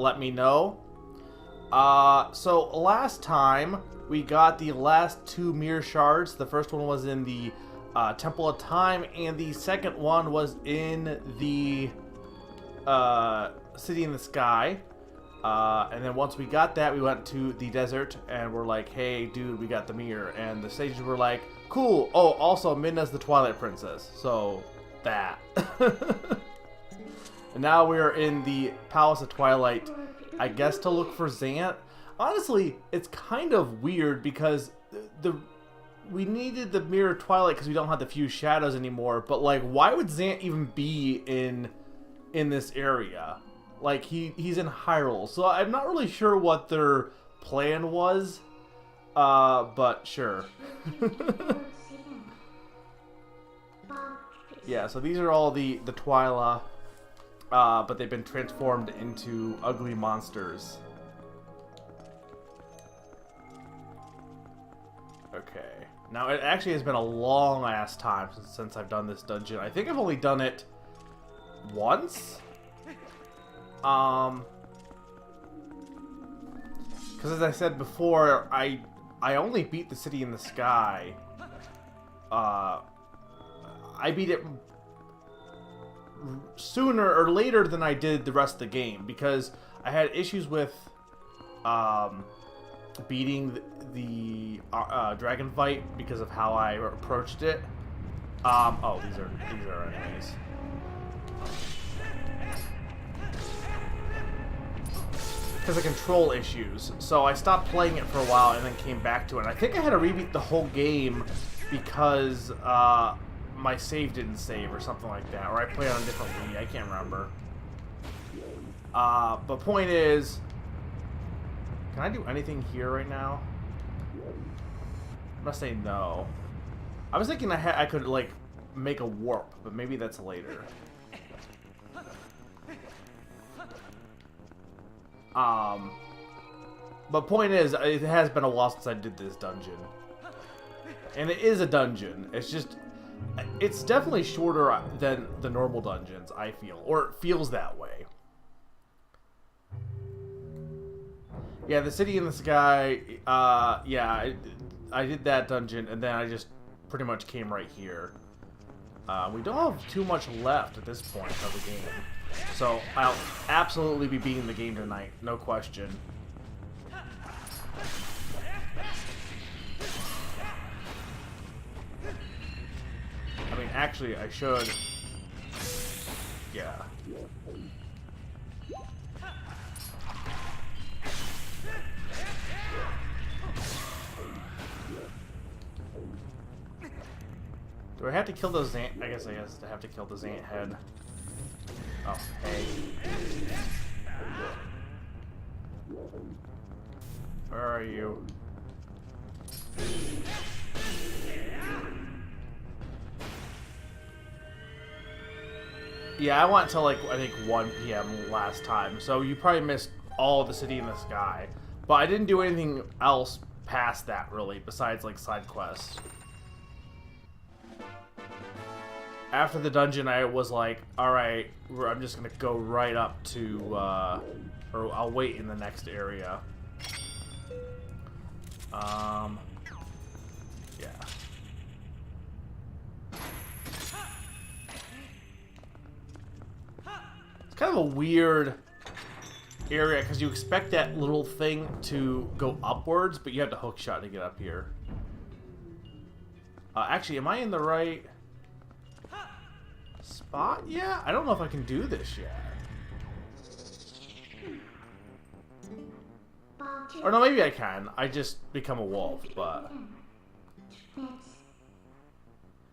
let me know. So last time we got the last 2 mirror shards. The first one was in the Temple of Time, and the second one was in the City in the Sky. And then once we got that, we went to the desert, and we're like, hey, dude, we got the mirror. And the sages were like, cool. Oh, also, Midna's the Twilight Princess. So, that. And now we're in the Palace of Twilight, I guess to look for Zant. Honestly, it's kind of weird because we needed the Mirror Twilight because we don't have the Fused Shadows anymore. But, like, why would Zant even be in this area? Like, he's in Hyrule. So I'm not really sure what their plan was. But sure. Yeah, so these are all the Twyla. But they've been transformed into ugly monsters. Okay. Now, it actually has been a long-ass time since I've done this dungeon. I think I've only done it once? Because as I said before, I only beat the City in the Sky. I beat it sooner or later than I did the rest of the game because I had issues with beating the dragon fight because of how I approached it. Oh, these are enemies. Because of control issues. So I stopped playing it for a while and then came back to it. And I think I had to rebeat the whole game because my save didn't save or something like that. Or I played on a different Wii. I can't remember. But point is, can I do anything here right now? I'm gonna say no. I was thinking I could, like, make a warp, but maybe that's later. But point is, it has been a while since I did this dungeon. And it is a dungeon. It's definitely shorter than the normal dungeons, I feel. Or it feels that way. Yeah, the City in the Sky, yeah, I did that dungeon, and then I just pretty much came right here. We don't have too much left at this point of the game. So, I'll absolutely be beating the game tonight, no question. I mean, actually, I should... Yeah. Do I have to kill those Zant? I guess I have to kill the Zant head. Oh, hey. Where are you? Yeah, I went till, like, I think 1 PM last time, so you probably missed all of the City in the Sky. But I didn't do anything else past that, really, besides, like, side quests. After the dungeon, I was like, alright, I'm just gonna go right up to, or I'll wait in the next area. Yeah. It's kind of a weird area, because you expect that little thing to go upwards, but you have to hook shot to get up here. Actually, am I in the right spot? Yeah, I don't know if I can do this yet. Or no, maybe I can. I just become a wolf, but...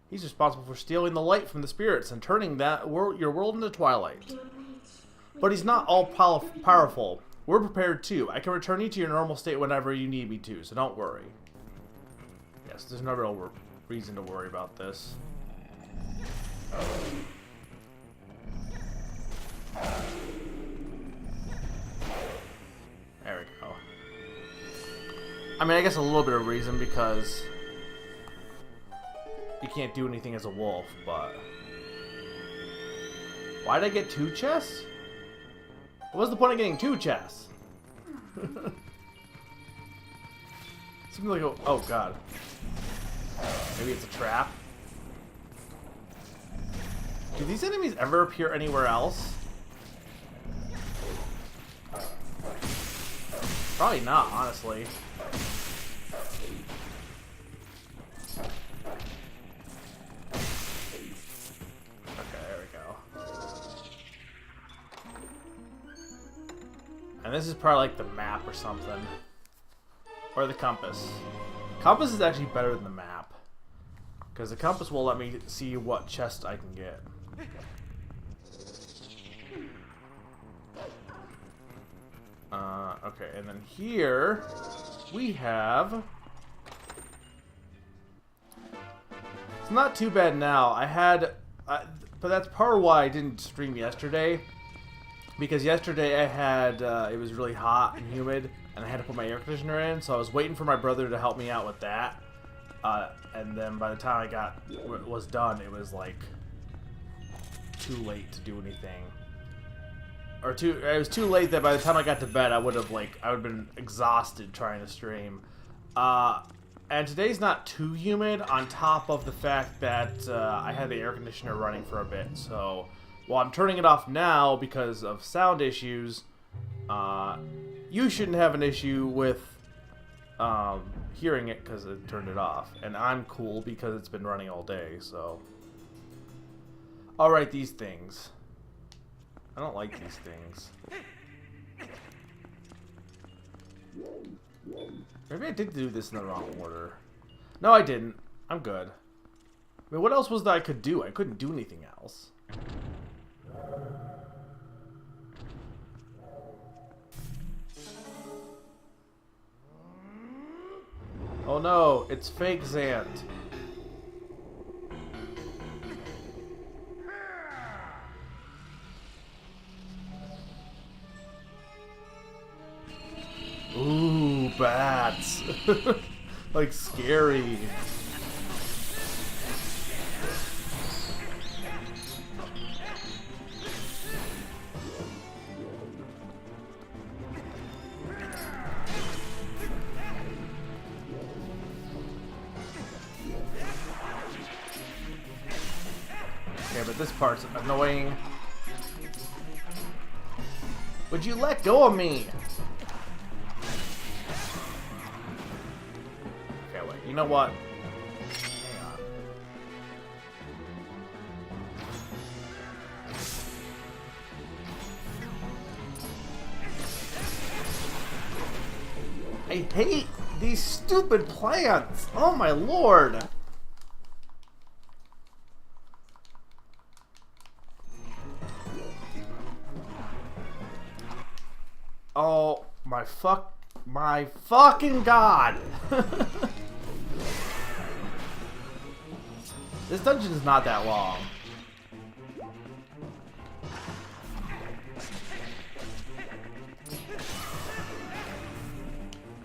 He's responsible for stealing the light from the spirits and turning your world into twilight. But he's not all powerful. We're prepared too. I can return you to your normal state whenever you need me to, so don't worry. Yes, there's no real reason to worry about this. There we go. I mean, I guess a little bit of reason because you can't do anything as a wolf, but... Why'd I get 2 chests? What's the point of getting 2 chests? Seems like oh god. Maybe it's a trap. Do these enemies ever appear anywhere else? Probably not, honestly. Okay, there we go. And this is probably like the map or something. Or the compass. Compass is actually better than the map. Because the compass will let me see what chest I can get. Okay, and then here we have... It's not too bad now. But that's part of why I didn't stream yesterday. Because yesterday I had, it was really hot and humid, and I had to put my air conditioner in, so I was waiting for my brother to help me out with that. And then by the time I was done, it was like too late to do anything. It was too late that by the time I got to bed, I would have been exhausted trying to stream. And today's not too humid on top of the fact that I had the air conditioner running for a bit. So while I'm turning it off now because of sound issues, you shouldn't have an issue with hearing it because it turned it off. And I'm cool because it's been running all day, so. Alright, these things. I don't like these things. Maybe I did do this in the wrong order. No, I didn't. I'm good. I mean, what else was that I could do? I couldn't do anything else. Oh no, it's fake Zant. Ooh, bats. Like scary. Okay, but this part's annoying. Would you let go of me? Okay, wait. You know what? Hang on. I hate these stupid plants. Oh my lord. Oh my fucking god! This dungeon is not that long.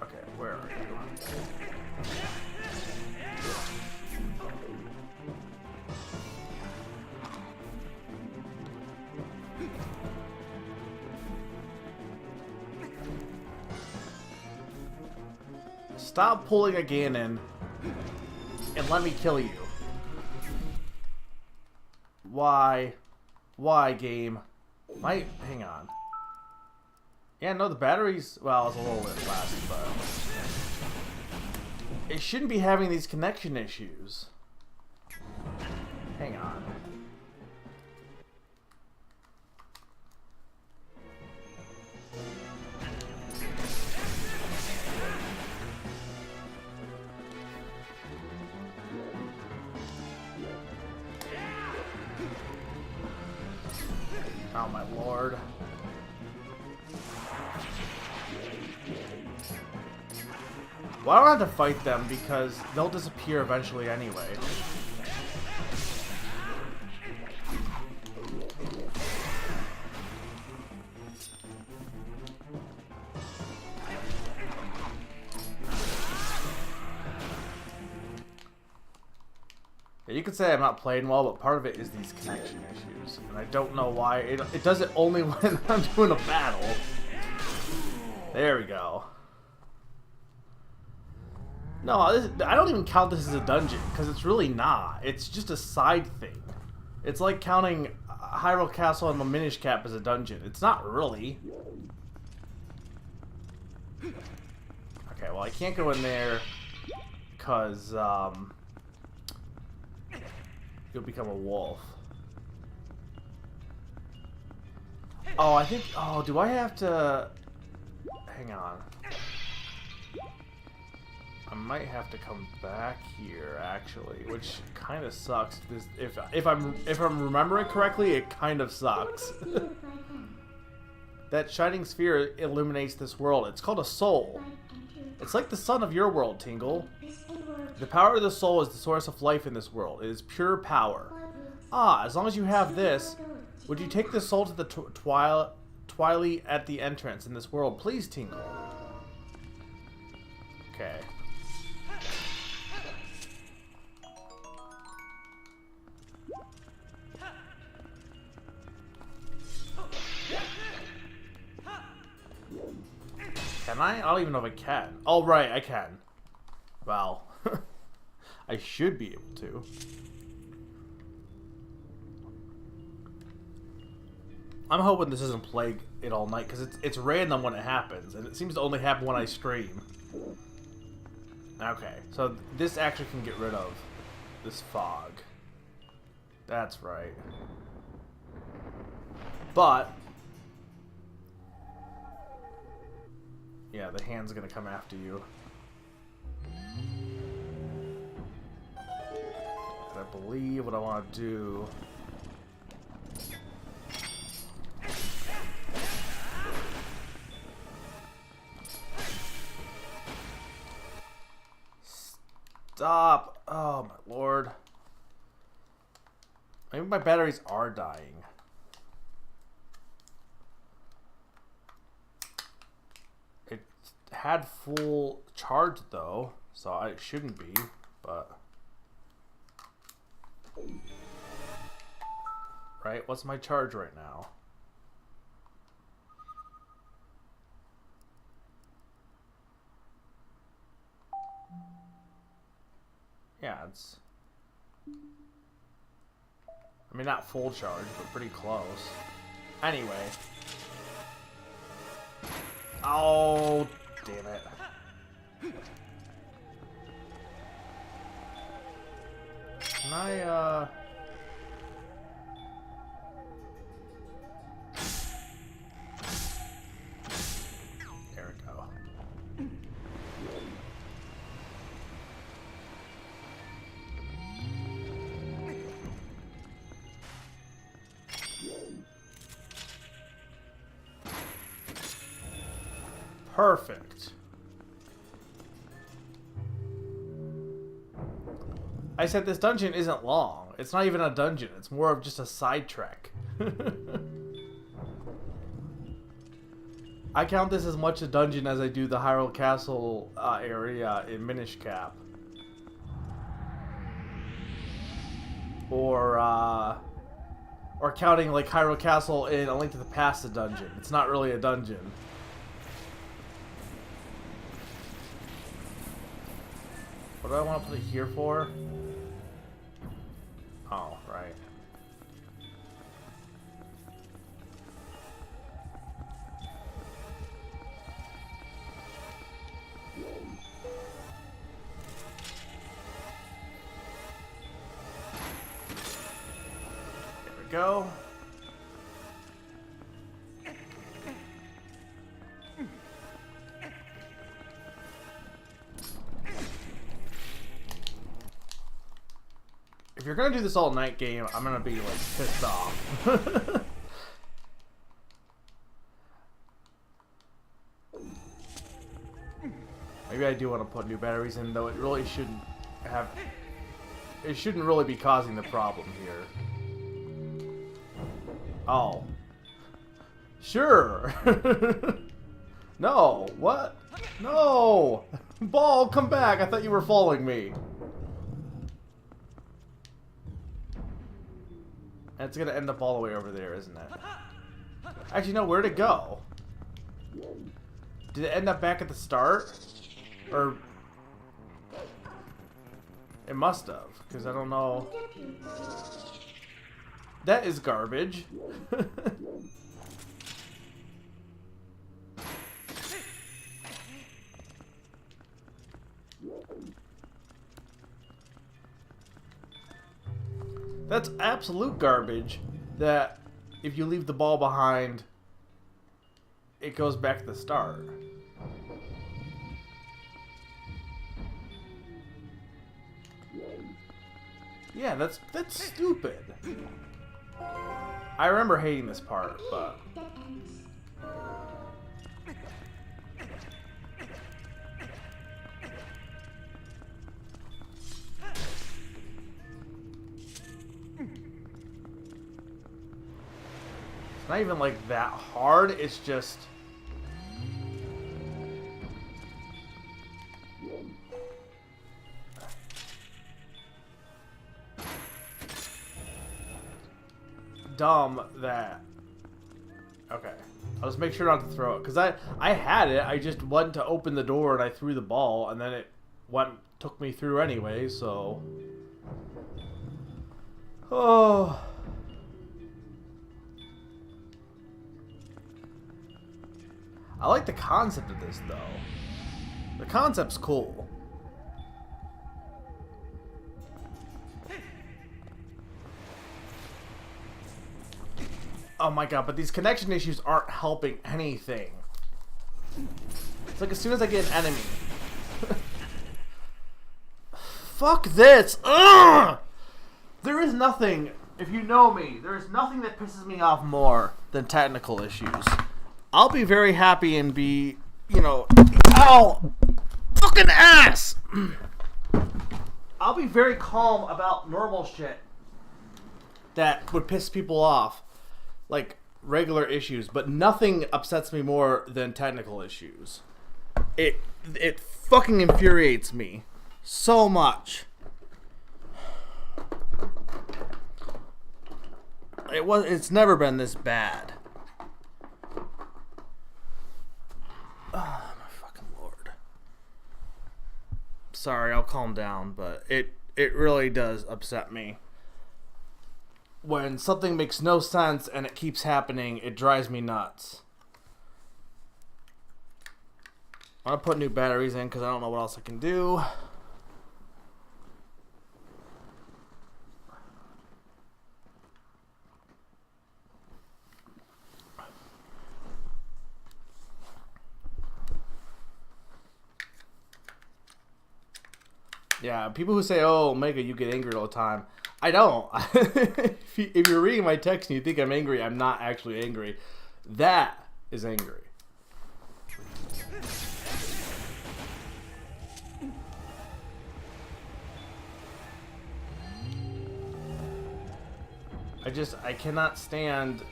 Okay, where are you? Stop pulling a Ganon and let me kill you. Why? Why, game? Hang on. Yeah, no, the batteries, well, it's a little bit less, but it shouldn't be having these connection issues. Hang on. Oh my lord. Well, I don't have to fight them because they'll disappear eventually anyway. Yeah, you could say I'm not playing well, but part of it is these connection issues. And I don't know why. It does it only when I'm doing a battle. There we go. No, I don't even count this as a dungeon, because it's really not. It's just a side thing. It's like counting Hyrule Castle and the Minish Cap as a dungeon. It's not really. Okay, well I can't go in there because you'll become a wolf. Oh, I think. Oh, do I have to? Hang on. I might have to come back here actually, which kind of sucks. If I'm remembering correctly, it kind of sucks. That shining sphere illuminates this world. It's called a soul. It's like the sun of your world, Tingle. The power of the soul is the source of life in this world. It is pure power. Ah, as long as you have this, would you take the soul to the Twilight at the entrance in this world, please, Tingle? Okay. Can I? I don't even know if I can. Oh, right, I can. Well, I should be able to. I'm hoping this doesn't plague it all night, because it's random when it happens, and it seems to only happen when I stream. Okay, so this actually can get rid of this fog. That's right. But yeah, the hand's gonna come after you. And I believe what I want to do. Stop! Oh my lord. Maybe my batteries are dying. Had full charge though, so it shouldn't be, but right, what's my charge right now? Yeah, it's, I mean, not full charge, but pretty close. Anyway. Oh, damn it. Can I, there we go. Perfect. I said this dungeon isn't long. It's not even a dungeon. It's more of just a side trek. I count this as much a dungeon as I do the Hyrule Castle area in Minish Cap. Or counting like Hyrule Castle in A Link to the Past a dungeon. It's not really a dungeon. What do I want to put it here for? Oh, right. There we go. If you're gonna do this all night game, I'm gonna be like pissed off. Maybe I do want to put new batteries in, though it really shouldn't have. It shouldn't really be causing the problem here. Oh. Sure. No. What? No. Ball, come back. I thought you were following me. And it's gonna end up all the way over there, isn't it? Actually, no, where'd it go? Did it end up back at the start? Or... It must have, because I don't know. That is garbage. That's absolute garbage that if you leave the ball behind, it goes back to the start. Yeah, that's stupid. I remember hating this part, but... It's not even like that hard, it's just... dumb that... Okay. I'll just make sure not to throw it. Because I had it, I just went to open the door and I threw the ball, and then it took me through anyway, so... Oh... I like the concept of this, though. The concept's cool. Oh my god, but these connection issues aren't helping anything. It's like as soon as I get an enemy. Fuck this! Ugh! There is nothing, if you know me, there is nothing that pisses me off more than technical issues. I'll be very happy and be, you know, ow! Fucking ass! I'll be very calm about normal shit that would piss people off. Like, regular issues. But nothing upsets me more than technical issues. It fucking infuriates me so much. It's never been this bad. Oh, my fucking lord. Sorry, I'll calm down, but it really does upset me. When something makes no sense and it keeps happening, it drives me nuts. I'm gonna put new batteries in because I don't know what else I can do. Yeah, people who say, "Oh, Omega, you get angry all the time." I don't. If you're reading my text and you think I'm angry, I'm not actually angry. That is angry. I cannot stand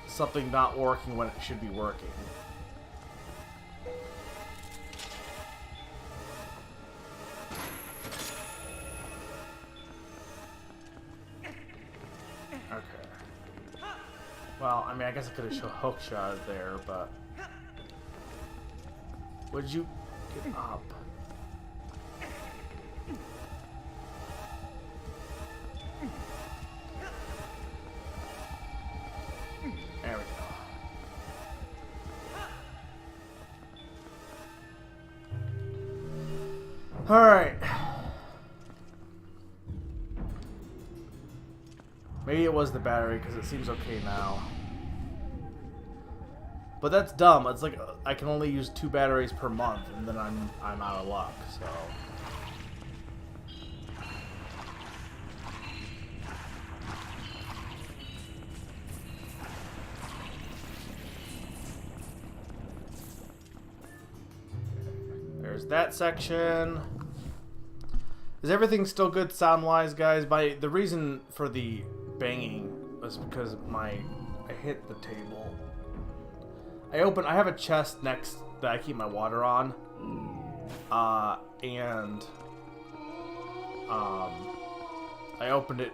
something not working when it should be working. Well, I mean, I guess I could have hook shot it there, but... Would you get up? There we go. Alright. Maybe it was the battery, because it seems okay now. But that's dumb. It's like I can only use 2 batteries per month, and then I'm out of luck. So there's that section. Is everything still good sound-wise, guys? The reason for the banging was because I hit the table. I have a chest next that I keep my water on, and I opened it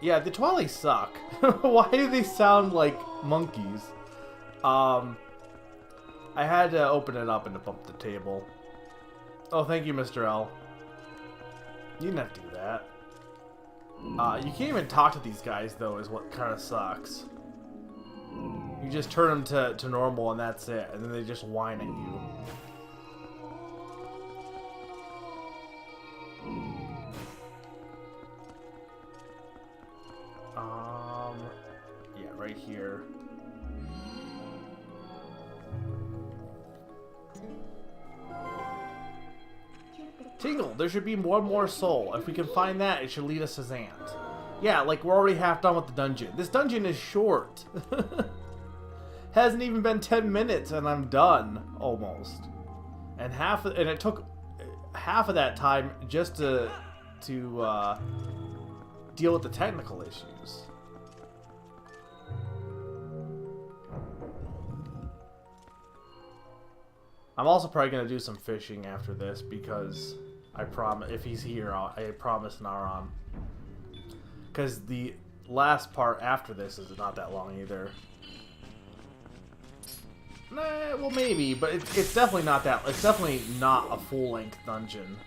Yeah, the Twilight suck. Why do they sound like monkeys? I had to open it up and to bump the table. Oh, thank you, Mr. L. You didn't have to do that. You can't even talk to these guys, though, is what kind of sucks. You just turn them to normal and that's it, and then they just whine at you. Yeah, right here. Tingle, there should be one more soul. If we can find that, it should lead us to Zant. Yeah, like we're already half done with the dungeon. This dungeon is short. Hasn't even been 10 minutes and I'm done, almost. And it took half of that time just to deal with the technical issues. I'm also probably gonna do some fishing after this because I promise, if he's here, I promise Naran. Because the last part after this is not that long either. Nah, well maybe, but it's definitely not that. It's definitely not a full-length dungeon.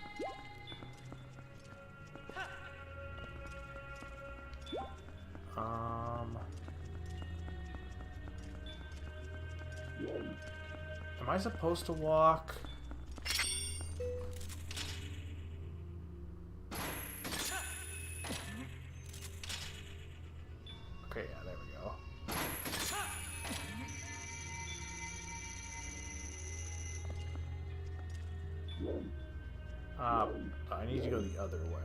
Am I supposed to walk? Okay, yeah, there we go. I need to go the other way.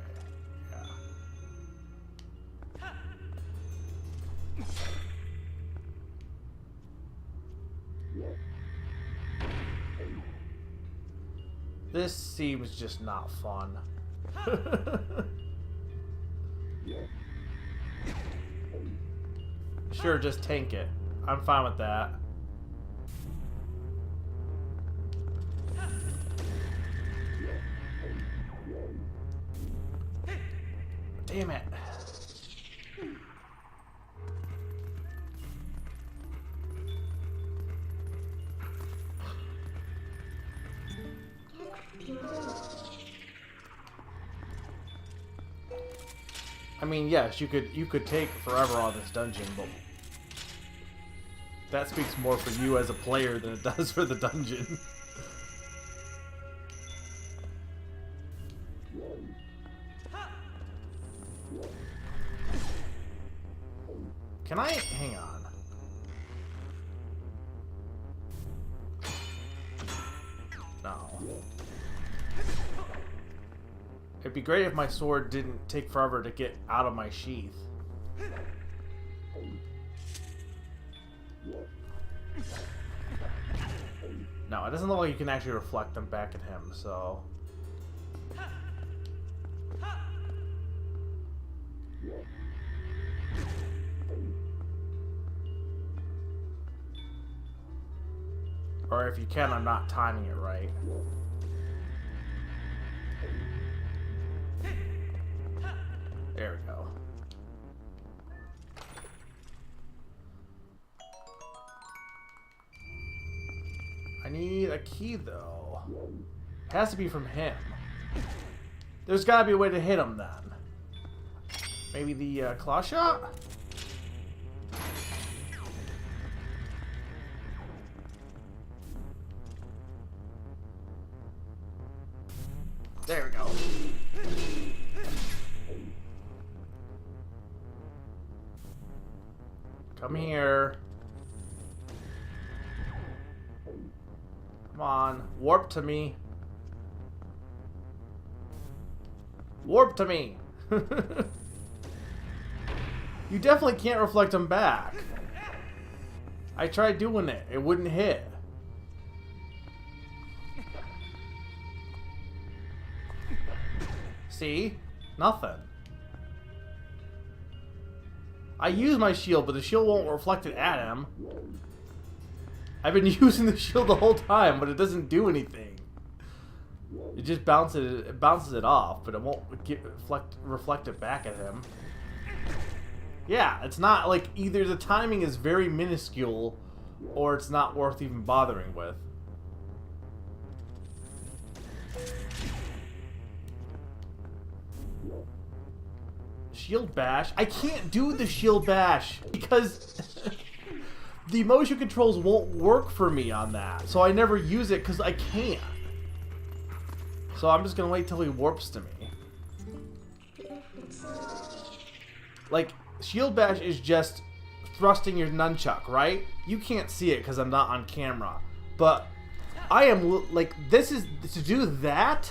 Yeah. This seems just not fun. Sure, just tank it. I'm fine with that. Damn it. I mean, yes, you could take forever on this dungeon, but that speaks more for you as a player than it does for the dungeon. Can I hang on? No. It'd be great if my sword didn't take forever to get out of my sheath. No, it doesn't look like you can actually reflect them back at him, so... Or if you can, I'm not timing it right. There we go. I need a key, though. It has to be from him. There's gotta be a way to hit him, then. Maybe the claw shot? There we go. Come here. Come on. Warp to me. Warp to me. You definitely can't reflect them back. I tried doing it. It wouldn't hit. See? Nothing. I use my shield, but the shield won't reflect it at him. I've been using the shield the whole time, but it doesn't do anything. It just bounces it off, but it won't reflect it back at him. Yeah, it's not like either the timing is very minuscule or it's not worth even bothering with. Shield bash? I can't do the shield bash because the motion controls won't work for me on that. So I never use it because I can't. So I'm just gonna wait till he warps to me. Like, shield bash is just thrusting your nunchuck, right? You can't see it because I'm not on camera. But I am, like, this is, to do that,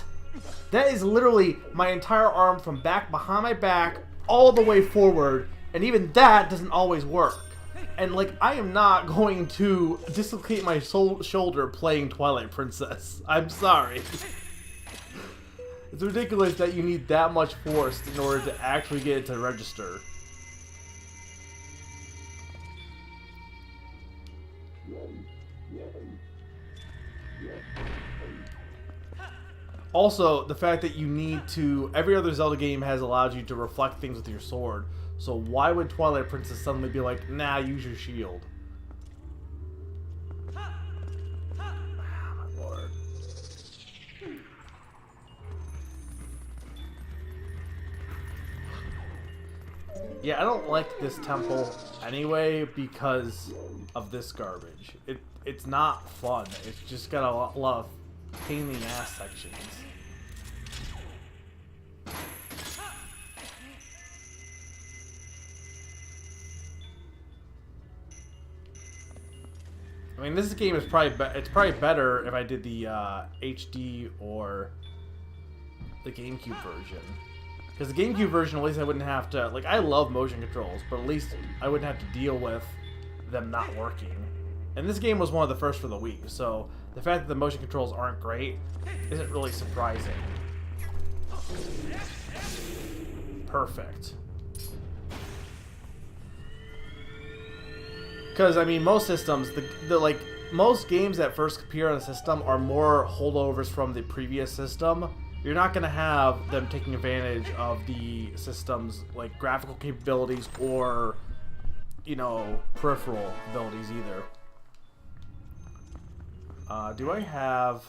that is literally my entire arm from back behind my back all the way forward. And even that doesn't always work. And, like, I am not going to dislocate my shoulder playing Twilight Princess. I'm sorry. It's ridiculous that you need that much force in order to actually get it to register. Also, the fact that you need to... Every other Zelda game has allowed you to reflect things with your sword. So why would Twilight Princess suddenly be like, nah, use your shield? Ah, my lord. Yeah, I don't like this temple anyway because of this garbage. It's not fun. It's just got a lot of pain in the ass sections. I mean, this game is probably it's probably better if I did the HD or the GameCube version. Because the GameCube version, at least I wouldn't have to... Like, I love motion controls, but at least I wouldn't have to deal with them not working. And this game was one of the first for the Wii, so the fact that the motion controls aren't great isn't really surprising. Perfect. Because, I mean, most systems, like, most games that first appear on a system are more holdovers from the previous system. You're not going to have them taking advantage of the system's, like, graphical capabilities or, you know, peripheral abilities either. Do I have...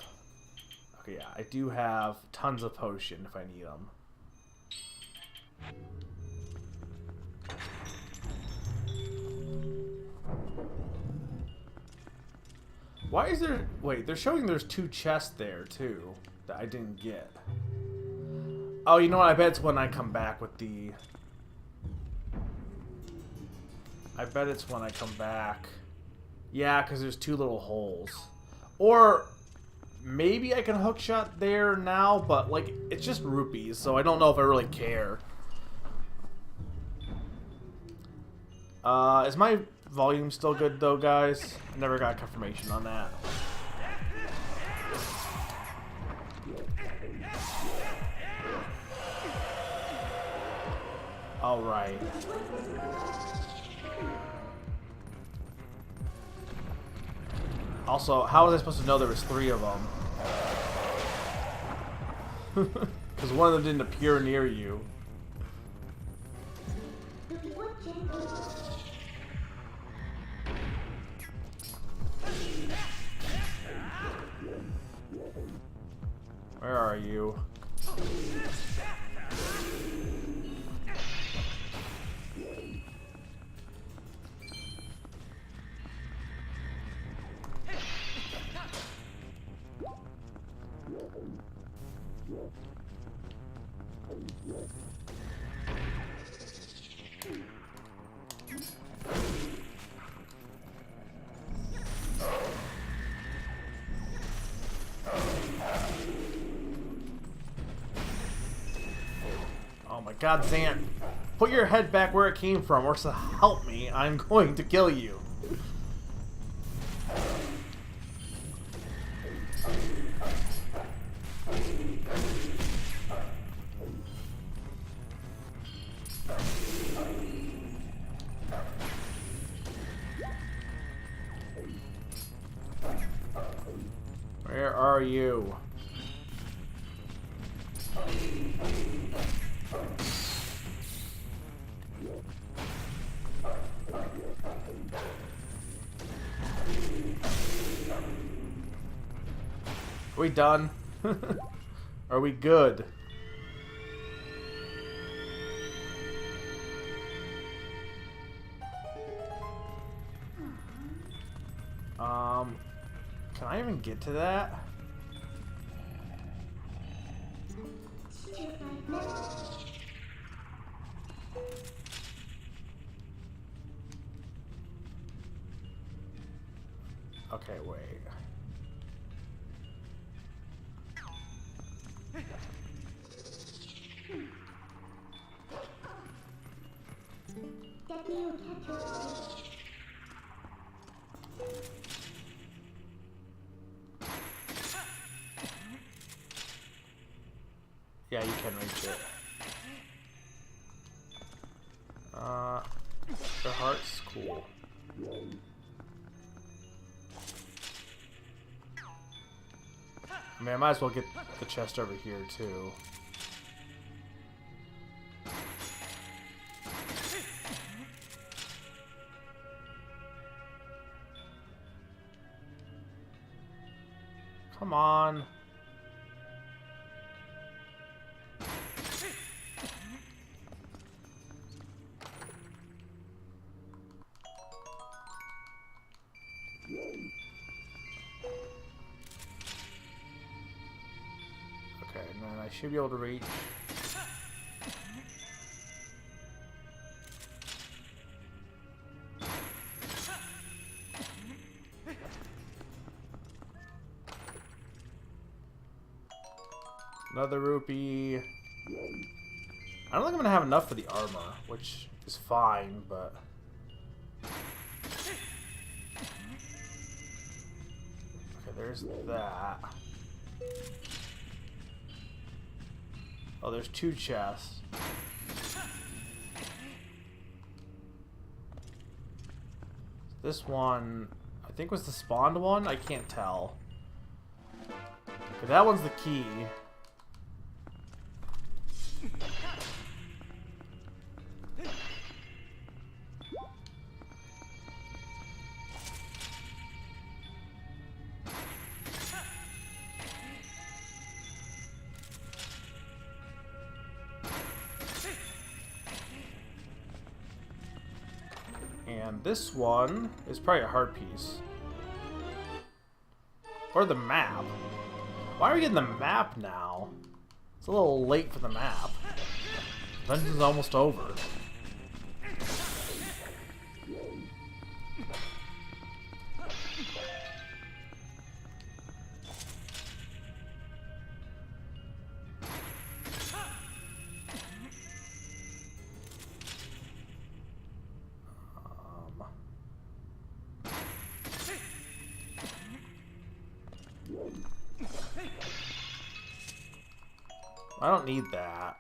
Okay, yeah, I do have tons of potion if I need them. Why is there... Wait, they're showing there's 2 chests there, too, that I didn't get. Oh, you know what? I bet it's when I come back with the... I bet it's when I come back. Yeah, because there's 2 little holes. Or maybe I can hookshot there now, but, like, it's just rupees, so I don't know if I really care. Is my volume still good, though, guys? I never got confirmation on that. Alright. Also, how was I supposed to know there was 3 of them? Because one of them didn't appear near you. Where are you? Oh my god, Zant. Put your head back where it came from, or so help me, I'm going to kill you. Where are you? we done? Are we good? Can I even get to that? Okay, wait. Yeah, you can reach it. The heart's cool. I mean, I might as well get the chest over here, too. Come on. Okay, and then I should be able to reach. Another rupee. I don't think I'm gonna have enough for the armor, which is fine, but... Okay, there's that. Oh, there's 2 chests. This one, I think was the spawned one? I can't tell. Okay, that one's the key. And this one is probably a heart piece. Or the map. Why are we getting the map now? It's a little late for the map. Dungeon's almost over. I don't need that.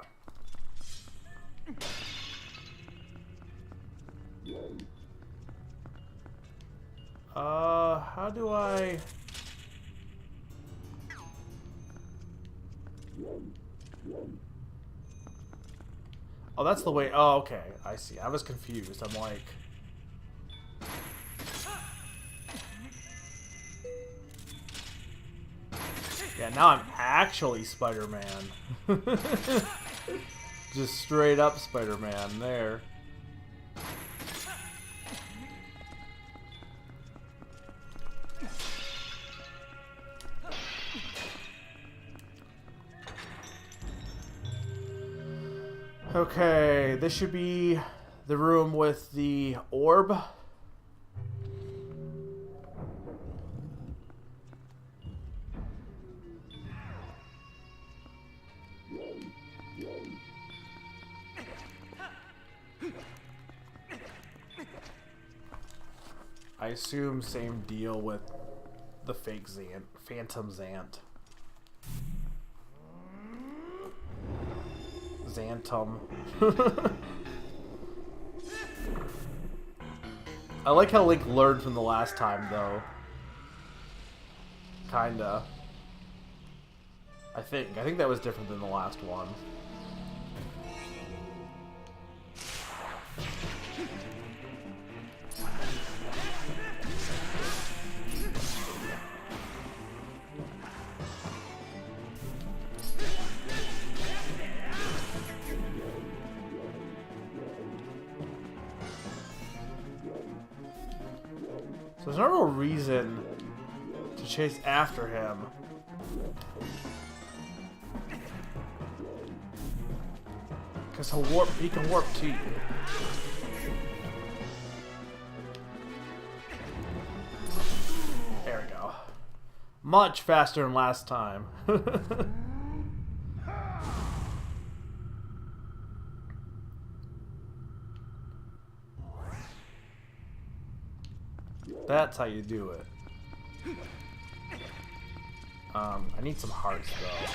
How do I... Oh, that's the way... Oh, okay. I see. I was confused. I'm like... Yeah, now I'm actually Spider-Man. Just straight up Spider-Man there. Okay, this should be the room with the orb. I assume same deal with the fake Zant, Phantom Zant. Xantum. I like how Link learned from the last time, though. Kinda. I think that was different than the last one. There's no real reason to chase after him. Because he can warp to you. There we go. Much faster than last time. That's how you do it. I need some hearts though.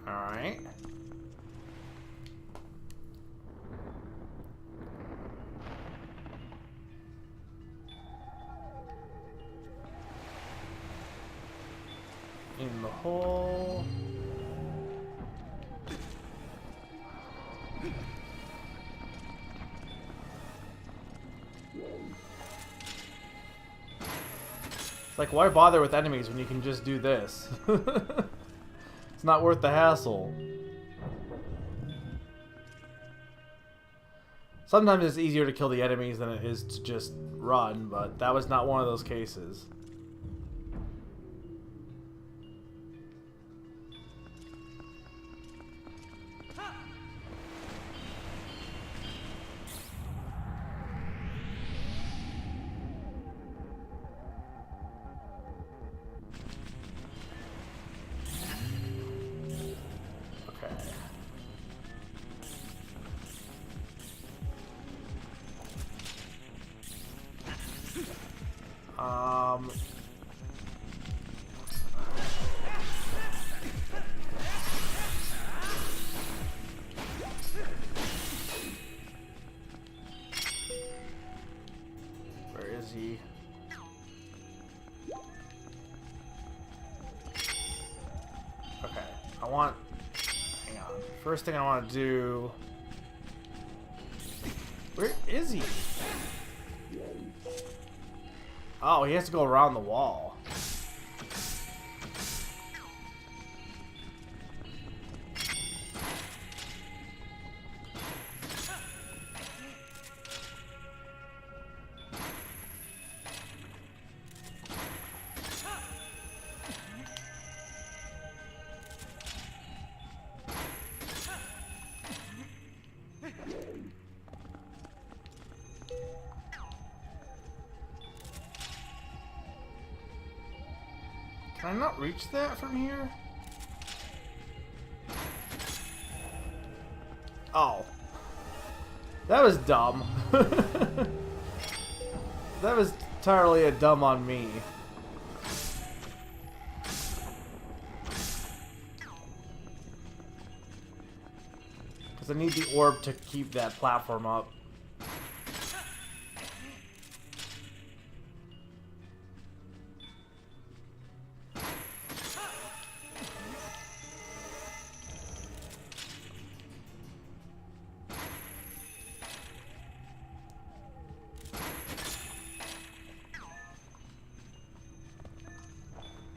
Alright. In the hole. It's like, why bother with enemies when you can just do this? It's not worth the hassle. Sometimes it's easier to kill the enemies than it is to just run, but that was not one of those cases. Where is he? Okay, hang on. First thing I want to do... Where is he? Oh, he has to go around the wall. Can I not reach that from here? Oh. That was dumb. That was entirely a dumb on me. Because I need the orb to keep that platform up.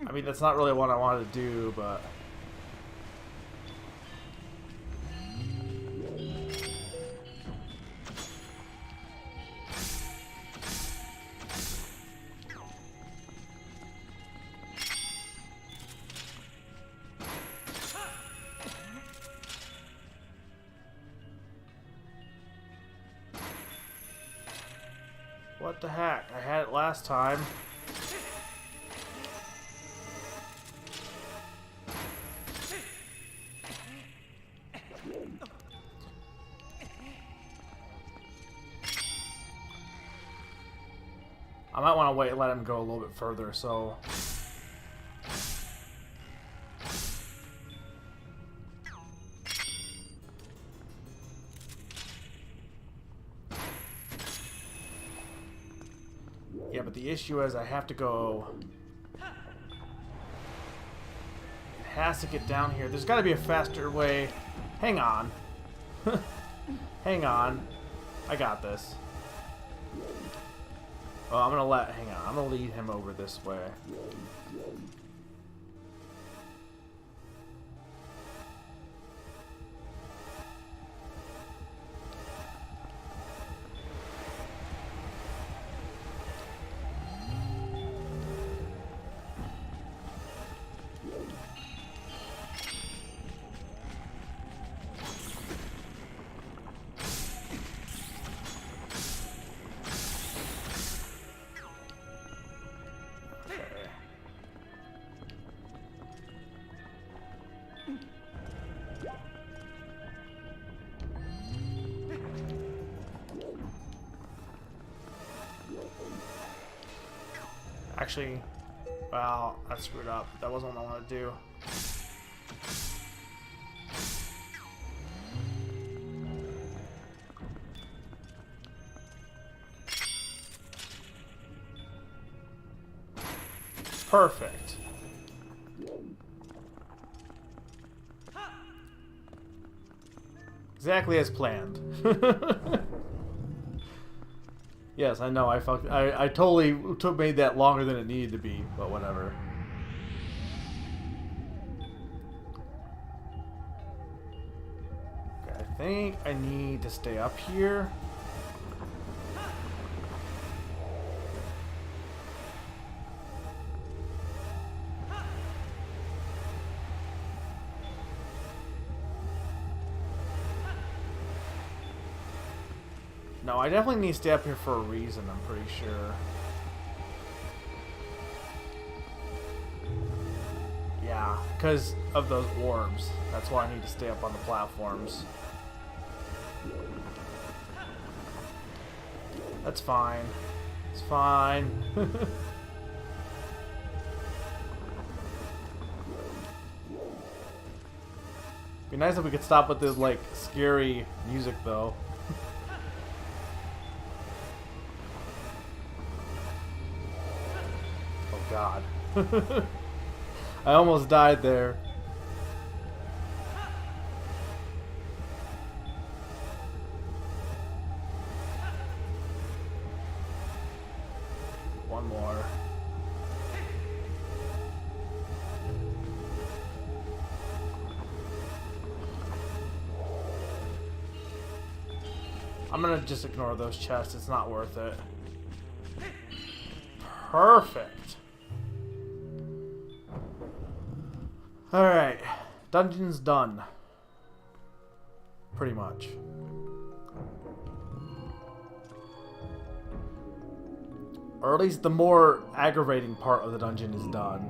I mean, that's not really what I wanted to do, but... What the heck? I had it last time. I might want to wait and let him go a little bit further, so... Yeah, but the issue is I have to go... It has to get down here. There's got to be a faster way. Hang on. Hang on. I got this. Well, I'm gonna hang on. I'm gonna lead him over this way. Actually, well, I screwed up. That wasn't what I wanted to do. Perfect. Exactly as planned. Yes, I know. I totally made that longer than it needed to be, but whatever. Okay, I think I need to stay up here. No, I definitely need to stay up here for a reason, I'm pretty sure. Yeah, because of those orbs. That's why I need to stay up on the platforms. That's fine. It's fine. Be nice if we could stop with this, like, scary music, though. God. I almost died there. One more. I'm gonna just ignore those chests. It's not worth it. Perfect. Alright, dungeon's done. Pretty much. Or at least the more aggravating part of the dungeon is done.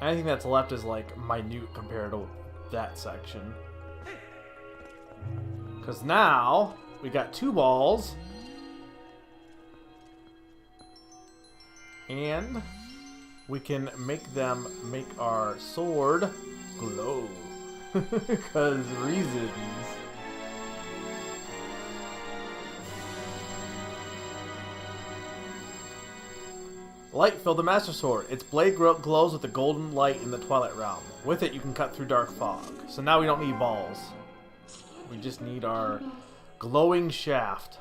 Anything that's left is like minute compared to that section. Because now, we got 2 balls. And we can make our sword glow. Because reasons. Light fill the Master Sword. Its blade glows with the golden light in the Twilight realm. With it, you can cut through dark fog. So now we don't need balls. We just need our glowing shaft.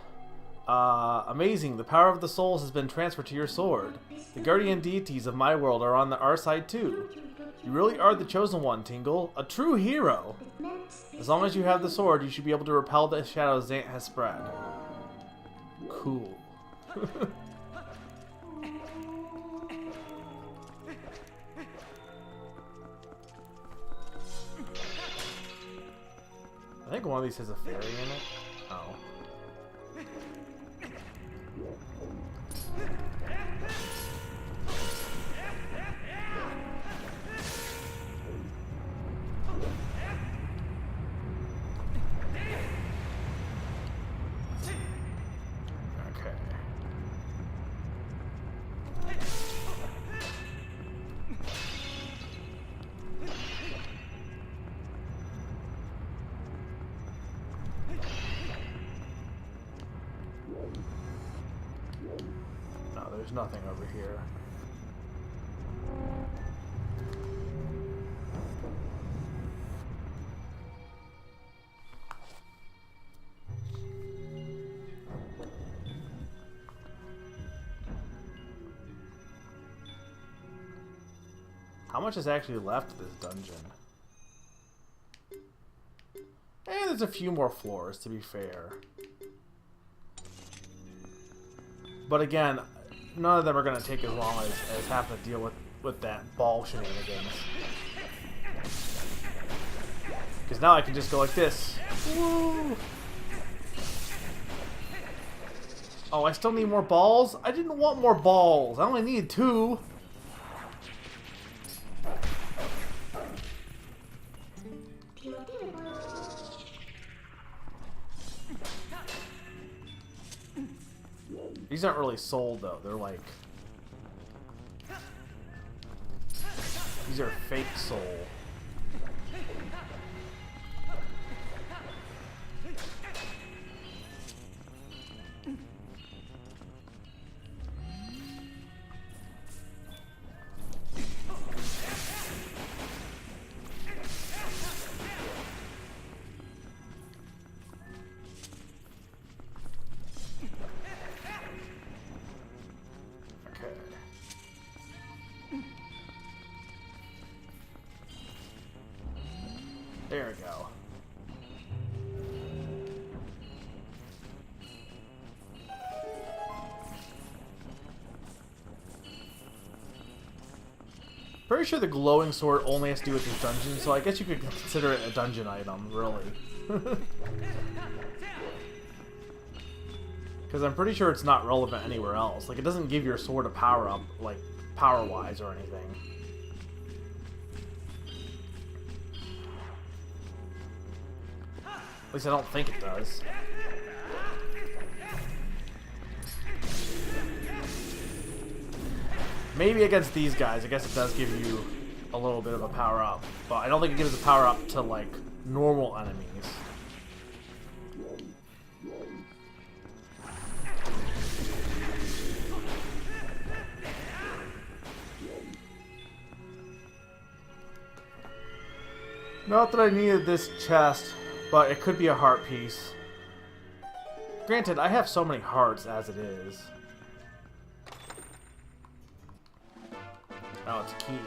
Amazing. The power of the souls has been transferred to your sword. The guardian deities of my world are on our side too. You really are the chosen one, Tingle. A true hero. As long as you have the sword, you should be able to repel the shadows Zant has spread. Cool. I think one of these has a fairy in it. Oh. Okay. nothing over here. How much is actually left of this dungeon? And there's a few more floors, to be fair. But again, none of them are going to take as long as having to deal with that ball shenanigans. Because now I can just go like this. Woo! Oh, I still need more balls? I didn't want more balls. I only needed 2. These aren't really sold, though. They're like... These are fake soul. There we go. Pretty sure the glowing sword only has to do with this dungeon, so I guess you could consider it a dungeon item, really. Because I'm pretty sure it's not relevant anywhere else. Like, it doesn't give your sword a power-up, like, power-wise or anything. At least I don't think it does. Maybe against these guys, I guess it does give you a little bit of a power-up. But I don't think it gives a power-up to, like, normal enemies. Not that I needed this chest, but it could be a heart piece. Granted, I have so many hearts as it is. Oh, it's a key.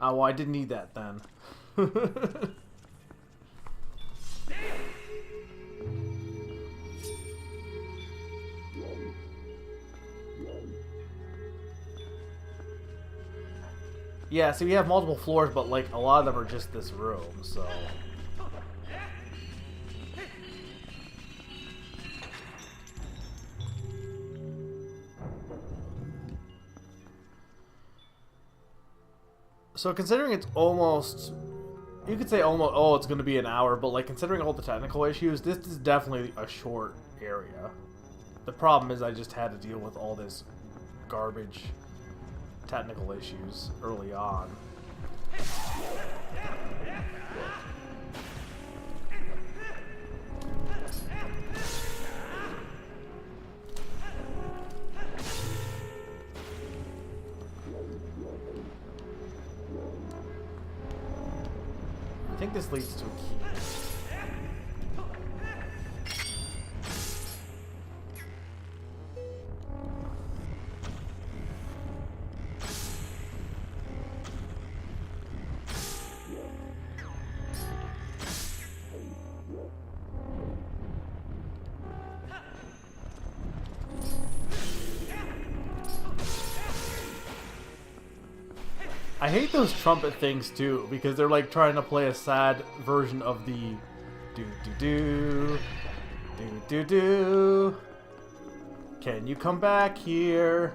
Oh, well, I didn't need that then. Yeah, so we have multiple floors, but like a lot of them are just this room, so... So considering it's almost... You could say almost, oh, it's going to be an hour, but like considering all the technical issues, this is definitely a short area. The problem is I just had to deal with all this garbage technical issues early on. I think this leads to a key. I hate those trumpet things too, because they're like trying to play a sad version of the do-do-do, do-do-do. Can you come back here?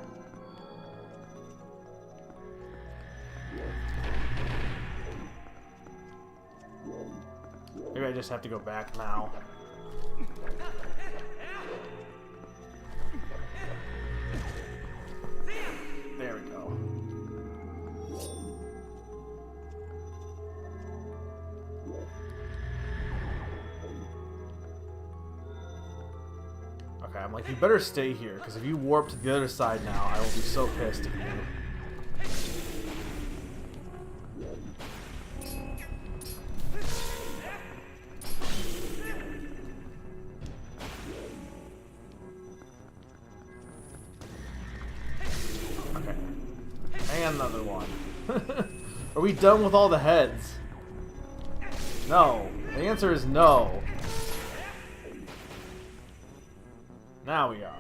Maybe I just have to go back now. There we go. Okay. Okay, I'm like, you better stay here, because if you warp to the other side now, I will be so pissed at you. And another one. Are we done with all the heads? No. The answer is no. Now we are.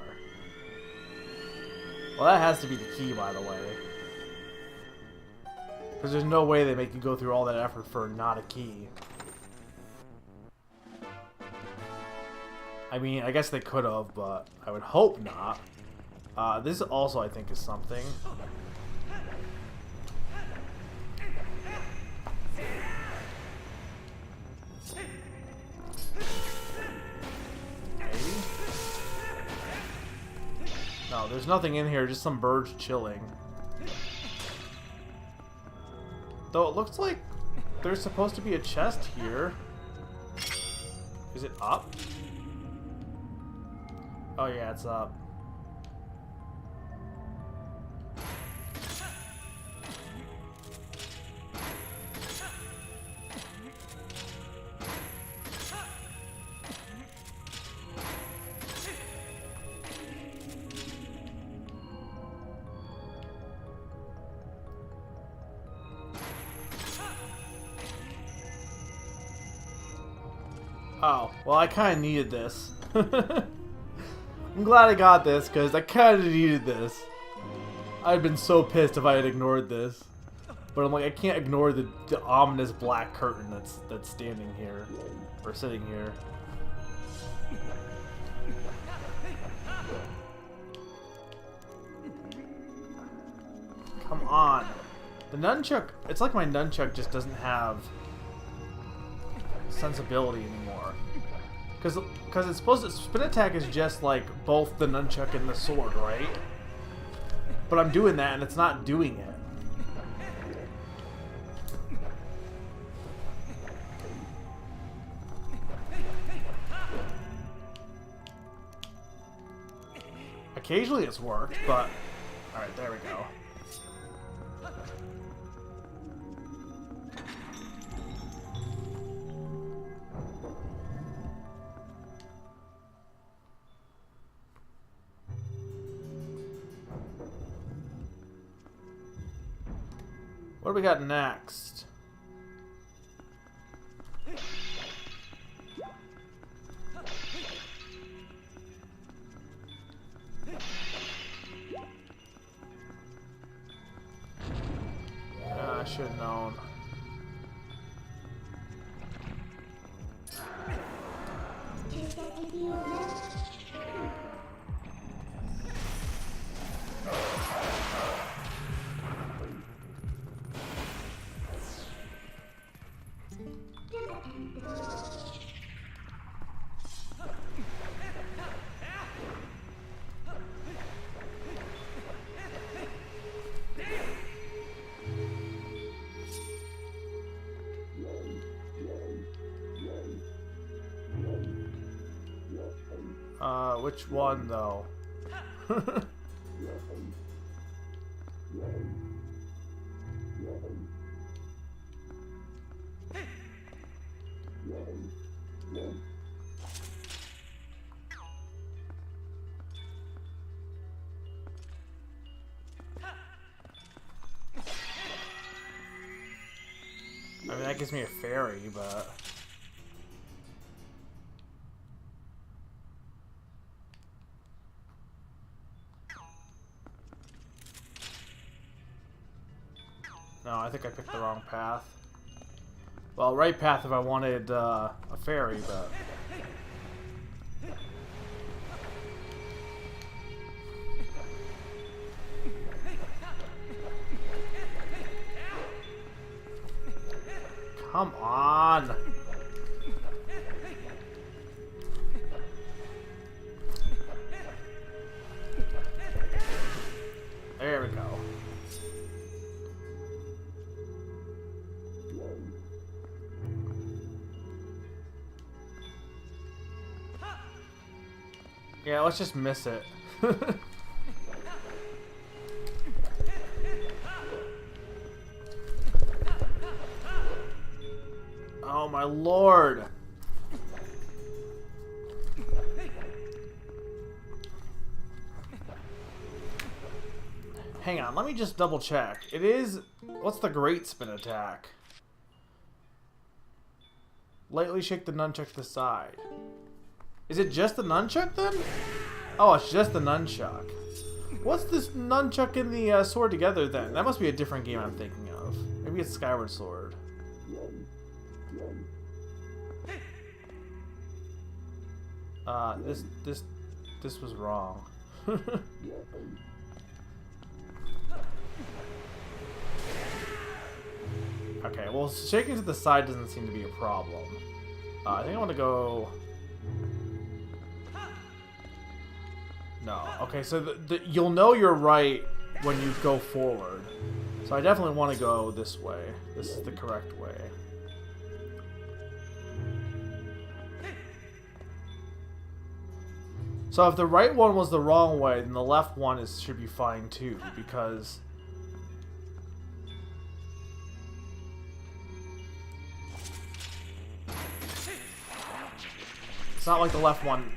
Well, that has to be the key, by the way. Because there's no way they make you go through all that effort for not a key. I mean, I guess they could have, but I would hope not. This also, I think, is something. No, there's nothing in here, just some birds chilling. Though it looks like there's supposed to be a chest here. Is it up? Oh yeah, it's up. Oh, well, I kind of needed this. I'm glad I got this, because I kind of needed this. I'd been so pissed if I had ignored this. But I'm like, I can't ignore the ominous black curtain that's standing here. Or sitting here. Come on. The nunchuck, it's like my nunchuck just doesn't have sensibility anymore. Because it's supposed to, spin attack is just like both the nunchuck and the sword, right? But I'm doing that and it's not doing it. Occasionally it's worked, but alright, there we go. What do we got next? I should have known. Which one, though? I mean, that gives me a fairy, but... No, I think I picked the wrong path. Well, right path if I wanted a fairy, but... Come on! There we go. Yeah, let's just miss it. Oh my lord! Hang on, let me just double check. It is... What's the great spin attack? Lightly shake the nunchuck to the side. Is it just the nunchuck then? Oh, it's just the nunchuck. What's this nunchuck and the sword together then? That must be a different game I'm thinking of. Maybe it's Skyward Sword. This was wrong. Okay, well, shaking to the side doesn't seem to be a problem. I think I want to go... No. Okay, so you'll know you're right when you go forward. So I definitely want to go this way. This is the correct way. So if the right one was the wrong way, then the left one should be fine too, because... It's not like the left one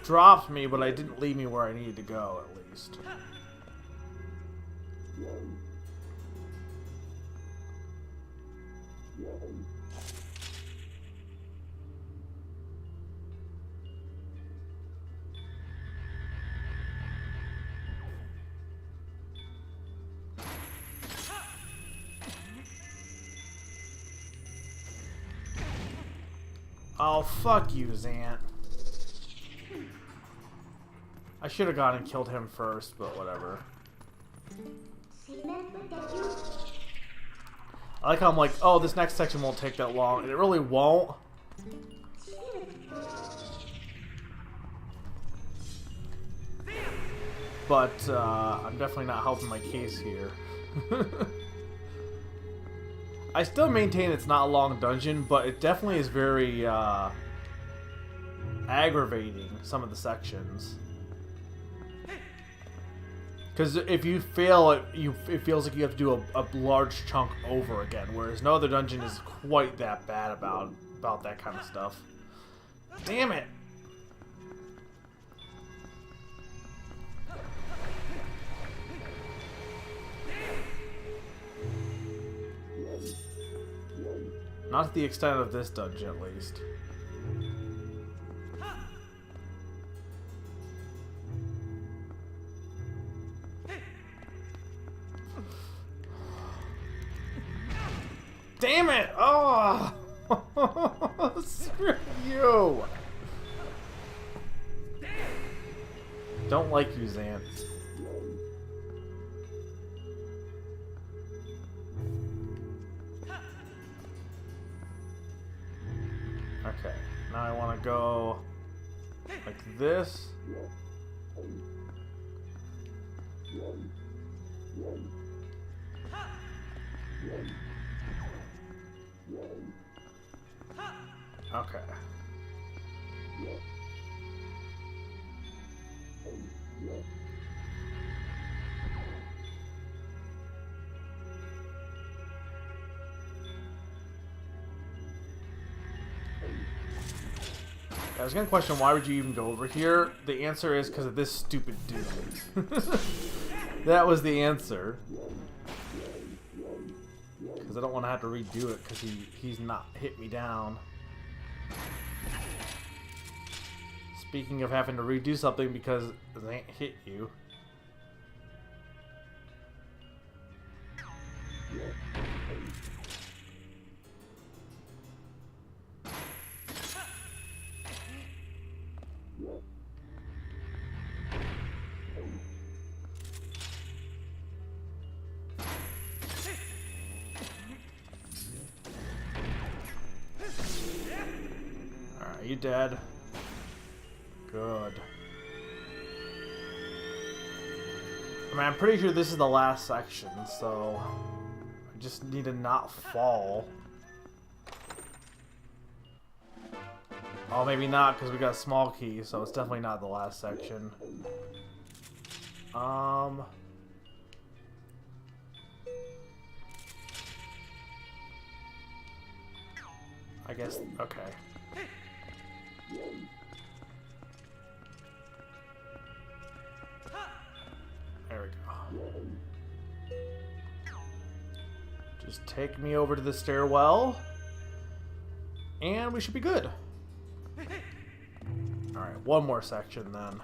dropped me, but it didn't leave me where I needed to go, at least. Oh, fuck you, Zant. I should have gone and killed him first, but whatever. I like how I'm like, oh, this next section won't take that long, and it really won't. But, I'm definitely not helping my case here. I still maintain it's not a long dungeon, but it definitely is very, aggravating, some of the sections. Because if you fail it, it feels like you have to do a large chunk over again, whereas no other dungeon is quite that bad about that kind of stuff. Damn it! Not to the extent of this dungeon, at least. Damn it! Oh! Screw you! Don't like you, Zant. Okay, now I want to go like this. Okay. I was gonna question why would you even go over here. The answer is because of this stupid dude. That was the answer. Because I don't want to have to redo it because he's not hit me down. Speaking of having to redo something because they hit you. Are you dead? Good. I mean, I'm pretty sure this is the last section, so I just need to not fall. Oh, maybe not, because we got a small key, so it's definitely not the last section. I guess, okay. There we go. Just take me over to the stairwell, and we should be good. Alright, one more section then.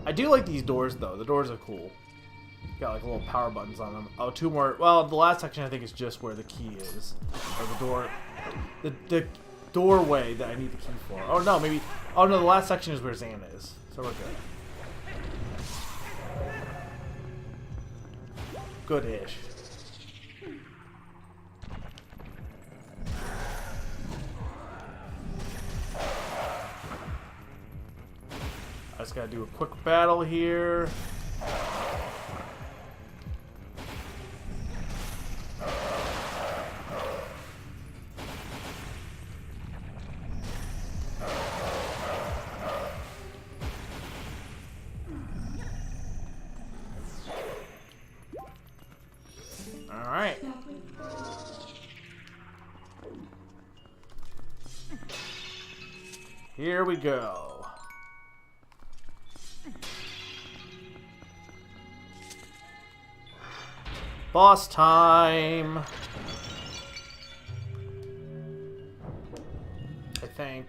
I do like these doors though. The doors are cool. Got like little power buttons on them. Oh, two more. Well, the last section I think is just where the key is. Or the door. The doorway that I need the key for. Oh no, maybe. Oh no, the last section is where Zan is. So we're good. Good-ish. I just gotta do a quick battle here. Alright. Here we go. Boss time. I think.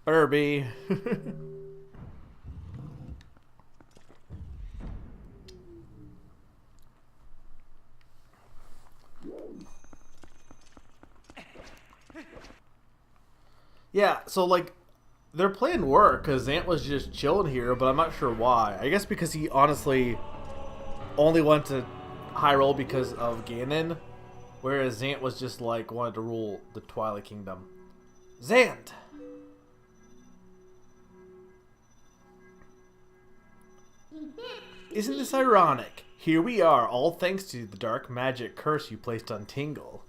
Burby. Yeah, so like their plan worked because Zant was just chilling here, but I'm not sure why. I guess because he honestly only went to Hyrule because of Ganon, whereas Zant was just like wanted to rule the Twilight Kingdom. Zant! Isn't this ironic? Here we are, all thanks to the dark magic curse you placed on Tingle.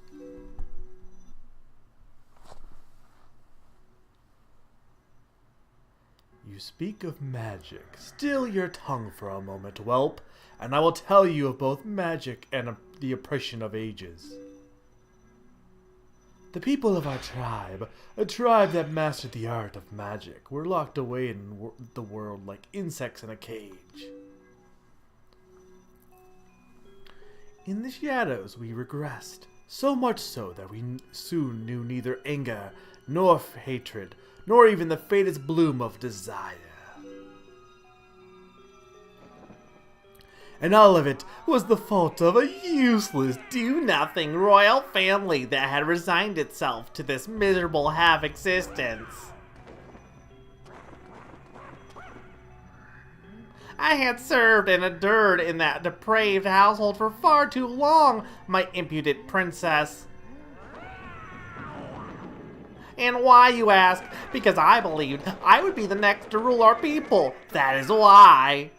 You speak of magic. Still your tongue for a moment, whelp, and I will tell you of both magic and the oppression of ages. The people of our tribe, a tribe that mastered the art of magic, were locked away in the world like insects in a cage. In the shadows we regressed, so much so that we soon knew neither anger, nor hatred, nor even the faintest bloom of desire. And all of it was the fault of a useless, do-nothing royal family that had resigned itself to this miserable half-existence. I had served and endured in that depraved household for far too long, my impudent princess. And why, you ask? Because I believed I would be the next to rule our people. That is why.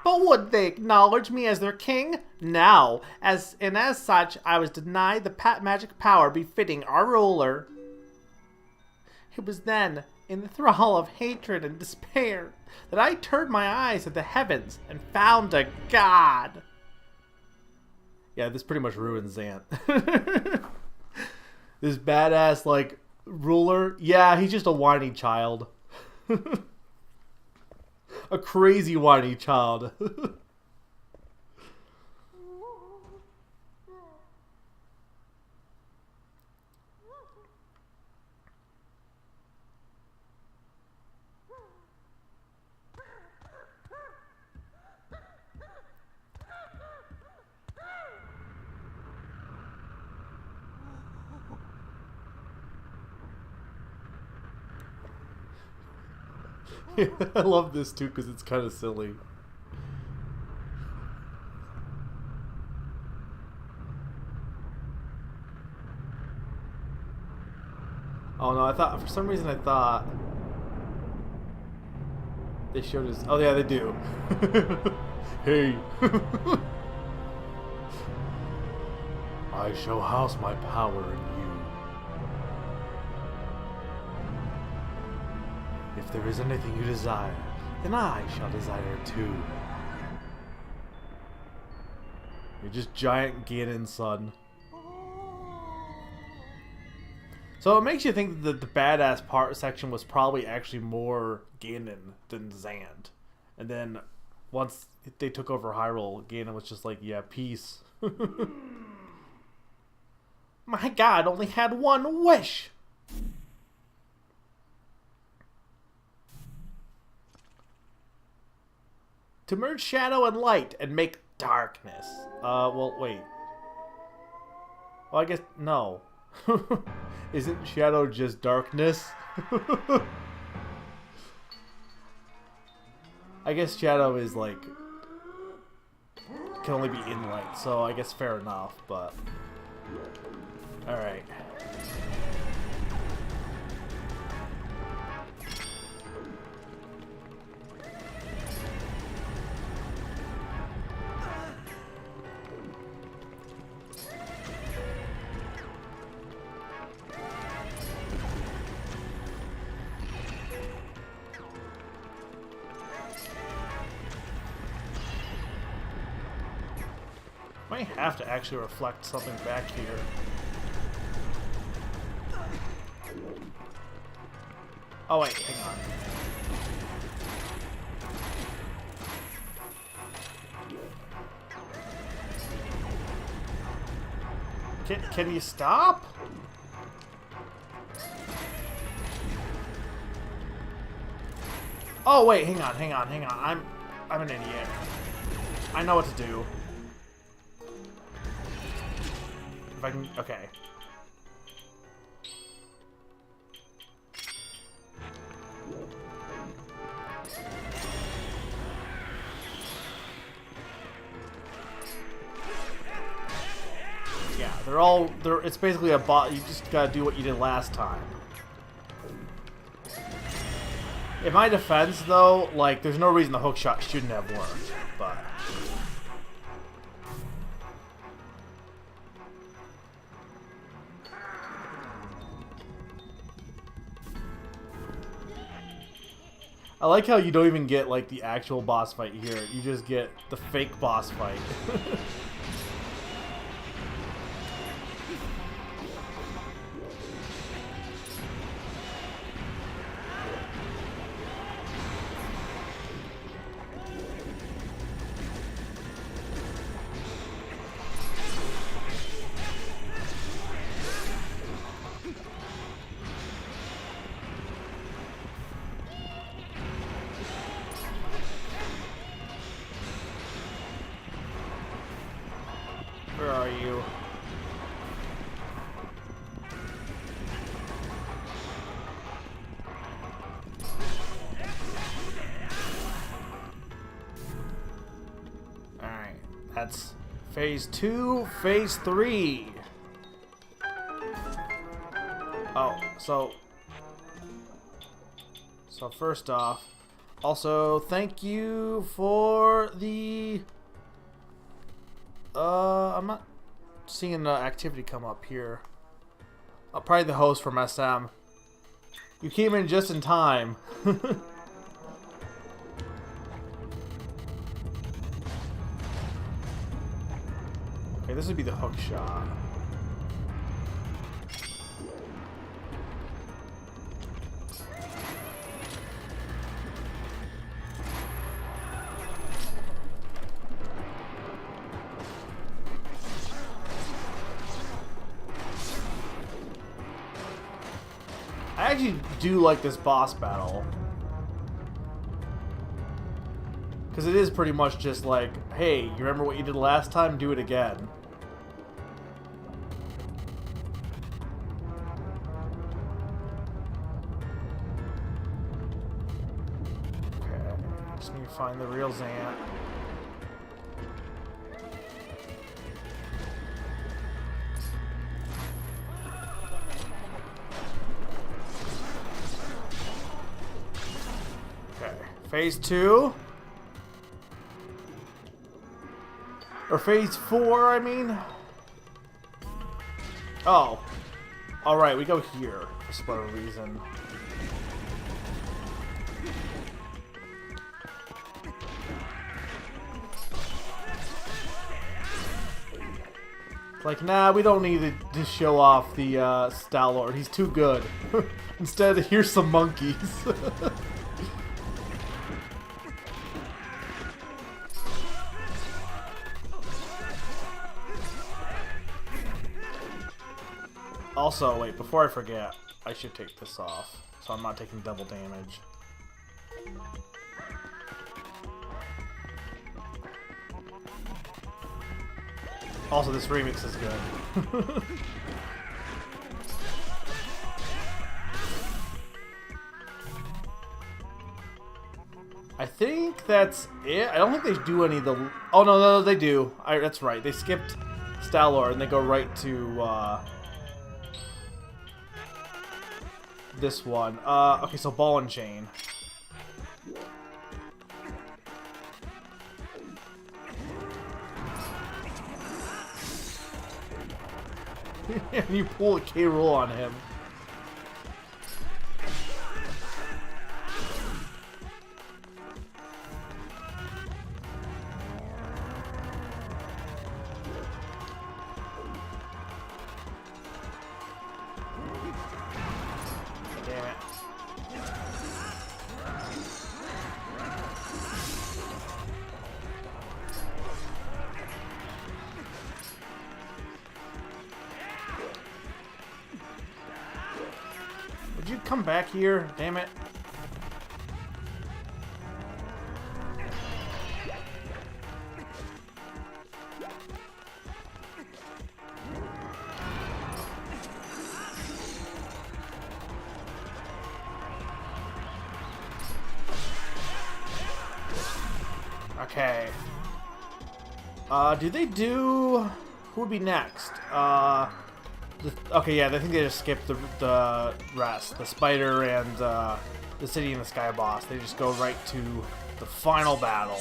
But would they acknowledge me as their king? No, as such, I was denied the magic power befitting our ruler. It was then, in the thrall of hatred and despair, that I turned my eyes to the heavens and found a god. Yeah, this pretty much ruins Zant. This badass, like, ruler. Yeah, he's just a whiny child. A crazy whiny child. I love this too because it's kind of silly. Oh no, I thought, for some reason I thought... They showed us. Oh yeah, they do. Hey. I shall house my power in you. If there is anything you desire, then I shall desire too. You're just giant Ganon, son. So it makes you think that the badass part section was probably actually more Ganon than Zand. And then once they took over Hyrule, Ganon was just like, yeah, peace. My god only had one wish! To merge shadow and light and make darkness. Well, wait. Well, I guess, no. Isn't shadow just darkness? I guess shadow is like, can only be in light, so I guess fair enough, but... Alright. Might have to actually reflect something back here. Oh wait, hang on. Can you stop? Oh wait, hang on. I'm an idiot. I know what to do. If I can, okay. Yeah, it's basically a bot. You just gotta do what you did last time. In my defense, though, like, there's no reason the hook shot shouldn't have worked, but... I like how you don't even get, like, the actual boss fight here. You just get the fake boss fight. Where are you? Alright, that's phase 2, phase 3. Oh, so first off, also thank you for the I'm not seeing the activity come up here. Probably the host from SM. You came in just in time. Okay, this would be the hook shot. I actually do like this boss battle. Because it is pretty much just like, hey, you remember what you did last time? Do it again. Okay, just need to find the real Zant. Phase 2? Or Phase 4, I mean? Oh. Alright, we go here for some reason. Like, nah, we don't need to show off the Star-Lord. He's too good. Instead, here's some monkeys. Also, wait, before I forget, I should take this off, so I'm not taking double damage. Also, this remix is good. I think that's it. I don't think they do any of the... Oh, no, they do. That's right. They skipped Star-Lord and they go right to this one. Okay, so Ball and Chain. And you pull a K. Rool on him. Damn it. Would you come back here? Damn it. Okay. Do they do... Who would be next? Okay, yeah, I think they just skipped the rest. The spider and the city and the sky boss. They just go right to the final battle.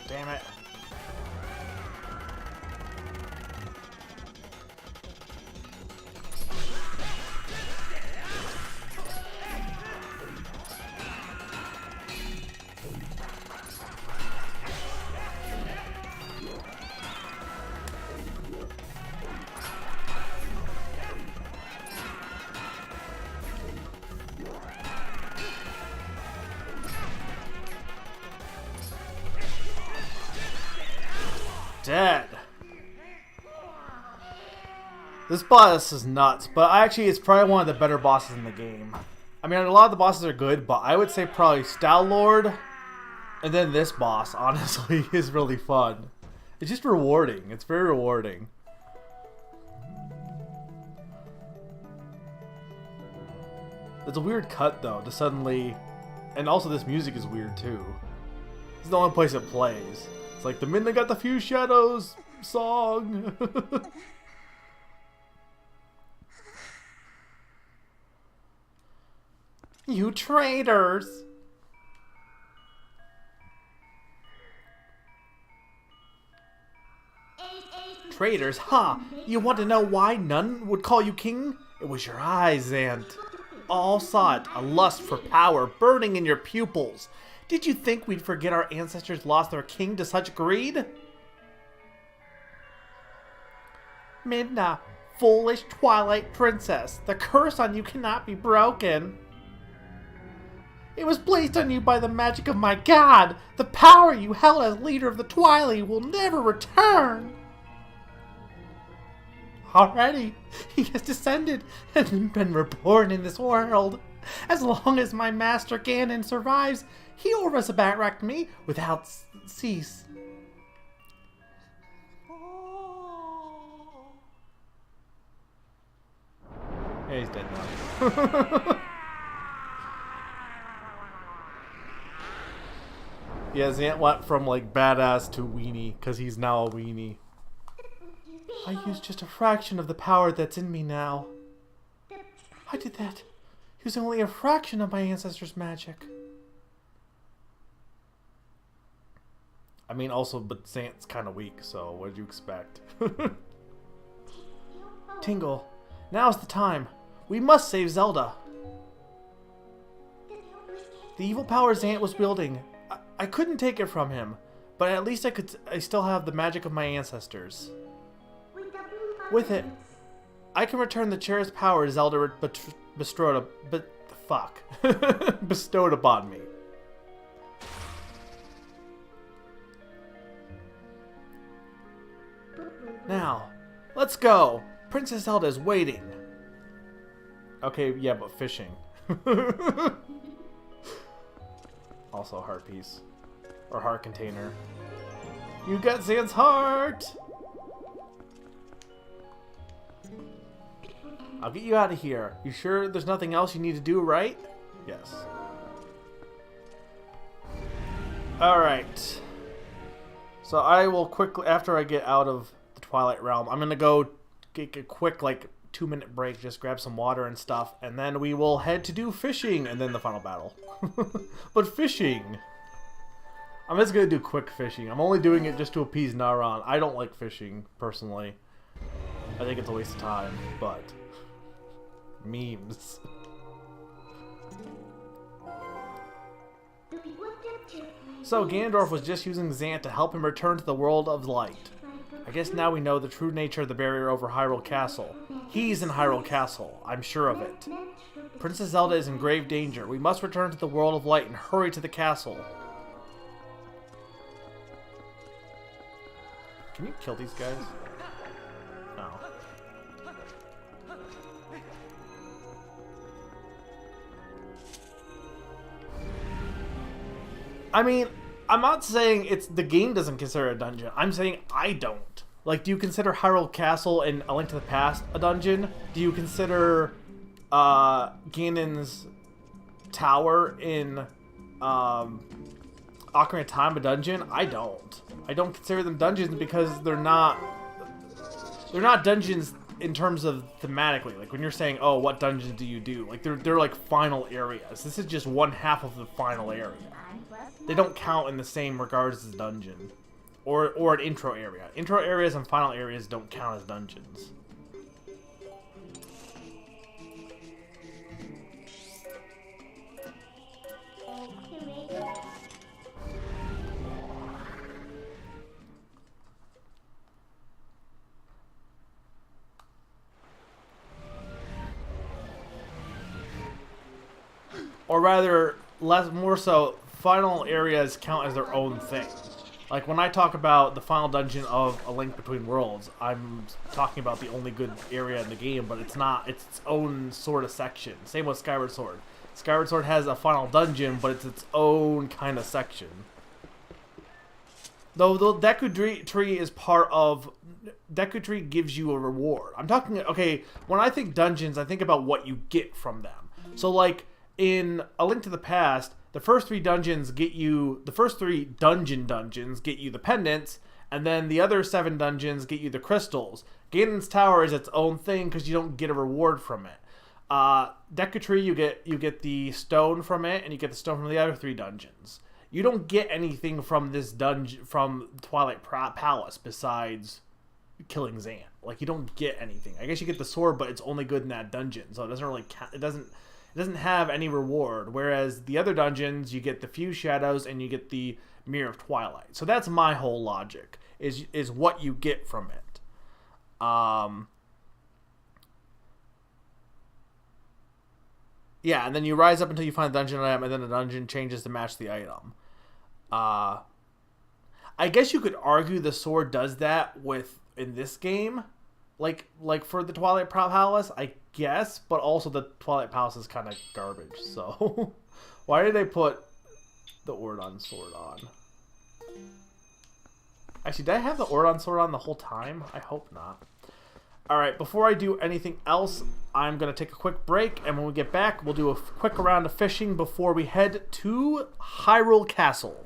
Damn it. Dead. This boss is nuts, but actually it's probably one of the better bosses in the game. I mean, a lot of the bosses are good, but I would say probably Star-Lord and then this boss, honestly, is really fun. It's just rewarding. It's very rewarding. It's a weird cut, though, to suddenly... And also this music is weird, too. It's the only place it plays. It's like the Midnight Got the Few Shadows song. You traitors! Traitors? Ha! Huh. You want to know why none would call you king? It was your eyes, and all saw it, a lust for power burning in your pupils. Did you think we'd forget our ancestors lost their king to such greed? Midna, foolish Twilight princess, the curse on you cannot be broken. It was placed on you by the magic of my god. The power you held as leader of the Twilight will never return. Already, he has descended and been reborn in this world. As long as my master Ganon survives, he will resurrect me without cease. Yeah, he's dead now. Yeah, Zant went from like badass to weenie, because he's now a weenie. I used just a fraction of the power that's in me now. I did that using only a fraction of my ancestors' magic. I mean, also, but Zant's kind of weak, so what did you expect? Tingle, now's the time. We must save Zelda. The evil power Zant was wielding, I couldn't take it from him, but at least I still have the magic of my ancestors. With it, I can return the cherished power Zelda bestowed upon me. Now, let's go. Princess Zelda is waiting. Okay, yeah, but fishing. Also a heart piece. Or heart container. You got Zant's heart! I'll get you out of here. You sure there's nothing else you need to do, right? Yes. Alright. So I will quickly, after I get out of the Twilight Realm, I'm gonna go take a quick, like, 2-minute break, just grab some water and stuff, and then we will head to do fishing, and then the final battle. But fishing! I'm just gonna do quick fishing. I'm only doing it just to appease Naran. I don't like fishing, personally. I think it's a waste of time, but... memes. So, Ganondorf was just using Zant to help him return to the world of light. I guess now we know the true nature of the barrier over Hyrule Castle. He's in Hyrule Castle. I'm sure of it. Princess Zelda is in grave danger. We must return to the world of light and hurry to the castle. Can you kill these guys? No. I mean, I'm not saying the game doesn't consider it a dungeon. I'm saying I don't. Like, do you consider Hyrule Castle in A Link to the Past a dungeon? Do you consider Ganon's Tower in Ocarina of Time a dungeon? I don't. I don't consider them dungeons because they're not dungeons in terms of thematically. Like when you're saying, oh, what dungeons do you do? Like they're like final areas. This is just one half of the final area. They don't count in the same regards as dungeon. Or an intro area. Intro areas and final areas don't count as dungeons. Or rather, more so, final areas count as their own thing. Like, when I talk about the final dungeon of A Link Between Worlds, I'm talking about the only good area in the game, but it's not. It's its own sort of section. Same with Skyward Sword. Skyward Sword has a final dungeon, but it's its own kind of section. Though the Deku Tree is part of... Deku Tree gives you a reward. I'm talking... Okay, when I think dungeons, I think about what you get from them. So, like, in A Link to the Past... The first 3 dungeons get you... The first 3 dungeons get you the pendants, and then the other 7 dungeons get you the crystals. Ganon's Tower is its own thing because you don't get a reward from it. Deku Tree, you get the stone from it, and you get the stone from the other 3 dungeons. You don't get anything from this dungeon, from Twilight Palace, besides killing Zant. Like, you don't get anything. I guess you get the sword, but it's only good in that dungeon, so it doesn't really count. It doesn't have any reward, whereas the other dungeons, you get the Few Shadows and you get the Mirror of Twilight. So that's my whole logic, is what you get from it. Yeah, and then you rise up until you find the dungeon item, and then the dungeon changes to match the item. Uh, I guess you could argue the sword does that with in this game, like for the Twilight Palace, I guess. But also the Twilight Palace is kind of garbage. So why did they put the Ordon sword on? Actually, did I have the Ordon sword on the whole time? I hope not. Alright, before I do anything else, I'm going to take a quick break, and when we get back, we'll do a quick round of fishing before we head to Hyrule Castle.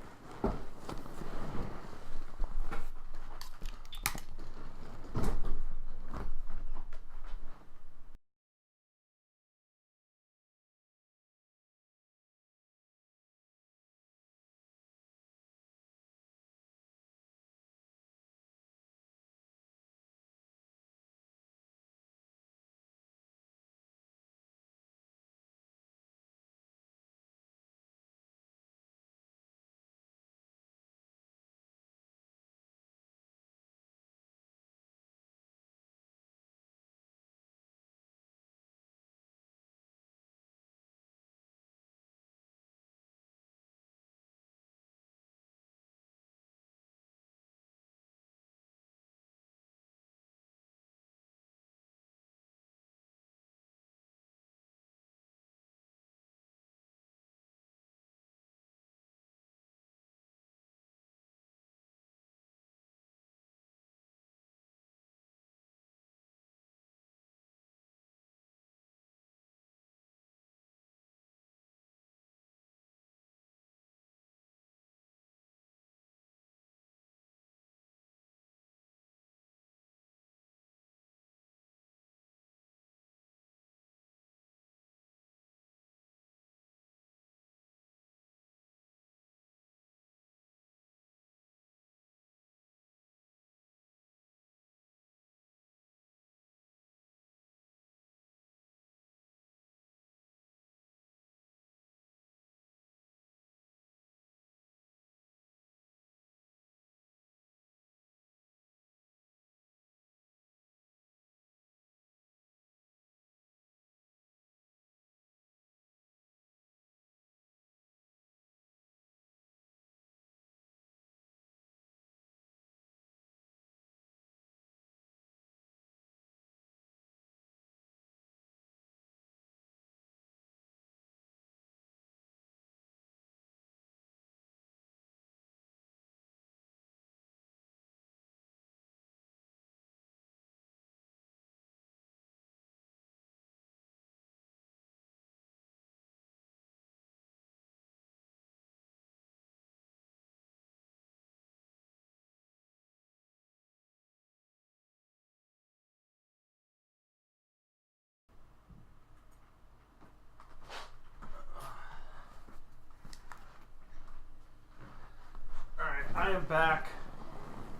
Alright, I am back.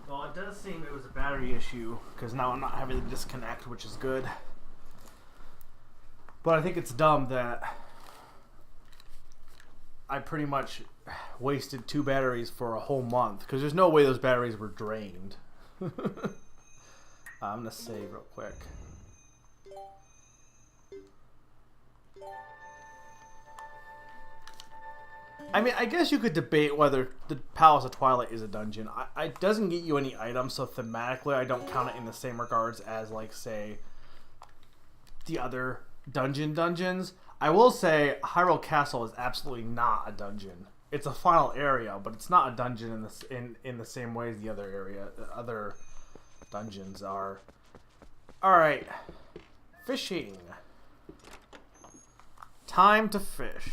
Well, it does seem it was a battery issue, because now I'm not having to disconnect, which is good. But I think it's dumb that I pretty much wasted 2 batteries for a whole month, because there's no way those batteries were drained. I'm going to save real quick. I mean, I guess you could debate whether the Palace of Twilight is a dungeon. It doesn't get you any items, so thematically I don't count it in the same regards as, like, say, the other dungeons. I will say Hyrule Castle is absolutely not a dungeon. It's a final area, but it's not a dungeon in the same way as the other dungeons are. Alright. Fishing. Time to fish.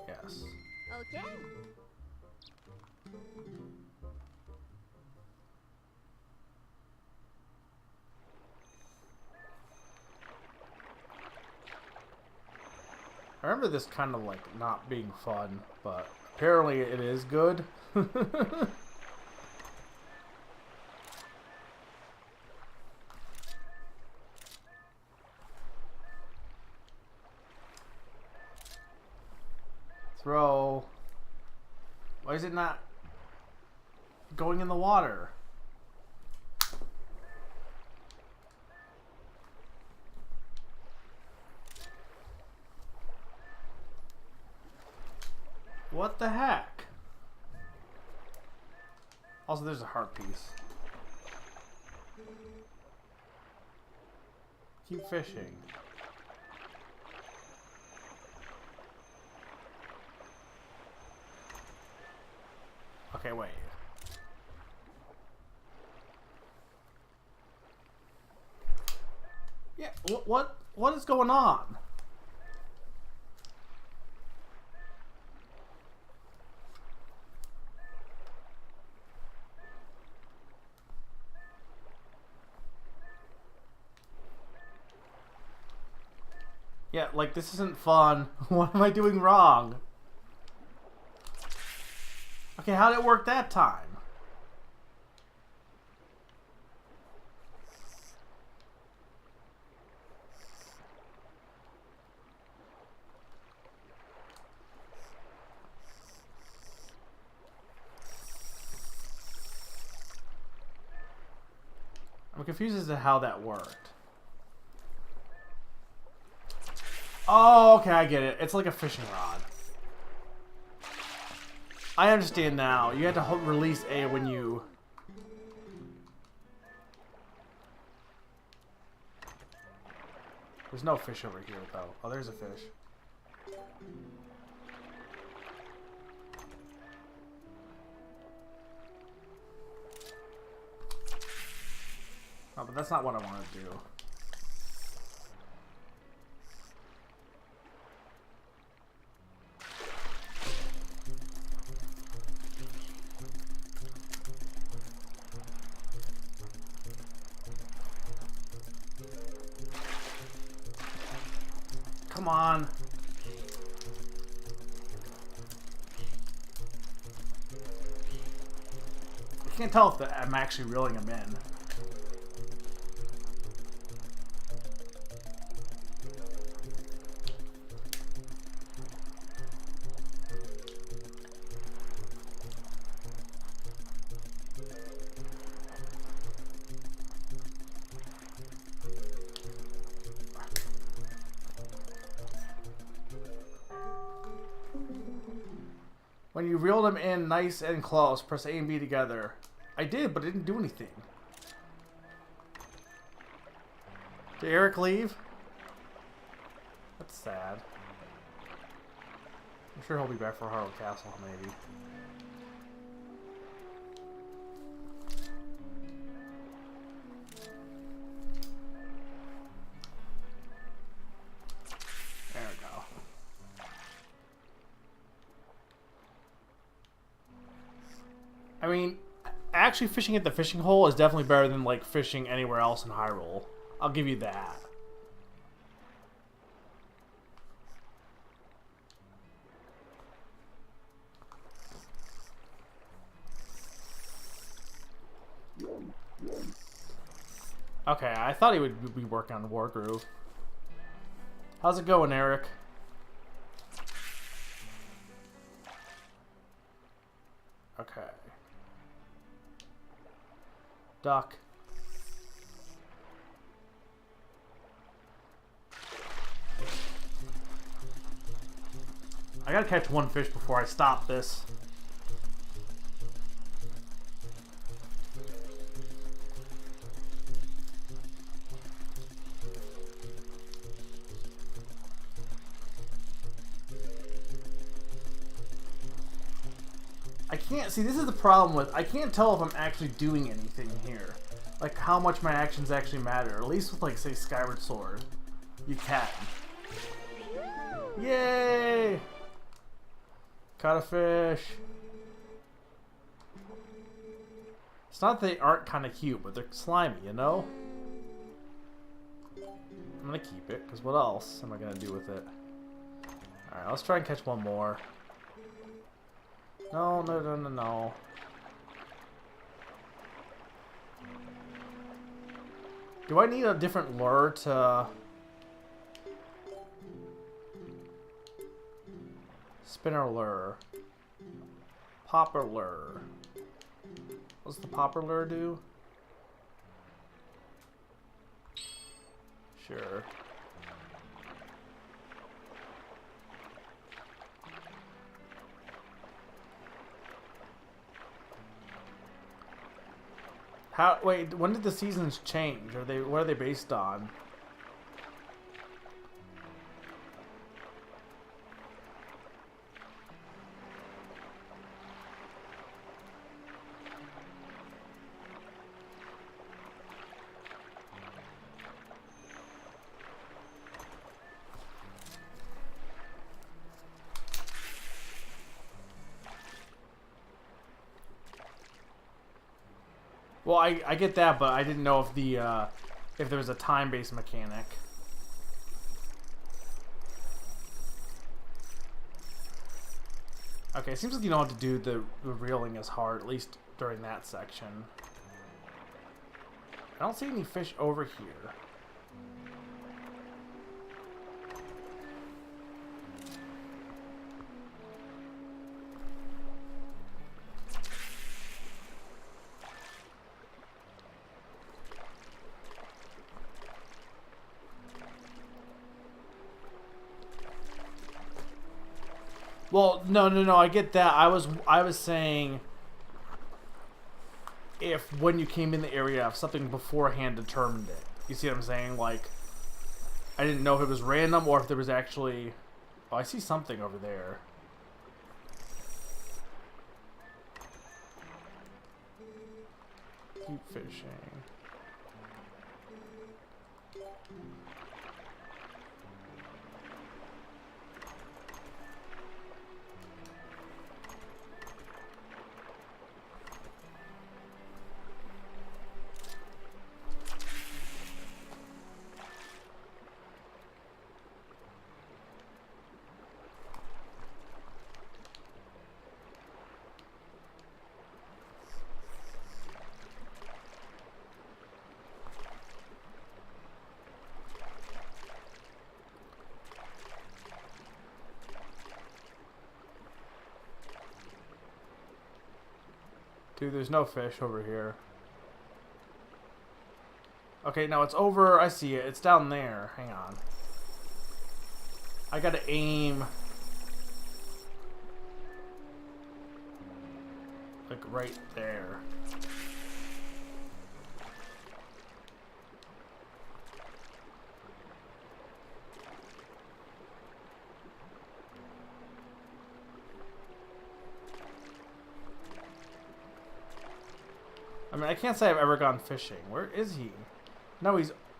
Yes. Okay. I remember this kind of like not being fun, but apparently it is good. Throw. Why is it not going in the water. What the heck? Also, there's a heart piece. Keep fishing. Okay, wait. Yeah, what is going on? Yeah, like, this isn't fun. What am I doing wrong? Okay, how did it work that time? I'm confused as to how that worked. Oh, okay, I get it. It's like a fishing rod. I understand now. You had to release A when you... There's no fish over here, though. Oh, there's a fish. Oh, but that's not what I want to do. Come on. I can't tell if I'm actually reeling them in. When you reel them in nice and close, press A and B together. I did, but it didn't do anything. Did Eric leave? That's sad. I'm sure he'll be back for Harlow Castle, maybe. There we go. I mean, actually fishing at the fishing hole is definitely better than, like, fishing anywhere else in Hyrule. I'll give you that. Okay, I thought he would be working on Wargroove. How's it going, Eric? Okay. Duck. I gotta catch one fish before I stop this. I can't see, this is the problem with, I can't tell if I'm actually doing anything here. Like how much my actions actually matter. At least with, like, say, Skyward Sword. You can. Yay! Caught a fish. It's not that they aren't kind of cute, but they're slimy, you know? I'm gonna keep it, because what else am I gonna do with it? Alright, let's try and catch one more. No, no, no, no, no. Do I need a different lure to... Spinner lure. Popper lure. What's the popper lure do? Sure. Wait, when did the seasons change? What are they based on? Well, I get that, but I didn't know if there was a time-based mechanic. Okay, it seems like you don't have to do the reeling as hard, at least during that section. I don't see any fish over here. Well, no, I get that. I was saying if when you came in the area, if something beforehand determined it. You see what I'm saying? Like, I didn't know if it was random or if there was actually... Oh, I see something over there. Keep fishing. Dude, there's no fish over here. Okay, no, it's over. I see it. It's down there. Hang on. I gotta aim. Like right there. I mean, I can't say I've ever gone fishing. Where is he? No,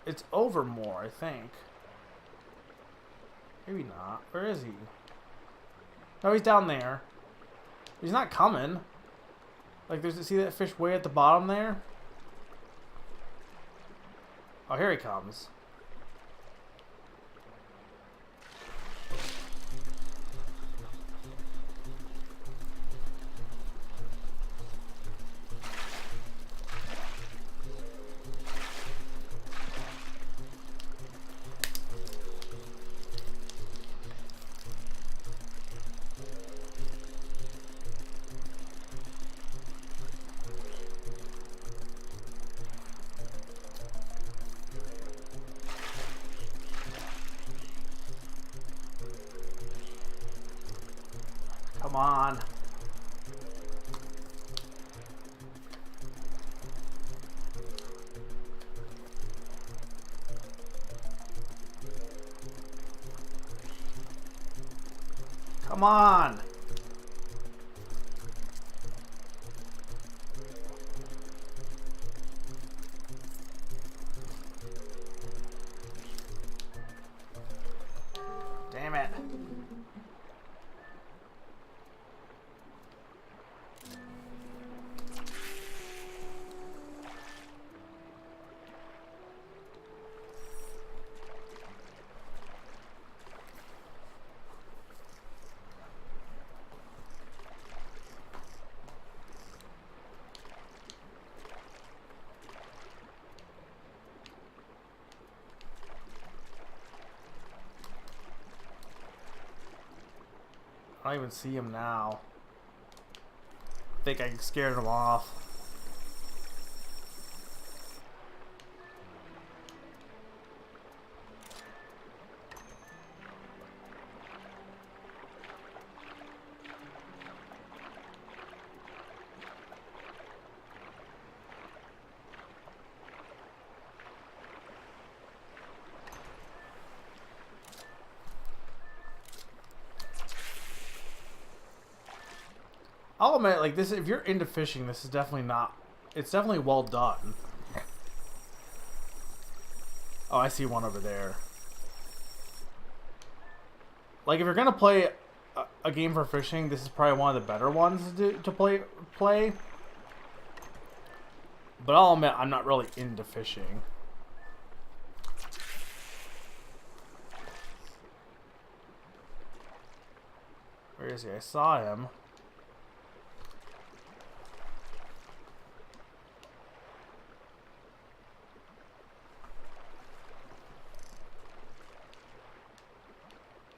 it's over more, I think. Maybe not. Where is he? No, he's down there. He's not coming. Like, see that fish way at the bottom there? Oh, here he comes. Come on. Come on. Damn it. I don't even see him now. I think I scared him off. I'll admit, like, this, if you're into fishing, this is definitely not, it's definitely well done. Oh, I see one over there. Like, if you're gonna play a game for fishing, this is probably one of the better ones to play. But I'll admit, I'm not really into fishing. Where is he? I saw him.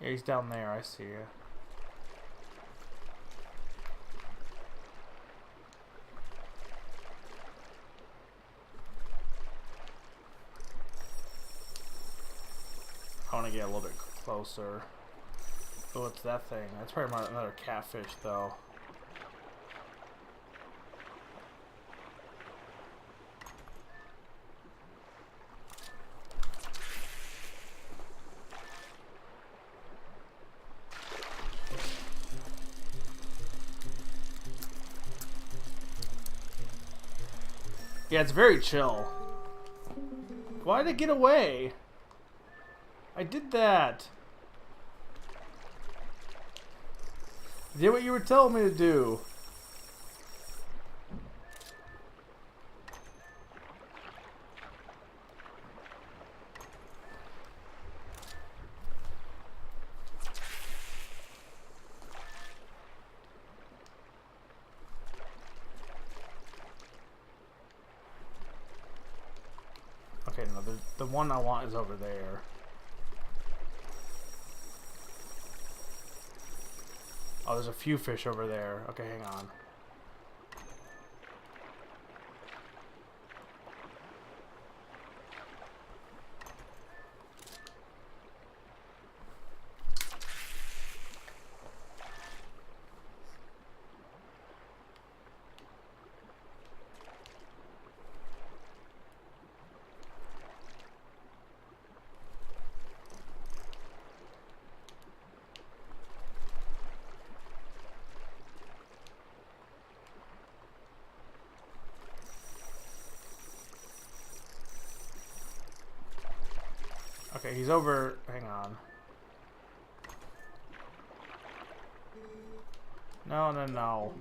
Yeah, he's down there. I see you. I want to get a little bit closer. Oh, it's that thing. That's probably another catfish, though. Yeah, it's very chill. Why did it get away? I did that. Did what you were telling me to do. Okay, no, the one I want is over there. Oh, there's a few fish over there. Okay, hang on. Okay, he's over. Hang on. No, no, no.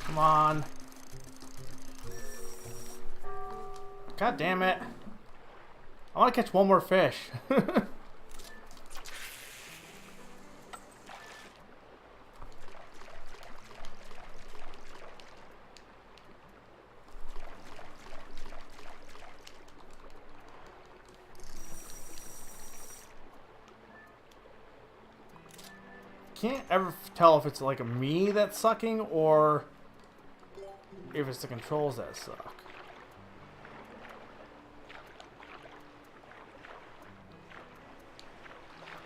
Come on. God damn it. I want to catch one more fish. Can't ever tell if it's like me that's sucking or if it's the controls that suck.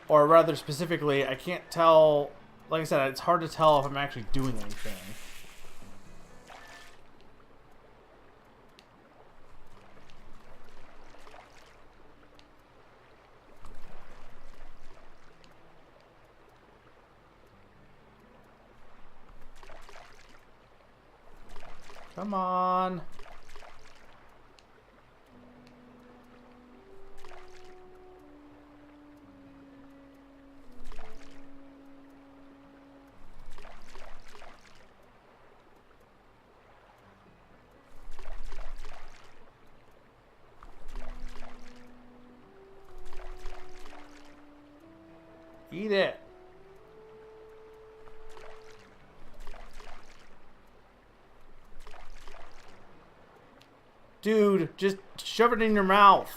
Or rather specifically, I can't tell, like I said, it's hard to tell if I'm actually doing anything. Come on. Eat it. Dude, just shove it in your mouth.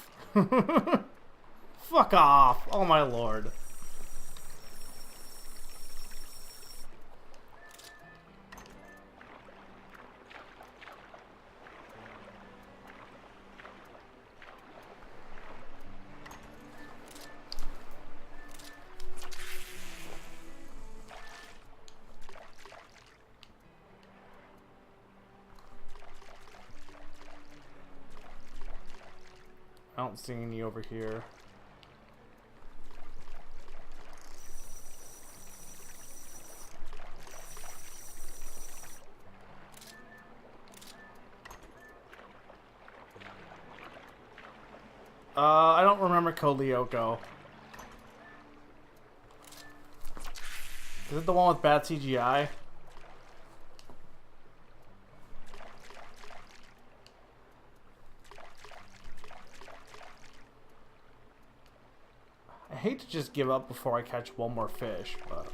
Fuck off. Oh my lord. I don't see any over here. I don't remember Kolyoko. Is it the one with bad CGI? I hate to just give up before I catch one more fish, but...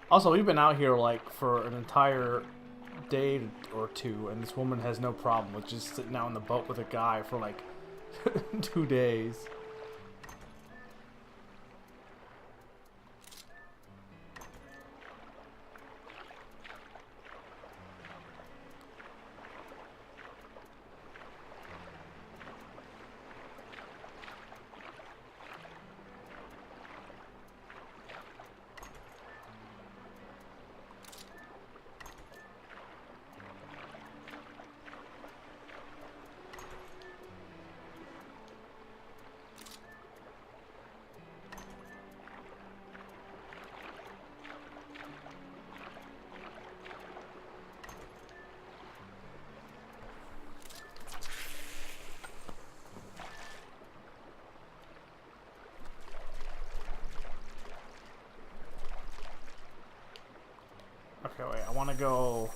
Also, we've been out here, like, for an entire day or two, and this woman has no problem with just sitting out in the boat with a guy for, like, 2 days. Okay, wait, I want to go...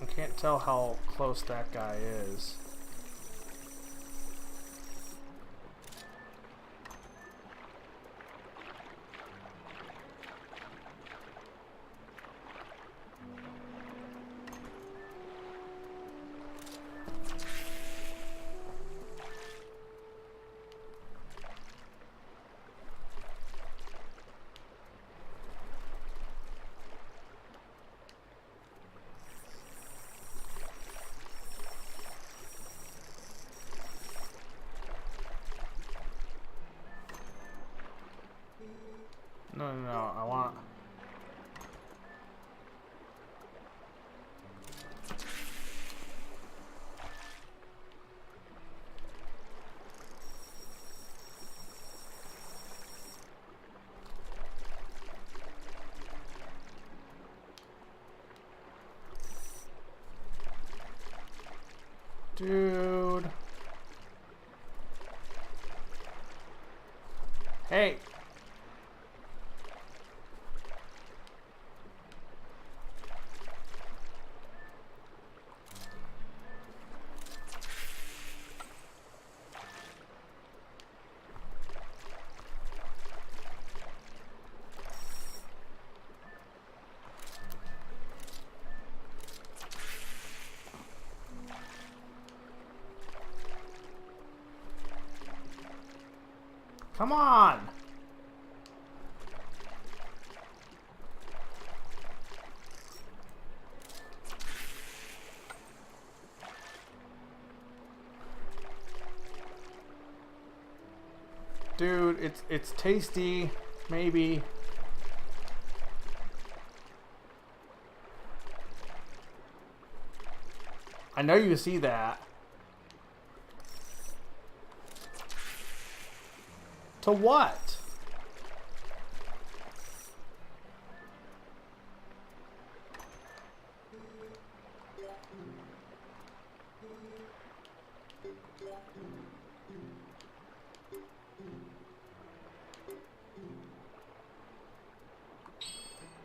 I can't tell how close that guy is. No, I want... Dude. Hey. Come on! Dude, it's tasty, maybe. I know you see that. To what?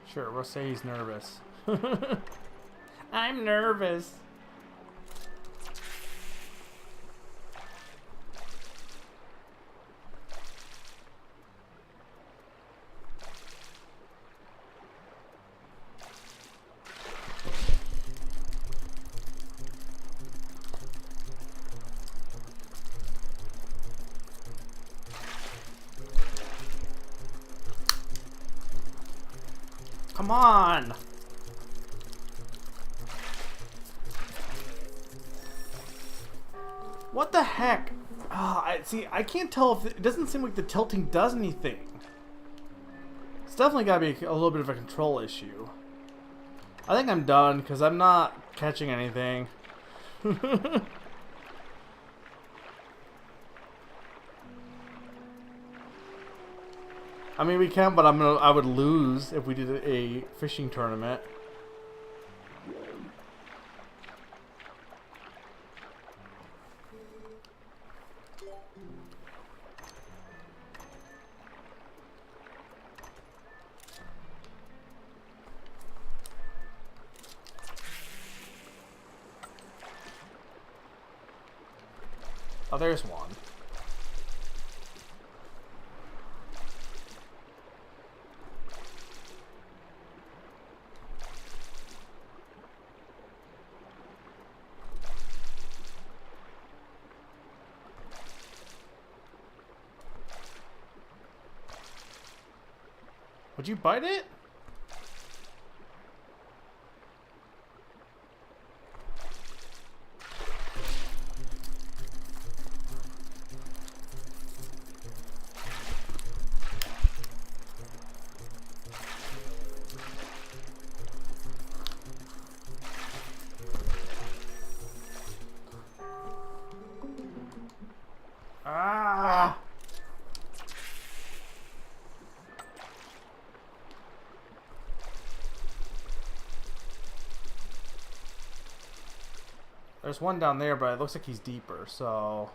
Sure, we'll say he's nervous. I'm nervous. Come on! What the heck? I can't tell if it doesn't seem like the tilting does anything. It's definitely got to be a little bit of a control issue. I think I'm done because I'm not catching anything. I mean, we can, but I would lose if we did a fishing tournament. Oh, there's one. Would you bite it? Ah! There's one down there, but it looks like he's deeper, so...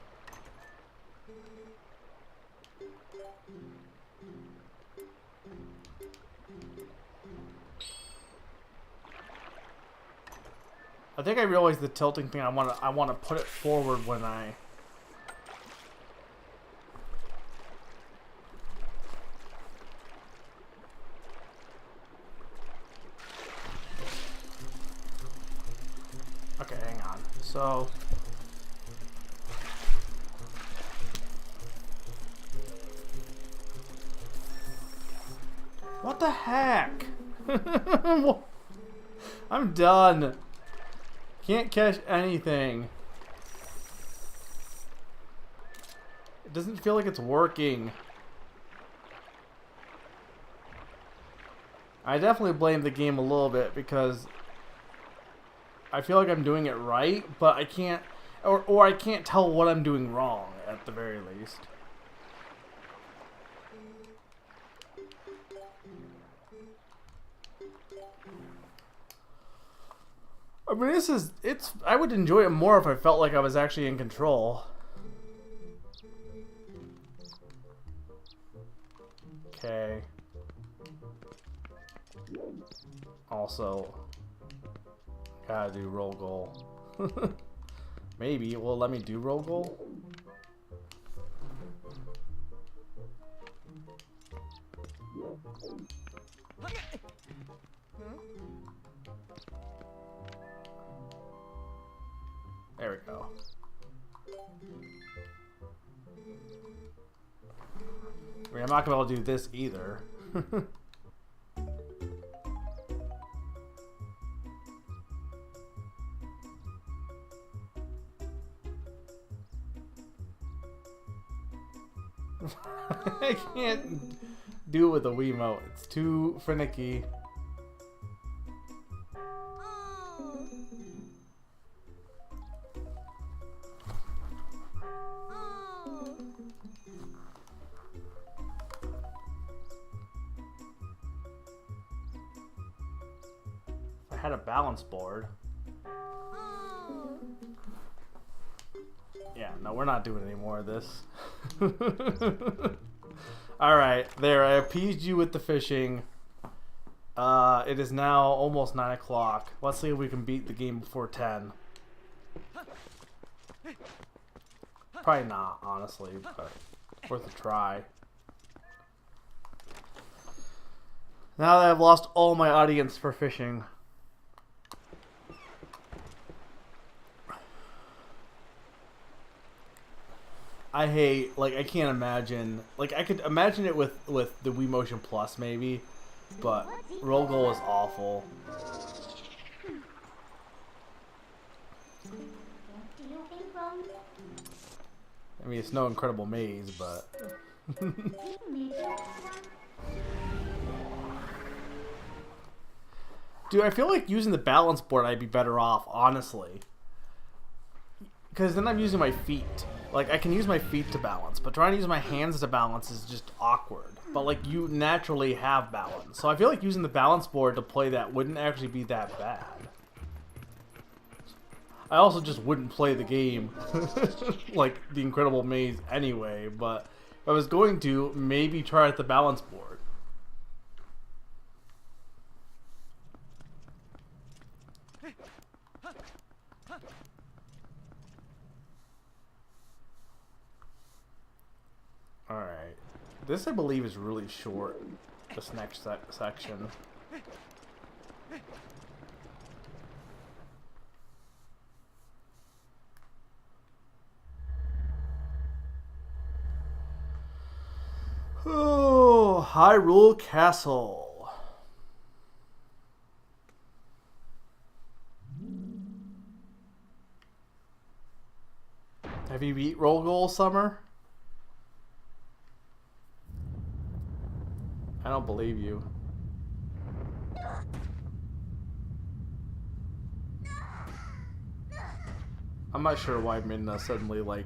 I think I realized the tilting thing. I want to put it forward when I... Okay, hang on. So... What the heck? I'm done. Can't catch anything. It doesn't feel like it's working. I definitely blame the game a little bit because I feel like I'm doing it right, but I can't, or I can't tell what I'm doing wrong at the very least. I mean, I would enjoy it more if I felt like I was actually in control. Okay. Also, gotta do roll goal. Maybe it will let me do roll goal. There we go. I mean, I'm not gonna be able to do this either. I can't do it with a Wiimote. It's too finicky. If I had a balance board. No, we're not doing any more of this. Alright, there. I appeased you with the fishing. It is now almost 9 o'clock. Let's see if we can beat the game before 10. Probably not, honestly, but worth a try. Now that I've lost all my audience for fishing. I can't imagine, I could imagine it with the Wii Motion Plus maybe, but roll goal is awful. I mean, it's no incredible maze, but... Dude, I feel like using the balance board I'd be better off, honestly. Because then I'm using my feet. Like, I can use my feet to balance, but trying to use my hands to balance is just awkward. But, like, you naturally have balance. So I feel like using the balance board to play that wouldn't actually be that bad. I also just wouldn't play the game, like, the Incredible Maze anyway, but if I was going to, maybe try at the balance board. Alright. This, I believe, is really short, this next section. Oh, Hyrule Castle. Have you beat Roll Goal, Summer? I don't believe you. I'm not sure why Midna suddenly, like,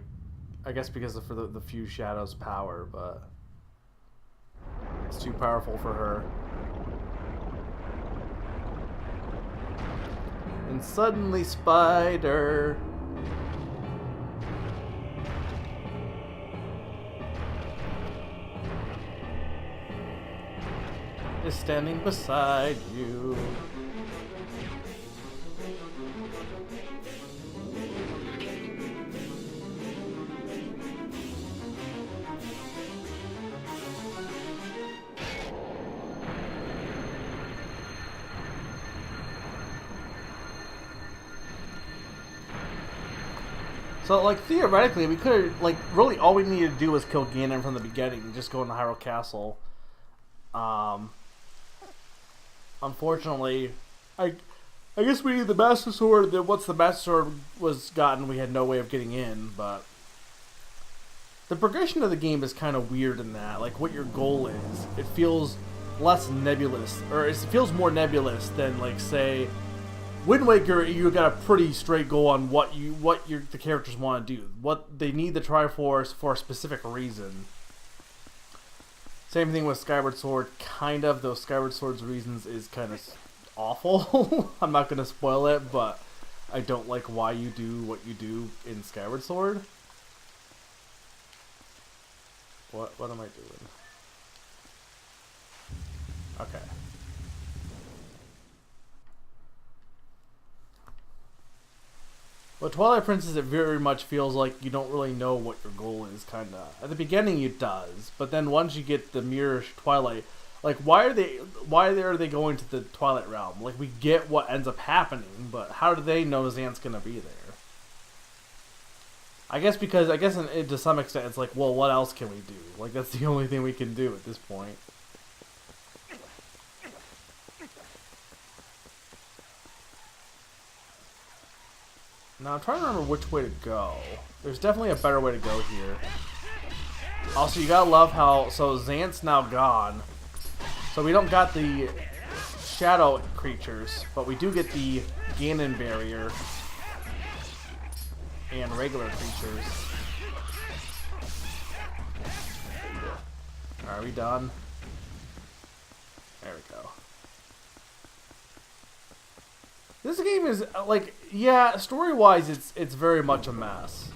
I guess because of the Few Shadows power, but it's too powerful for her. And suddenly Spider. Is standing beside you. So, like, theoretically, we could, like, really all we needed to do was kill Ganon from the beginning and just go into Hyrule Castle. Unfortunately, I guess we need the Master Sword. Then once the Master Sword was gotten, we had no way of getting in. But the progression of the game is kind of weird in that, like, what your goal is. It feels less nebulous, or it feels more nebulous than, like, say, Wind Waker. You got a pretty straight goal on what the characters want to do, what they need the Triforce for a specific reason. Same thing with Skyward Sword, kind of, though Skyward Sword's reasons is kind of awful. I'm not going to spoil it, but I don't like why you do what you do in Skyward Sword. What am I doing? Okay. Well, Twilight Princess, it very much feels like you don't really know what your goal is, kind of. At the beginning, it does, but then once you get the Mirror Twilight, like, why are they going to the Twilight Realm? Like, we get what ends up happening, but how do they know Xant's gonna be there? I guess to some extent, it's like, well, what else can we do? Like, that's the only thing we can do at this point. Now, I'm trying to remember which way to go. There's definitely a better way to go here. Also, you gotta love how... So, Xant's now gone. So, we don't got the shadow creatures, but we do get the Ganon barrier and regular creatures. Are we done? There we go. This game is, like, yeah, story-wise, it's very much a mess.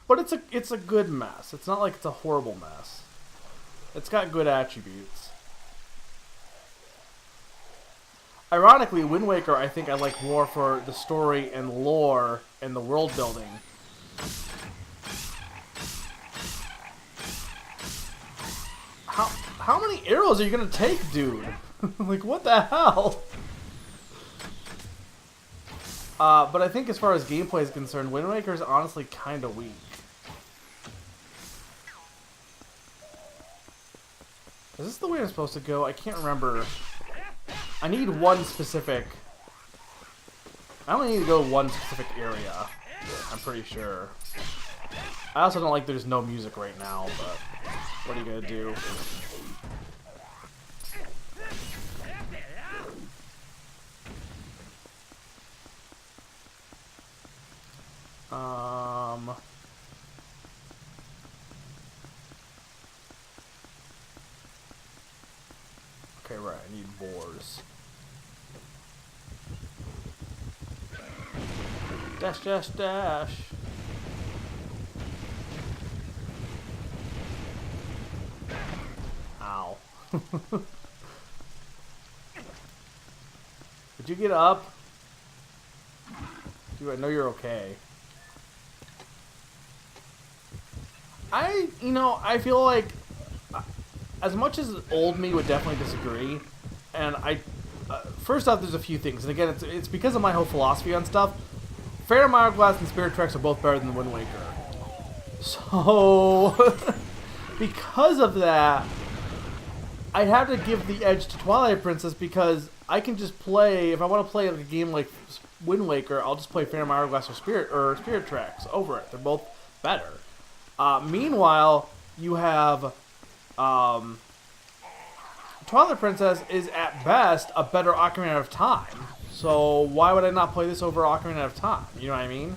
But it's a good mess. It's not like it's a horrible mess. It's got good attributes. Ironically, Wind Waker I think I like more for the story and lore and the world building. How many arrows are you gonna take, dude? Like, what the hell? But I think as far as gameplay is concerned, Wind Waker is honestly kind of weak. Is this the way I'm supposed to go? I can't remember. I need one specific... I only need to go one specific area. I'm pretty sure. I also don't like there's no music right now, but what are you gonna do? Okay, right, I need boars. Dash, dash, dash. Ow. Did you get up? Dude, I know you're okay. I feel like, as much as old me would definitely disagree, and first off, there's a few things, and again, it's because of my whole philosophy on stuff. Phantom Hourglass and Spirit Tracks are both better than Wind Waker. So, because of that, I have to give the edge to Twilight Princess because I can just play, if I want to play a game like Wind Waker, I'll just play Phantom Hourglass or Spirit Tracks over it. They're both better. Meanwhile, you have Twilight Princess is at best a better Ocarina of Time. So why would I not play this over Ocarina of Time? You know what I mean?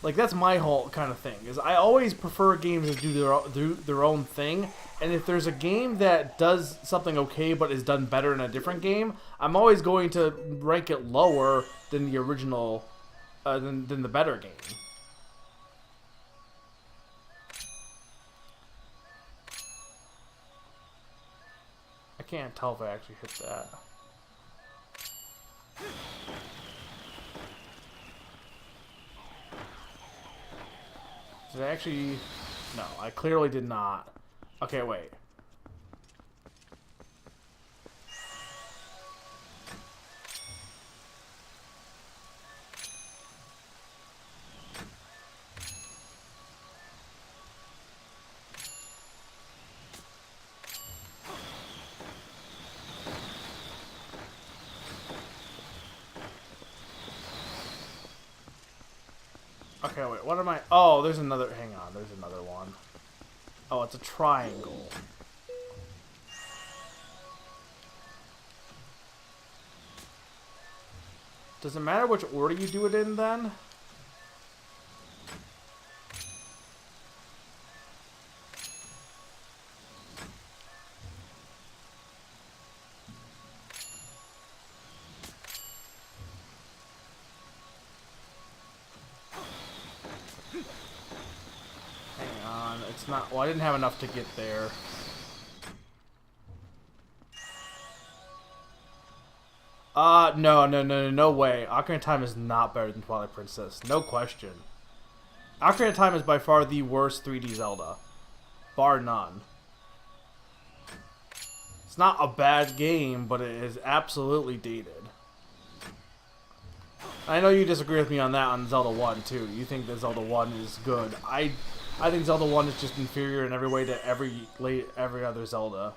Like, that's my whole kind of thing. Is I always prefer games that do their own thing. And if there's a game that does something okay but is done better in a different game, I'm always going to rank it lower than the original, than the better game. I can't tell if I actually hit that. Did I actually... No, I clearly did not. Okay, wait. Okay, wait, what am I... Oh, there's another... Hang on, there's another one. Oh, it's a triangle. Does it matter which order you do it in, then? It's not... Well, I didn't have enough to get there. No way. Ocarina of Time is not better than Twilight Princess. No question. Ocarina of Time is by far the worst 3D Zelda. Bar none. It's not a bad game, but it is absolutely dated. I know you disagree with me on that on Zelda 1, too. You think that Zelda 1 is good. I think Zelda 1 is just inferior in every way to every other Zelda.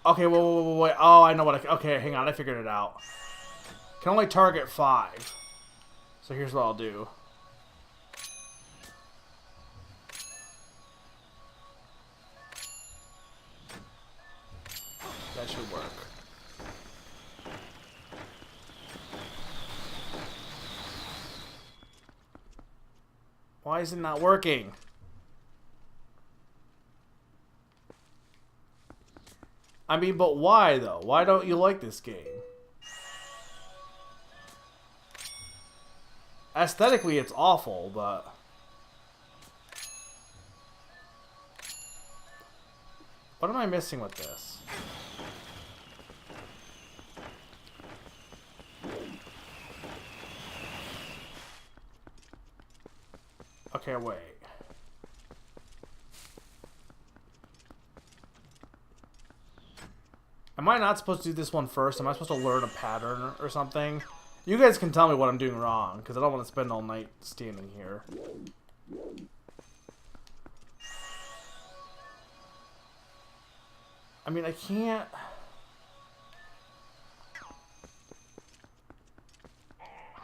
Okay, wait. Oh, I know what okay, hang on. I figured it out. Can only target 5. So here's what I'll do. That should work. Why is it not working? I mean, but why, though? Why don't you like this game? Aesthetically, it's awful, but... What am I missing with this? Okay, wait. Am I not supposed to do this one first? Am I supposed to learn a pattern or something? You guys can tell me what I'm doing wrong, because I don't want to spend all night standing here. I mean, I can't...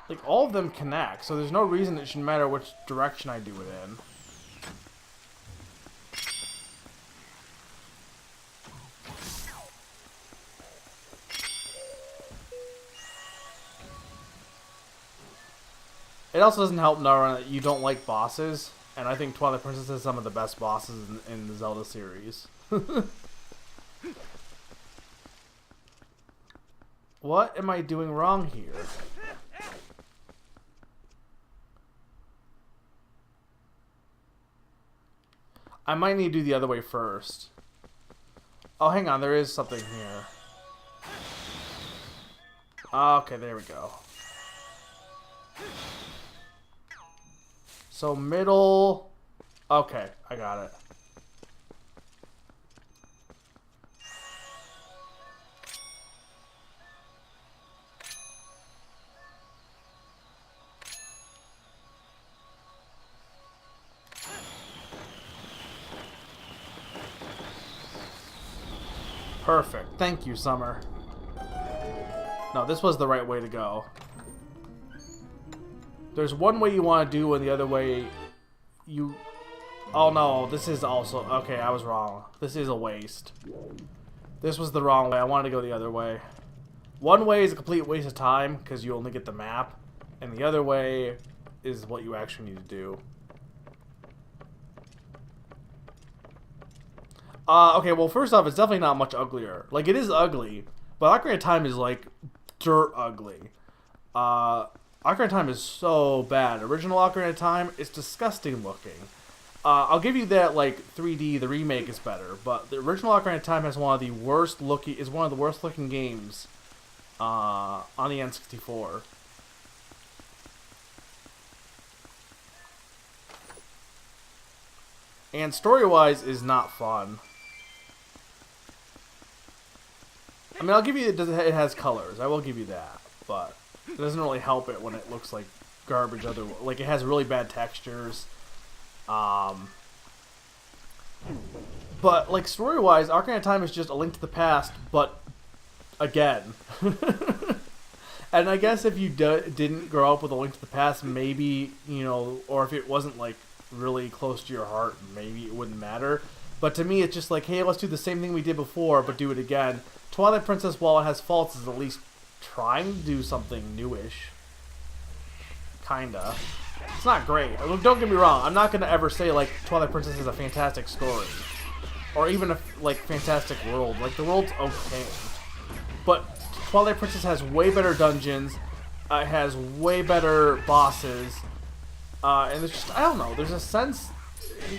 Like, all of them connect, so there's no reason it shouldn't matter which direction I do it in. It also doesn't help, Nara, that you don't like bosses, and I think Twilight Princess has some of the best bosses in the Zelda series. What am I doing wrong here? I might need to do the other way first. Oh, hang on, there is something here. Okay, there we go. So middle... Okay, I got it. Perfect. Thank you, Summer. No, this was the right way to go. There's one way you want to do and the other way you... Oh no, this is also... Okay, I was wrong. This is a waste. This was the wrong way. I wanted to go the other way. One way is a complete waste of time because you only get the map. And the other way is what you actually need to do. Okay, well, first off, it's definitely not much uglier. Like, it is ugly, but Ocarina of Time is, like, dirt ugly. Ocarina of Time is so bad. Original Ocarina of Time is disgusting looking. I'll give you that, like, 3D, the remake is better, but the original Ocarina of Time has one of the worst looking games on the N64. And story-wise is not fun. I mean, I'll give you it has colors. I will give you that, but it doesn't really help it when it looks like garbage. Like, it has really bad textures. But like story-wise, Ocarina of Time is just A Link to the Past, but again. And I guess if you didn't grow up with A Link to the Past, maybe, you know, or if it wasn't like really close to your heart, maybe it wouldn't matter. But to me, it's just like, hey, let's do the same thing we did before, but do it again. Twilight Princess, while it has faults, is at least trying to do something newish. Kinda. It's not great. Don't get me wrong. I'm not gonna ever say like Twilight Princess is a fantastic story, or even a like fantastic world. Like, the world's okay, but Twilight Princess has way better dungeons. It has way better bosses, and there's just, I don't know. There's a sense.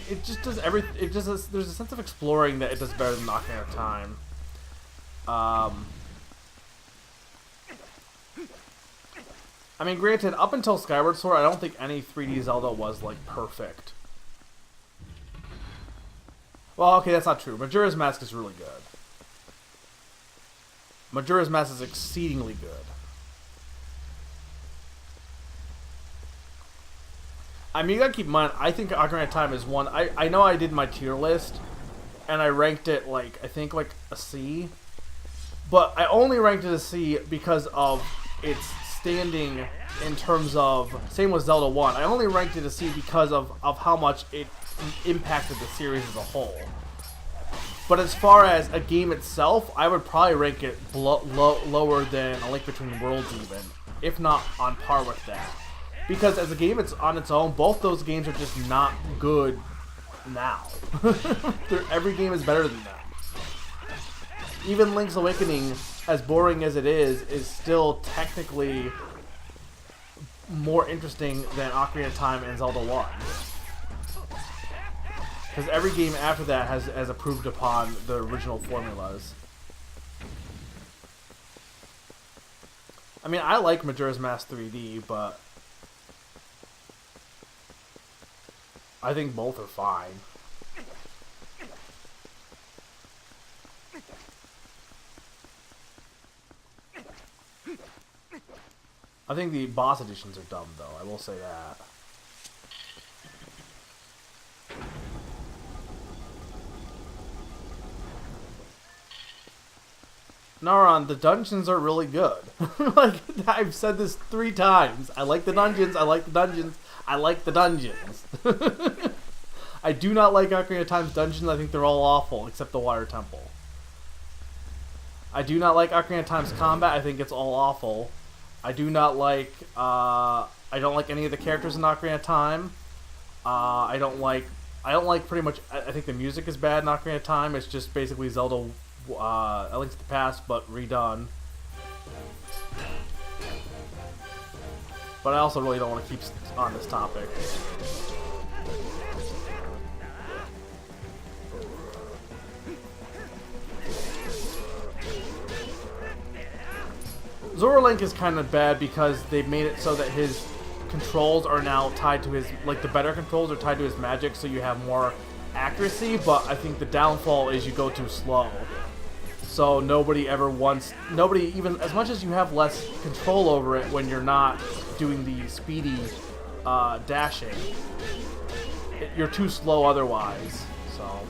It just does everything. There's a sense of exploring that it does better than Ocarina of Time. I mean, granted, up until Skyward Sword, I don't think any 3D Zelda was, like, perfect. Well, okay, that's not true. Majora's Mask is really good. Majora's Mask is exceedingly good. I mean, you gotta keep in mind, I think Ocarina of Time is one... I know I did my tier list, and I ranked it, like, I think, like, a C. But I only ranked it a C because of its standing in terms of... Same with Zelda 1. I only ranked it a C because of how much it impacted the series as a whole. But as far as a game itself, I would probably rank it lower than A Link Between Worlds even, if not on par with that. Because as a game it's on its own, both those games are just not good now. Every game is better than that. Even Link's Awakening, as boring as it is still technically more interesting than Ocarina of Time and Zelda 1. Because every game after that has improved upon the original formulas. I mean, I like Majora's Mask 3D, but I think both are fine. I think the boss editions are dumb, though. I will say that. Naron, the dungeons are really good. Like, I've said this 3 times. I like the dungeons, I like the dungeons, I like the dungeons. I do not like Ocarina of Time's dungeons. I think they're all awful, except the Water Temple. I do not like Ocarina of Time's combat. I think it's all awful. I do not like, I don't like any of the characters in Ocarina of Time. I don't like pretty much, I think the music is bad in Ocarina of Time. It's just basically Zelda, A Link to the Past, but redone. But I also really don't want to keep on this topic. Zora Link is kind of bad because they've made it so that his controls are now tied to his, like the better controls are tied to his magic, so you have more accuracy, but I think the downfall is you go too slow. So nobody even, as much as you have less control over it when you're not doing the speedy dashing, you're too slow otherwise, so.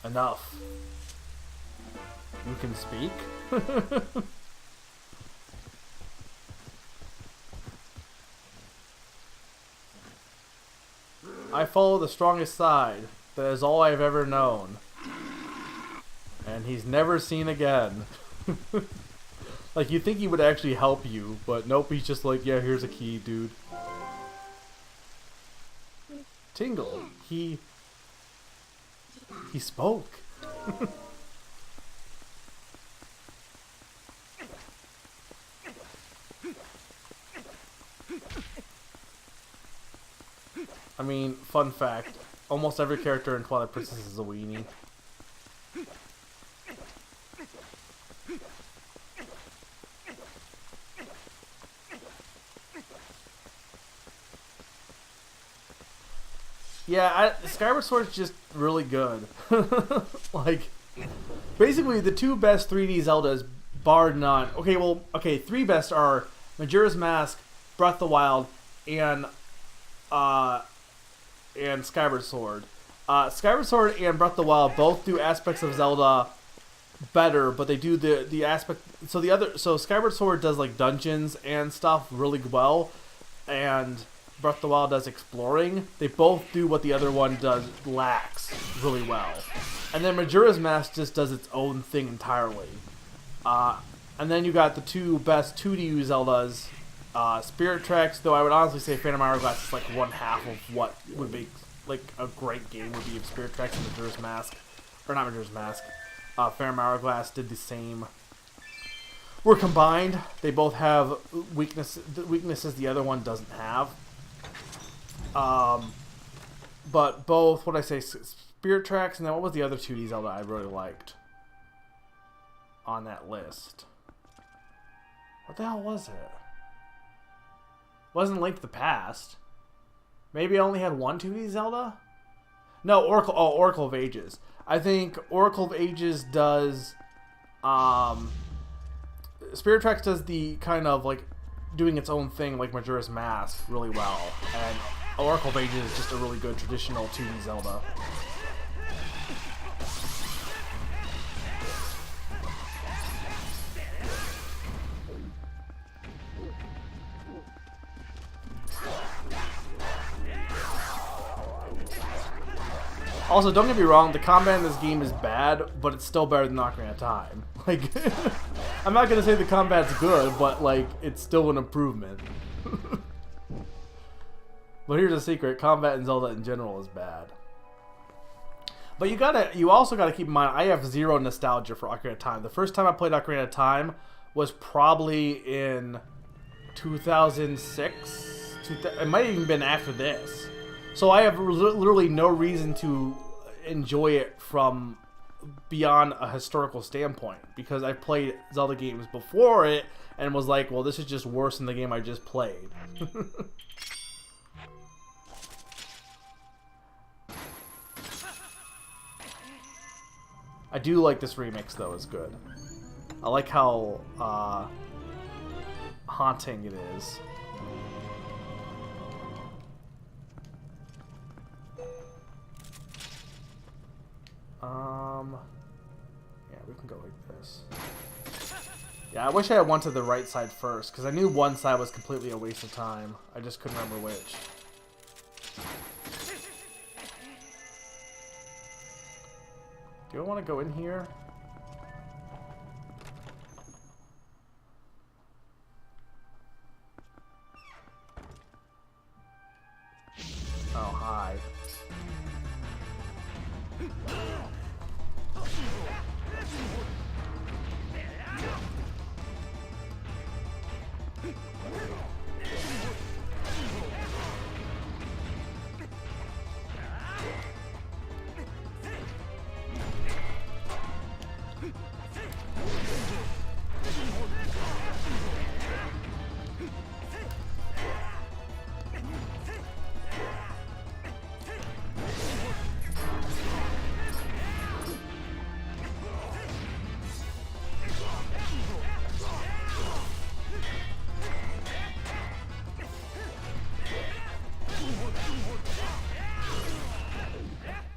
Enough. You can speak? I follow the strongest side. That is all I've ever known. And he's never seen again. Like, you'd think he would actually help you, but nope, he's just like, yeah, here's a key, dude. Tingle. He spoke. I mean, fun fact, almost every character in Twilight Princess is a weenie. Yeah, Skyward Sword's just really good. Like, basically the 2 best 3D Zeldas, bar none. Okay, 3 best are Majora's Mask, Breath of the Wild, and Skyward Sword. Skyward Sword and Breath of the Wild both do aspects of Zelda better, but they do the aspect. So Skyward Sword does like dungeons and stuff really well, and Breath of the Wild does exploring. They both do what the other one lacks really well. And then Majora's Mask just does its own thing entirely. And then you got the 2 best 2D Zeldas, Spirit Tracks, though I would honestly say Phantom Hourglass is like 1/2 of what would make like a great game would be if Spirit Tracks and Majora's Mask, or not Majora's Mask, Phantom Hourglass did the same. Were combined. They both have weaknesses the other one doesn't have. But both, what did I say, Spirit Tracks, and then what was the other 2D Zelda I really liked on that list? What the hell was it? Wasn't Link to the Past. Maybe I only had 1 2D Zelda? No, Oracle of Ages. I think Oracle of Ages does, Spirit Tracks does the kind of like doing its own thing like Majora's Mask really well, and Oracle of Ages is just a really good traditional 2D Zelda. Also, don't get me wrong, the combat in this game is bad, but it's still better than Ocarina of Time. Like, I'm not gonna say the combat's good, but like it's still an improvement. But here's a secret: combat in Zelda in general is bad. But you also gotta keep in mind, I have zero nostalgia for Ocarina of Time. The first time I played Ocarina of Time was probably in 2006. It might have even been after this. So I have literally no reason to enjoy it from beyond a historical standpoint, because I played Zelda games before it and was like, well, this is just worse than the game I just played. I do like this remix though, it's good. I like how haunting it is. Yeah, we can go like this. Yeah, I wish I had went to the right side first, because I knew one side was completely a waste of time. I just couldn't remember which. Do I want to go in here? Oh, hi.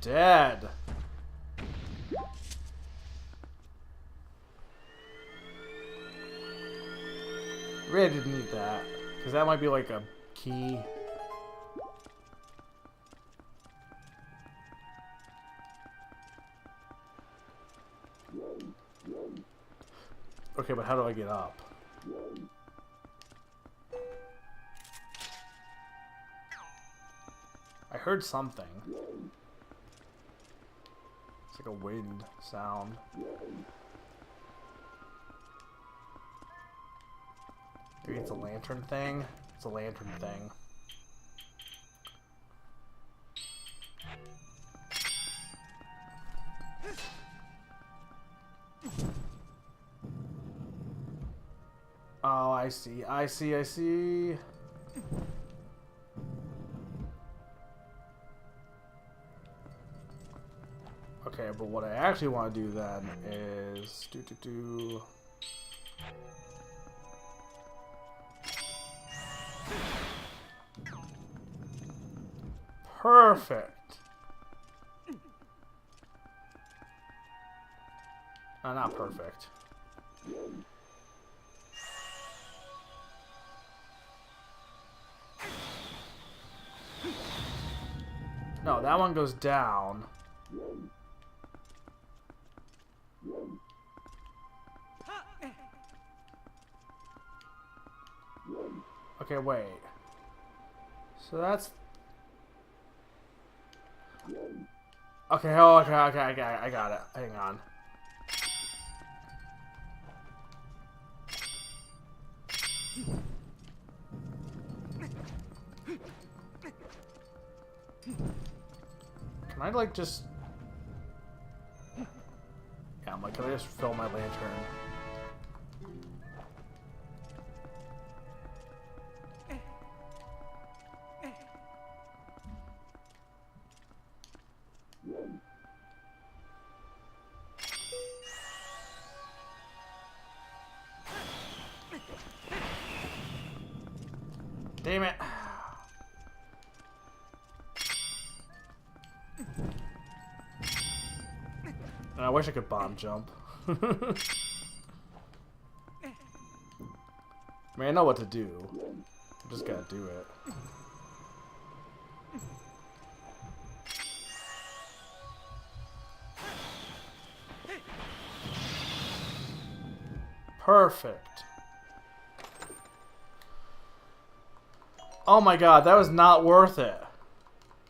Dead. Really didn't need that, because that might be like a key. Okay, but how do I get up? I heard something. It's like a wind sound. Maybe it's a lantern thing? It's a lantern thing. Oh, I see. I see. I see. Okay, but what I actually want to do then is Perfect. Not perfect. No, that one goes down. Okay, wait. So that's... Okay, oh, okay, I got it. Hang on. Can I, like, just... Yeah, I'm like, can I just fill my lantern? Damn it. I wish I could bomb jump. I mean, I know what to do. I just gotta do it. Perfect. Oh my god, that was not worth it.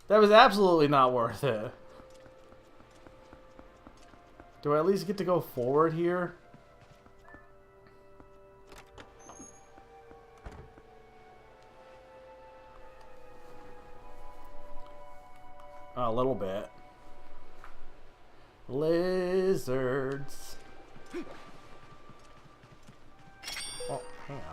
That was absolutely not worth it. Do I at least get to go forward here? A little bit. Lizards. Oh, hang on.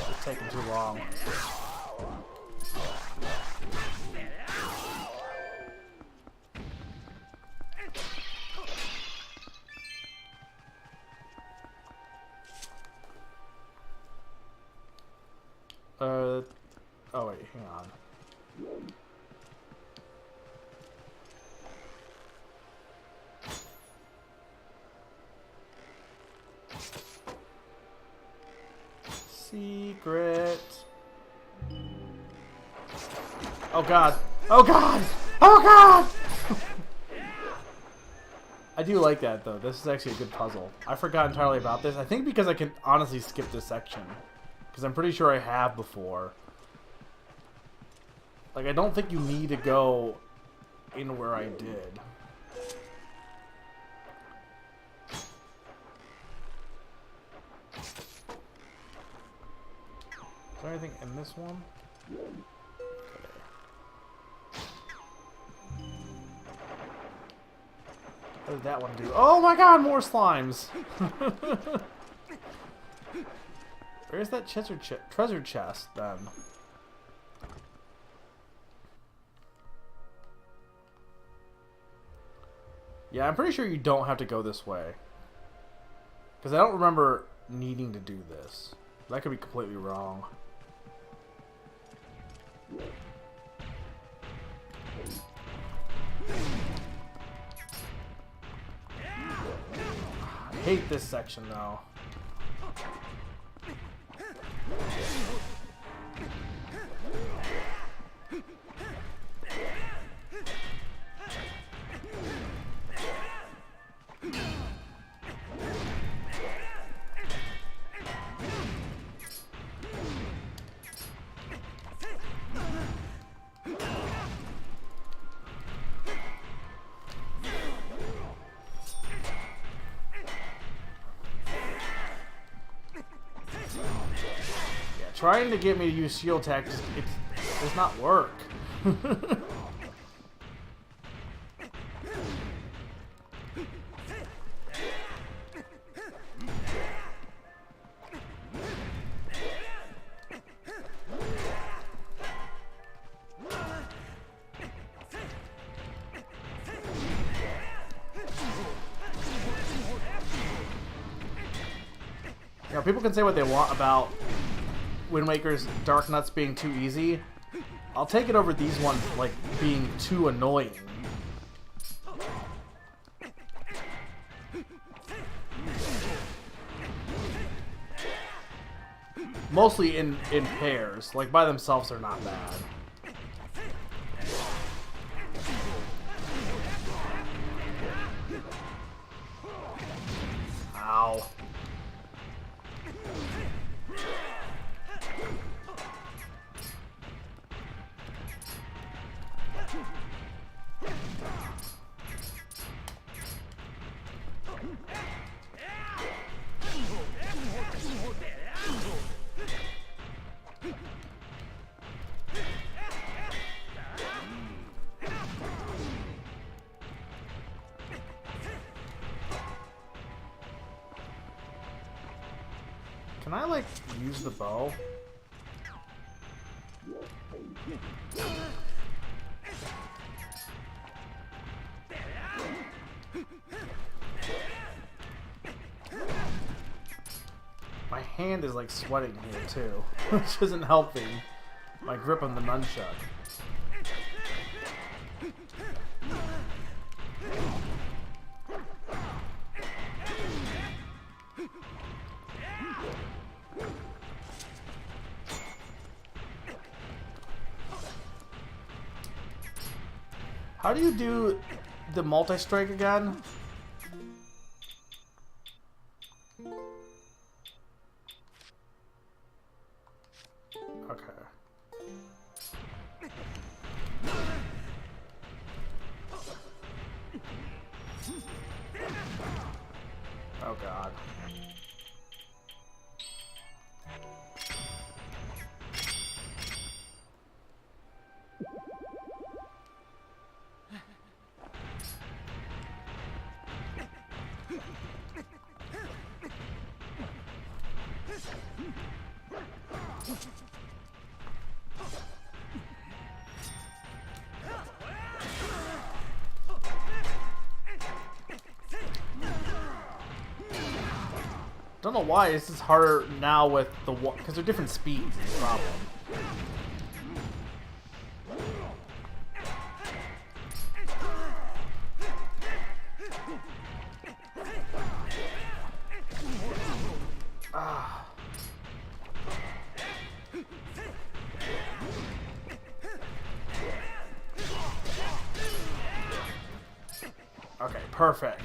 It's taking too long. Oh wait, hang on. Secret. Oh god. Oh god! Oh god! I do like that though. This is actually a good puzzle. I forgot entirely about this. I think because I can honestly skip this section. Because I'm pretty sure I have before. Like, I don't think you need to go in where I did. Is there anything in this one? Okay. What did that one do? Oh my god, more slimes! Where's that treasure chest, then? Yeah, I'm pretty sure you don't have to go this way. Because I don't remember needing to do this. That could be completely wrong. I hate this section, though. Trying to get me to use shield attack just it does not work. You know, people can say what they want about Wind Waker's Dark Nuts being too easy. I'll take it over these ones, like, being too annoying. Mostly in pairs. Like, by themselves, they're not bad. Ow. Can I, like, use the bow? My hand is, like, sweating here, too. Which isn't helping my grip on the nunchuck. How do you do the multi-strike again? Okay. Oh god. Don't know why this is harder now with the one, because they're different speeds is the problem. Ah. Okay, perfect.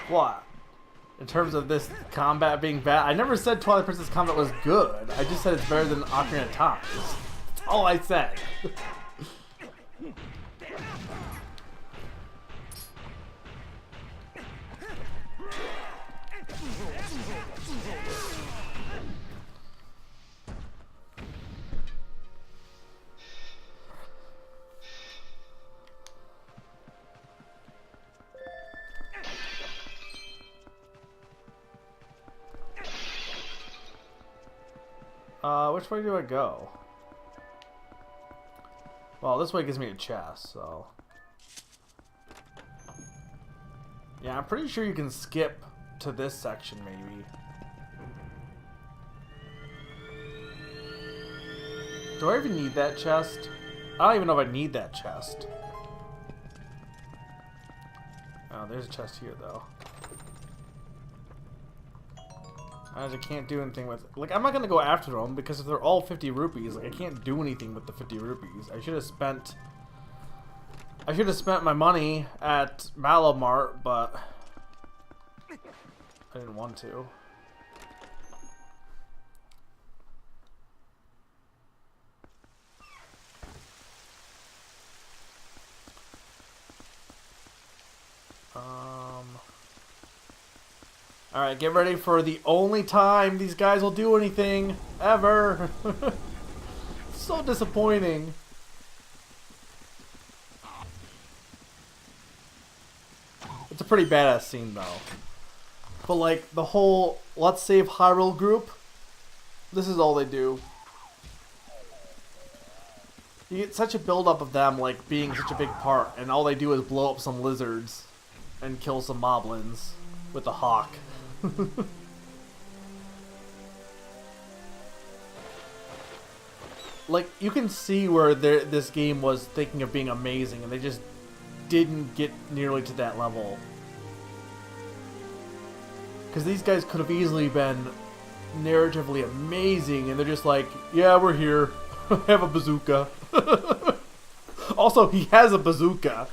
What? In terms of this combat being bad? I never said Twilight Princess combat was good. I just said it's better than Ocarina of Time. That's all I said. Which way do I go? Well, this way gives me a chest, so... Yeah, I'm pretty sure you can skip to this section, maybe. Do I even need that chest? I don't even know if I need that chest. Oh, there's a chest here, though. I can't do anything with... Like, I'm not going to go after them, because if they're all 50 rupees, like, I can't do anything with the 50 rupees. I should have spent my money at Mallow Mart, but... I didn't want to. Alright, get ready for the only time these guys will do anything ever. So disappointing. It's a pretty badass scene though. But like the whole Let's Save Hyrule group, this is all they do. You get such a build-up of them like being such a big part, and all they do is blow up some lizards and kill some moblins with a hawk. Like, you can see where this game was thinking of being amazing, and they just didn't get nearly to that level. Because these guys could have easily been narratively amazing, and they're just like, yeah, we're here. Have a bazooka. Also, he has a bazooka.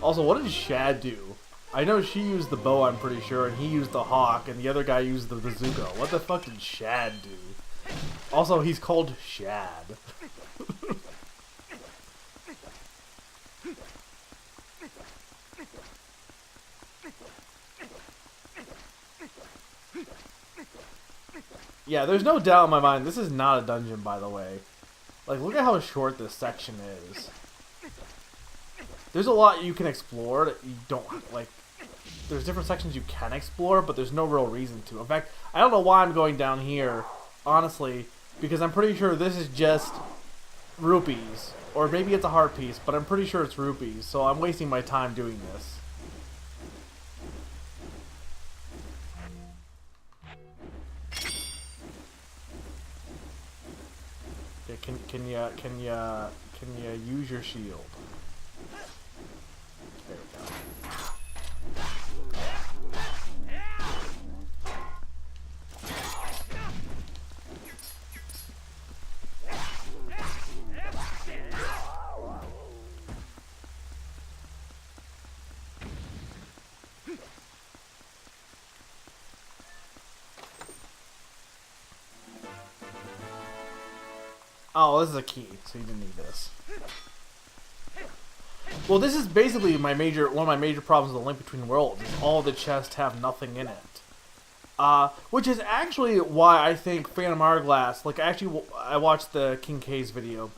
Also, what did Shad do? I know she used the bow, I'm pretty sure, and he used the hawk, and the other guy used the bazooka. What the fuck did Shad do? Also, he's called Shad. Yeah, there's no doubt in my mind, this is not a dungeon, by the way. Like, look at how short this section is. There's a lot you can explore that you don't, like, there's different sections you can explore, but there's no real reason to. In fact, I don't know why I'm going down here, honestly, because I'm pretty sure this is just rupees. Or maybe it's a heart piece, but I'm pretty sure it's rupees, so I'm wasting my time doing this. Yeah, can you use your shield? There we go. Oh, this is a key, so you didn't need this. Well, this is basically one of my major problems with the Link Between Worlds, is all the chests have nothing in it. Which is actually why I think Phantom Hourglass, like, I watched the King K's video.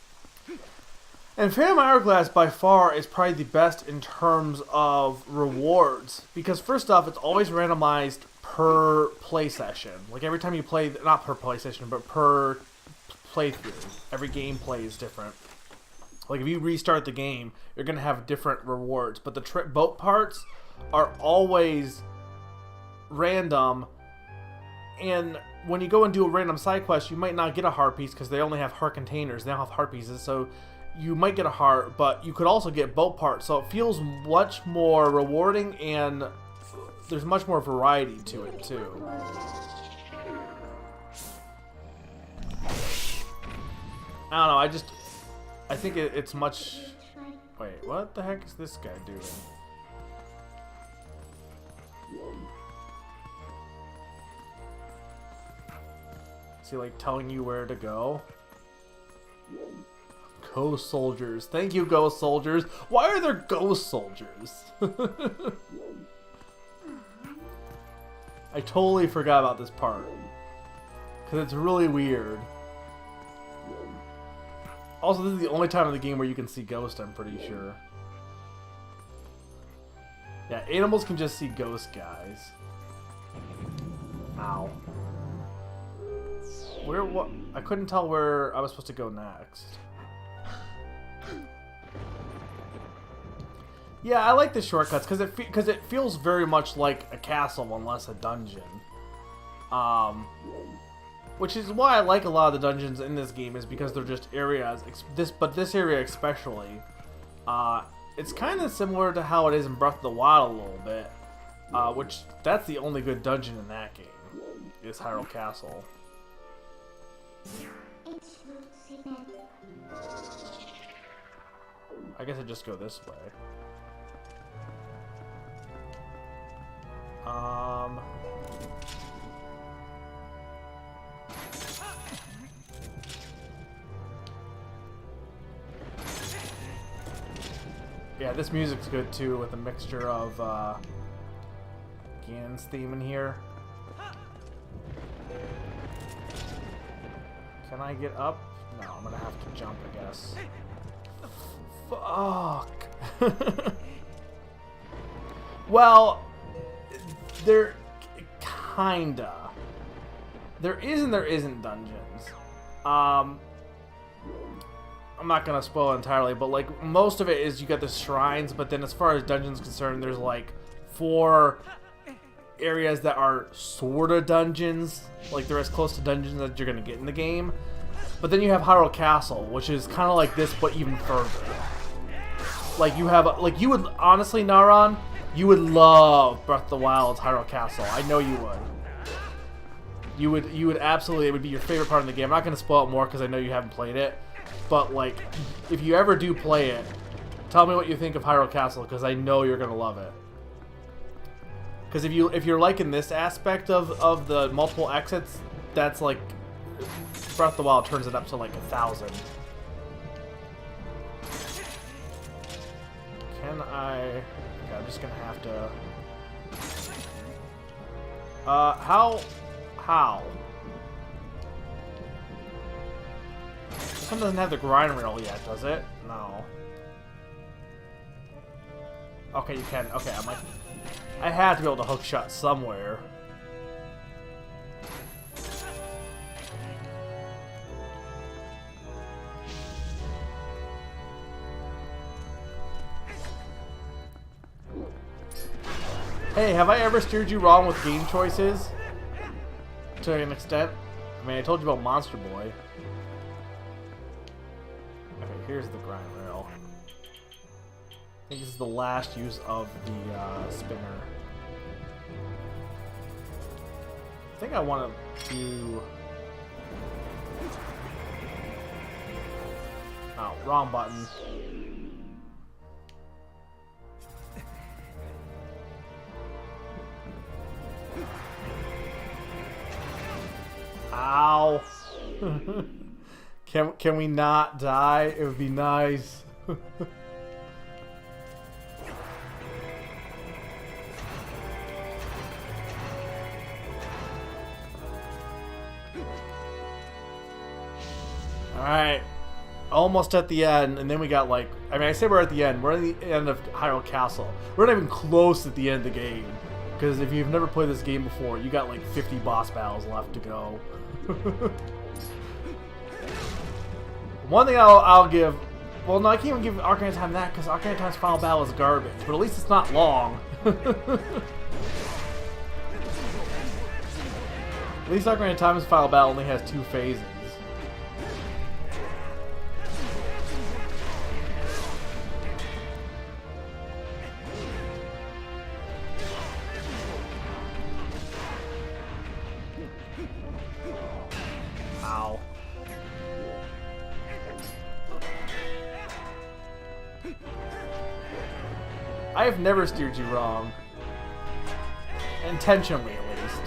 And Phantom Hourglass, by far, is probably the best in terms of rewards. Because, first off, it's always randomized per play session. Like, every time you play, not per play session, but per playthrough. Every gameplay is different. Like, if you restart the game, you're going to have different rewards. But the boat parts are always random. And when you go and do a random side quest, you might not get a heart piece because they only have heart containers. They don't have heart pieces. So you might get a heart, but you could also get boat parts. So it feels much more rewarding, and there's much more variety to it, too. I don't know, I think it's much... Wait, what the heck is this guy doing? Is he, like, telling you where to go? Ghost soldiers. Thank you, ghost soldiers. Why are there ghost soldiers? I totally forgot about this part. Because it's really weird. Also, this is the only time in the game where you can see ghosts, I'm pretty sure. Yeah, animals can just see ghost guys. Ow. What? I couldn't tell where I was supposed to go next. Yeah, I like the shortcuts because it feels very much like a castle unless a dungeon. Which is why I like a lot of the dungeons in this game, is because they're just areas. But this area especially, it's kind of similar to how it is in Breath of the Wild a little bit. Which that's the only good dungeon in that game, is Hyrule Castle. I guess I just go this way. Yeah, this music's good too, with a mixture of Ganon's theme in here. Can I get up? No, I'm gonna have to jump, I guess. Fuck. Well, there kinda. There is and there isn't dungeons. I'm not gonna spoil entirely, but like most of it is you get the shrines, but then as far as dungeons concerned, there's like 4 areas that are sorta dungeons. Like they're as close to dungeons that you're gonna get in the game. But then you have Hyrule Castle, which is kind of like this, but even further. Like you have, like you would honestly, Naran, you would love Breath of the Wild's Hyrule Castle. I know you would. You would absolutely. It would be your favorite part of the game. I'm not gonna spoil it more because I know you haven't played it. But like, if you ever do play it, tell me what you think of Hyrule Castle, because I know you're gonna love it. Because if you're liking this aspect of the multiple exits, that's like Breath of the Wild turns it up to like 1,000. Can I? Okay, I'm just gonna have to. How? This one doesn't have the grind rail yet, does it? No. Okay, you can. Okay, I'm like... I have to be able to hook shot somewhere. Hey, have I ever steered you wrong with game choices? To an extent? I mean, I told you about Monster Boy. Okay, here's the grind rail. I think this is the last use of the spinner. I think I want to do... Oh, wrong button. Ow! Can we not die? It would be nice. Alright. Almost at the end, and then we got like... I mean, I say we're at the end. We're at the end of Hyrule Castle. We're not even close at the end of the game. Because if you've never played this game before, you got like 50 boss battles left to go. One thing I'll give... Well, no, I can't even give Ocarina of Time that, because Ocarina of Time's final battle is garbage. But at least it's not long. At least Ocarina of Time's final battle only has 2 phases. Ow. I have never steered you wrong. Intentionally, at least.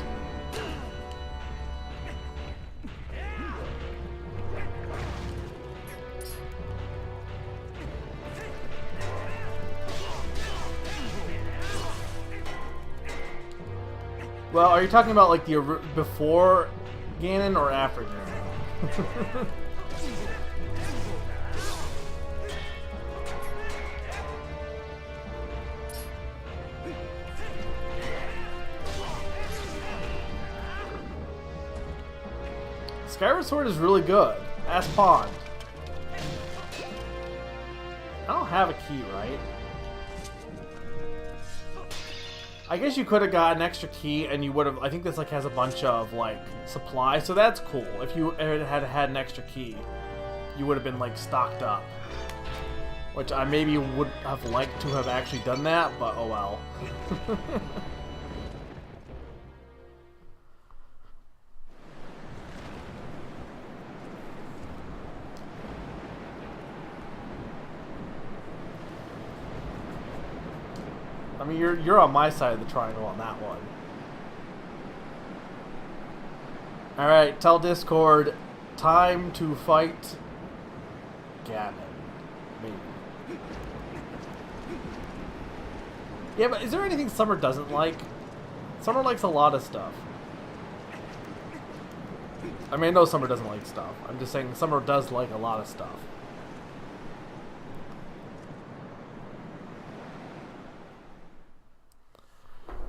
Well, are you talking about like the before Ganon or after Ganon? Skyward Sword is really good. Ask Pond. I don't have a key, right? I guess you could have got an extra key and you would have... I think this like has a bunch of like supplies, so that's cool. If you had had an extra key, you would have been like stocked up. Which I maybe would have liked to have actually done that, but oh well. I mean, you're on my side of the triangle on that one. Alright, tell Discord, time to fight Ganon. Maybe. Yeah, but is there anything Summer doesn't like? Summer likes a lot of stuff. I mean, I know Summer doesn't like stuff. I'm just saying Summer does like a lot of stuff.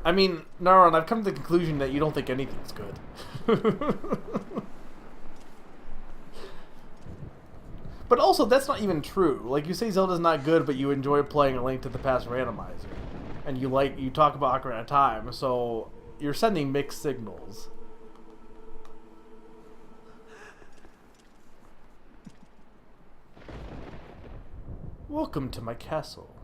I mean, Naron, I've come to the conclusion that you don't think anything's good. But also, that's not even true. Like, you say Zelda's not good, but you enjoy playing A Link to the Past randomizer. And you talk about Ocarina of Time, so you're sending mixed signals. Welcome to my castle.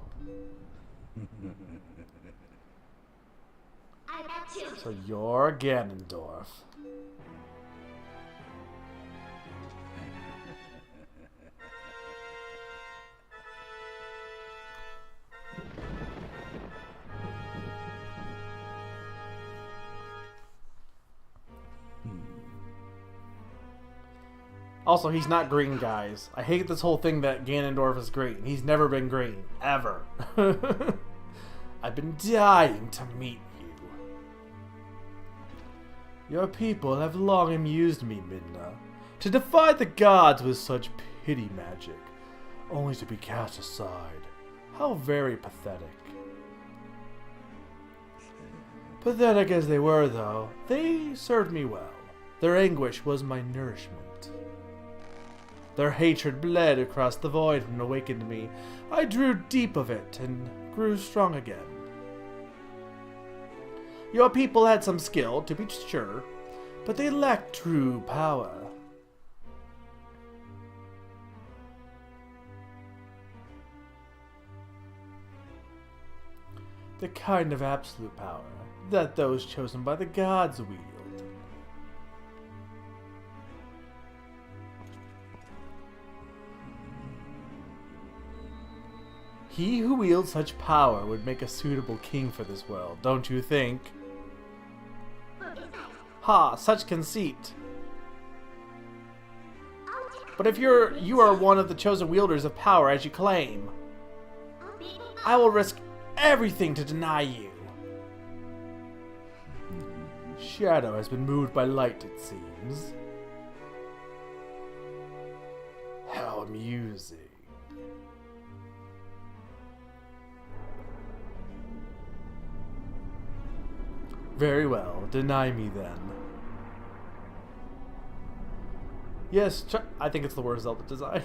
So you're Ganondorf. Also, he's not green, guys. I hate this whole thing that Ganondorf is green. He's never been green. Ever. I've been dying to meet you. Your people have long amused me, Midna. To defy the gods with such pity magic, only to be cast aside. How very pathetic. Pathetic as they were, though, they served me well. Their anguish was my nourishment. Their hatred bled across the void and awakened me. I drew deep of it and grew strong again. Your people had some skill, to be sure, but they lacked true power. The kind of absolute power that those chosen by the gods wield. He who wields such power would make a suitable king for this world, don't you think? Ha, such conceit. But if you are one of the chosen wielders of power as you claim, I will risk everything to deny you. Shadow has been moved by light, it seems. How amusing. Very well, deny me then. Yes, I think it's the worst Zelda design.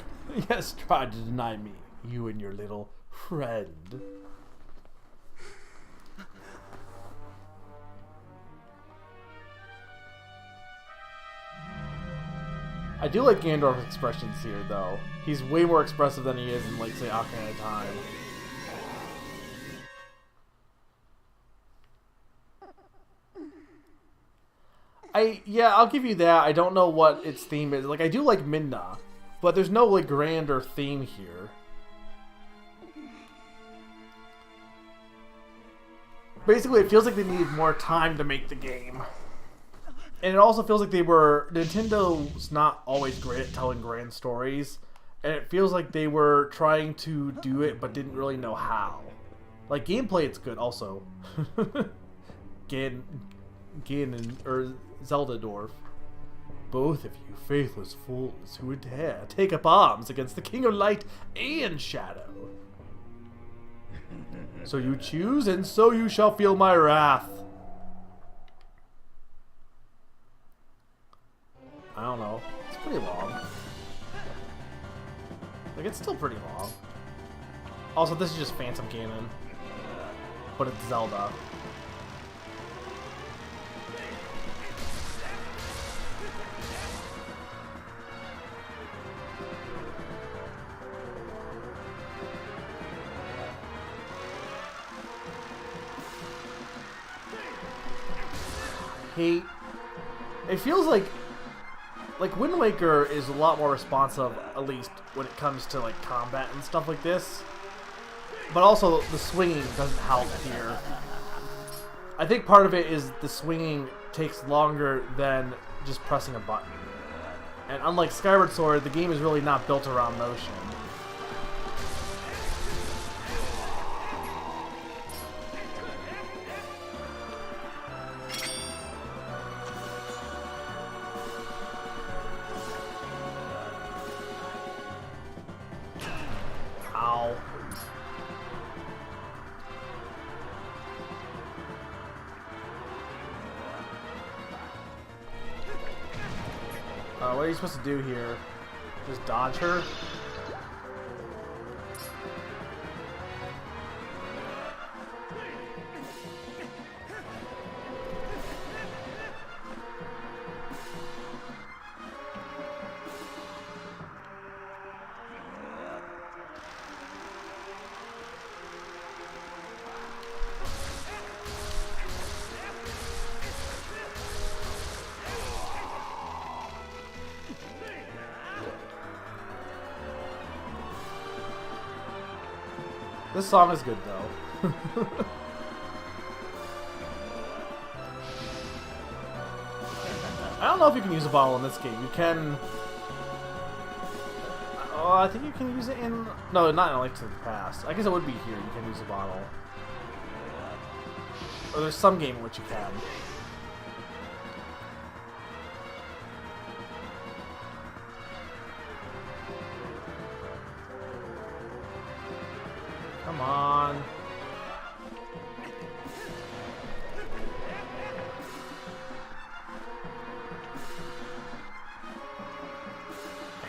Yes, try to deny me, you and your little friend. I do like Ganondorf's expressions here, though. He's way more expressive than he is in, like, say, Ocarina of Time. Yeah, I'll give you that. I don't know what its theme is. Like, I do like Midna, but there's no, like, grander theme here. Basically, it feels like they needed more time to make the game. And it also feels like Nintendo's not always great at telling grand stories. And it feels like they were trying to do it, but didn't really know how. Like, gameplay, it's good, also. Zelda Dwarf. Both of you faithless fools who would dare take up arms against the King of Light and Shadow. So you choose, and so you shall feel my wrath. I don't know. It's pretty long. Like, it's still pretty long. Also, this is just Phantom Ganon. But it's Zelda. It feels like Wind Waker is a lot more responsive, at least when it comes to like combat and stuff like this. But also the swinging doesn't help here. I think part of it is the swinging takes longer than just pressing a button. And unlike Skyward Sword, the game is really not built around motion. What are you supposed to do here? Just dodge her? This song is good, though. I don't know if you can use a bottle in this game. You can... Oh, I think you can use it in... No, not in Link to the Past. I guess it would be here. You can use a bottle. Or there's some game in which you can.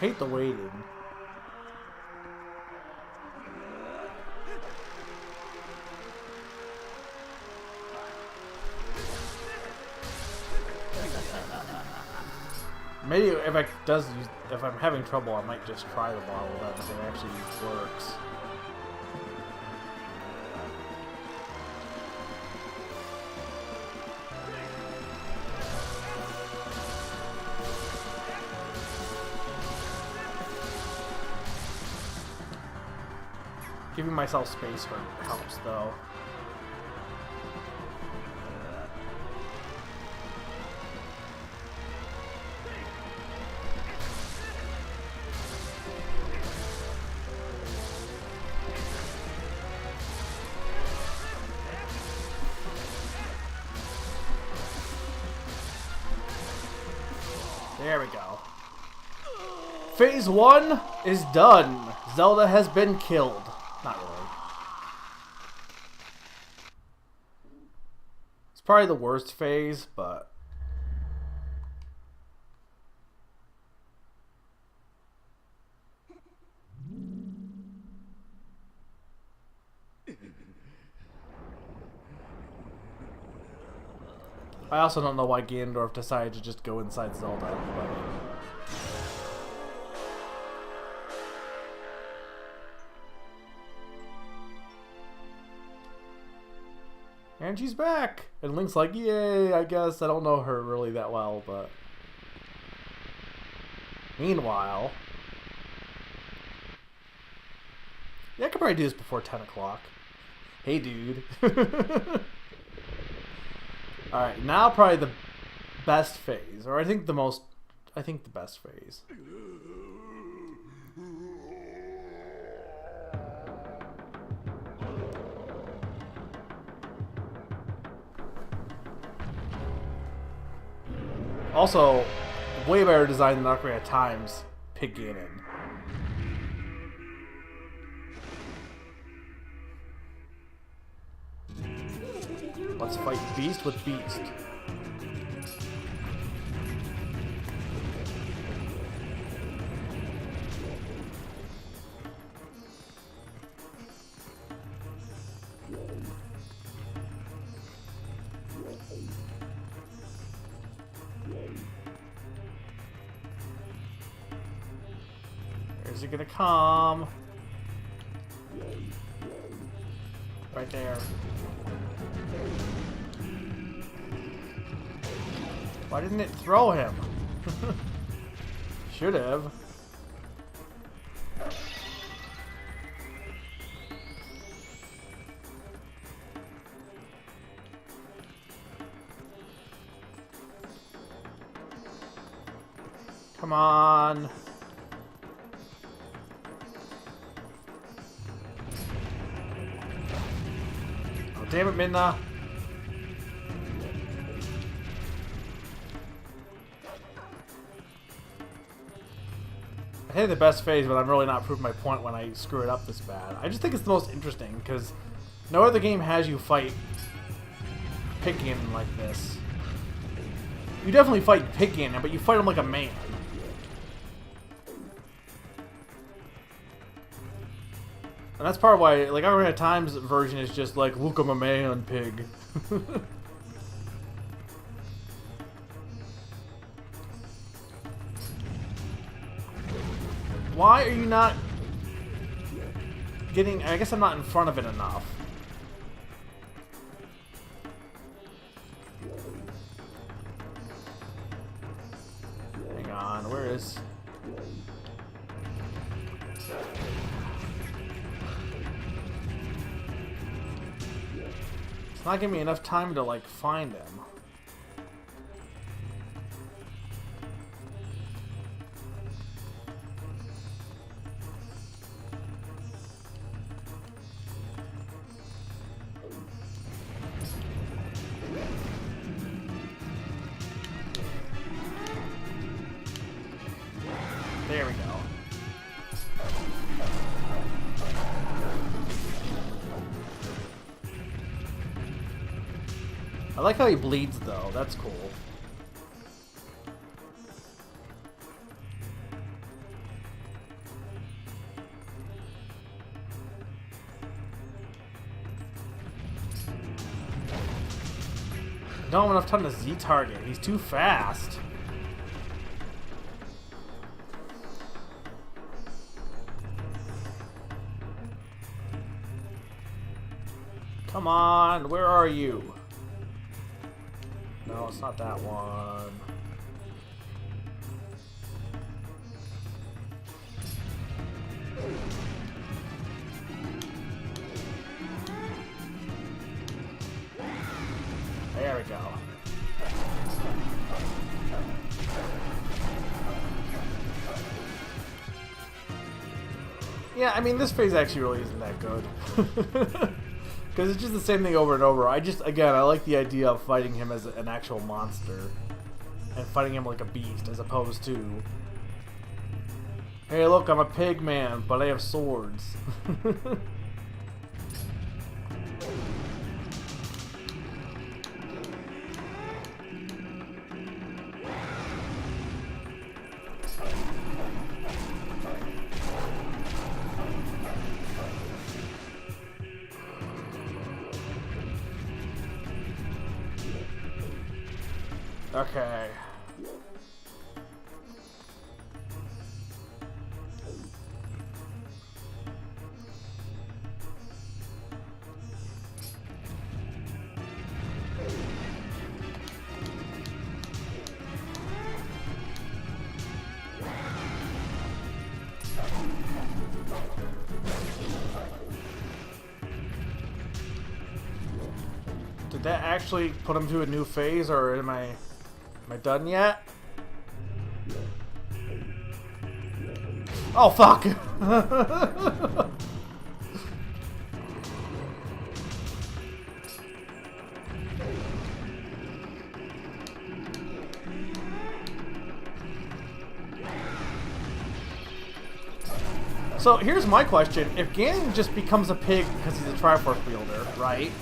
hate the waiting. Maybe if I'm having trouble, I might just try the bottle then if it actually works. Giving myself space helps, though. There we go. Phase 1 is done. Zelda has been killed. Not really. It's probably the worst phase, but... I also don't know why Ganondorf decided to just go inside Zelda, but... And she's back! And Link's like, yay, I guess. I don't know her really that well, but... Meanwhile... Yeah, I could probably do this before 10 o'clock. Hey, dude. Alright, now probably the best phase. Or I think the best phase. Also, way better design than Ocarina of Time's Pig Ganon. Let's fight Beast with Beast. Where's it gonna come? Right there. Why didn't it throw him? Should have. Come on. Oh, damn it, Midna. I hit the best phase, but I'm really not proving my point when I screw it up this bad. I just think it's the most interesting, because no other game has you fight Pig Ganon like this. You definitely fight Pig Ganon, but you fight him like a man. And that's part of why, like, Ocarina of Time's version is just like, look, I'm a man, pig. Why are you not getting... I guess I'm not in front of it enough. Hang on, where is... It's not giving me enough time to, like, find him. There we go. I like how he bleeds, though. That's cool. don't have enough time to Z-target. He's too fast. Come on, where are you? No, it's not that one. There we go. Yeah, I mean, this phase actually really isn't that good. Because it's just the same thing over and over. Again, I like the idea of fighting him as an actual monster. And fighting him like a beast, as opposed to... Hey, look, I'm a pig man, but I have swords. Okay. Did that actually put him to a new phase, or am I done yet? Oh, fuck! So, here's my question. If Ganon just becomes a pig because he's a Triforce wielder, right?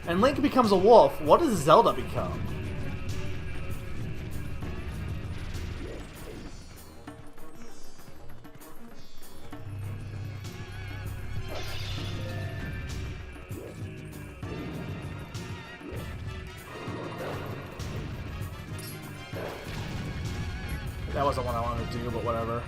And Link becomes a wolf, what does Zelda become? That wasn't what I wanted to do, but whatever.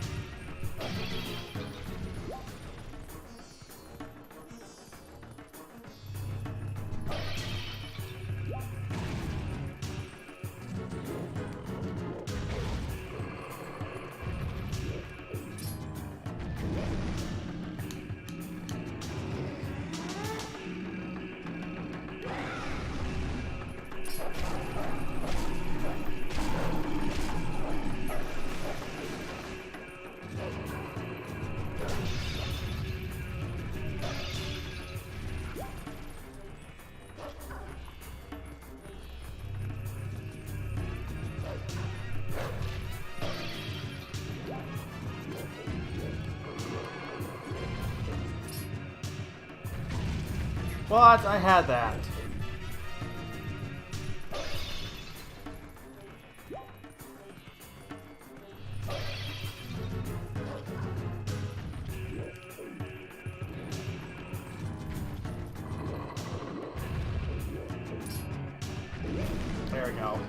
What? I had that. There we go.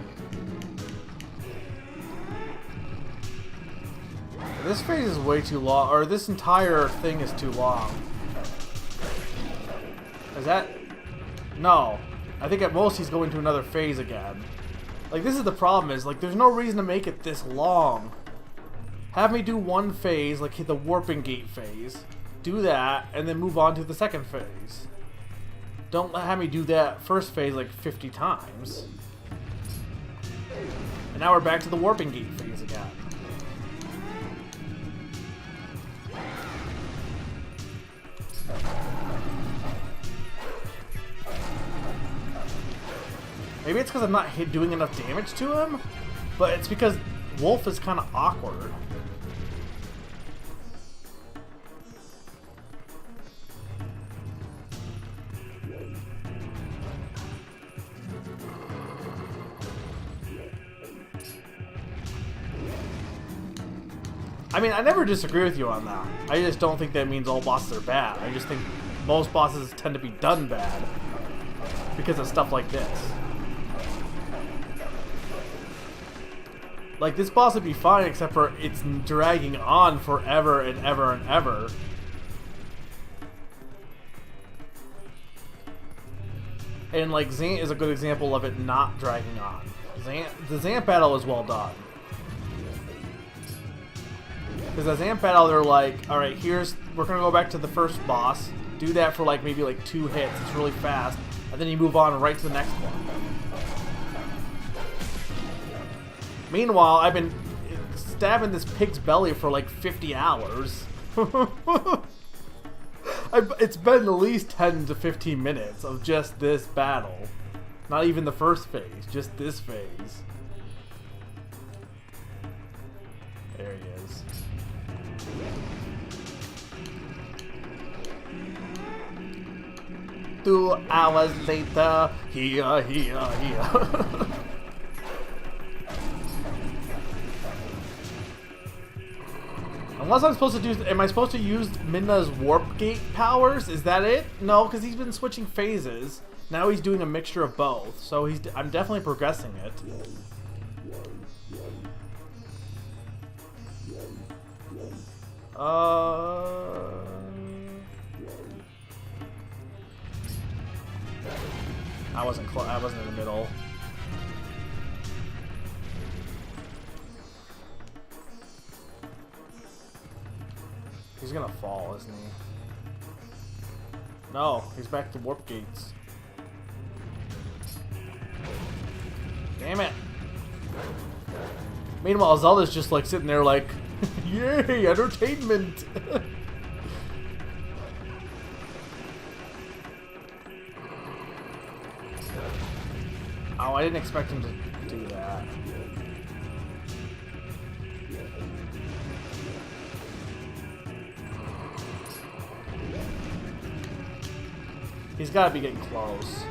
This phase is way too long, or this entire thing is too long. Is that... No. I think at most he's going to another phase again. Like, this is the problem, is, like, there's no reason to make it this long. Have me do one phase, like hit the warping gate phase, do that, and then move on to the second phase. Don't have me do that first phase like 50 times. And now we're back to the warping gate phase again. Maybe it's because I'm not doing enough damage to him, but it's because Wolf is kind of awkward. I mean, I never disagree with you on that. I just don't think that means all bosses are bad. I just think most bosses tend to be done bad because of stuff like this. Like, this boss would be fine, except for it's dragging on forever and ever and ever. And, like, Zant is a good example of it not dragging on. The Zant battle is well done. Because the Zant battle, they're like, alright, we're gonna go back to the first boss, do that for, like, maybe, like, 2 hits, it's really fast, and then you move on right to the next one. Meanwhile, I've been stabbing this pig's belly for like 50 hours. It's been at least 10 to 15 minutes of just this battle. Not even the first phase, just this phase. There he is. 2 hours later, here. Unless I'm supposed to do... Am I supposed to use Midna's warp gate powers? Is that it? No, because he's been switching phases. Now he's doing a mixture of both. So I'm definitely progressing it. I wasn't in the middle. He's gonna fall, isn't he? No, he's back to warp gates. Damn it! Meanwhile, Zelda's just like sitting there like, yay, entertainment! Oh, I didn't expect him to do that. He's gotta be getting close.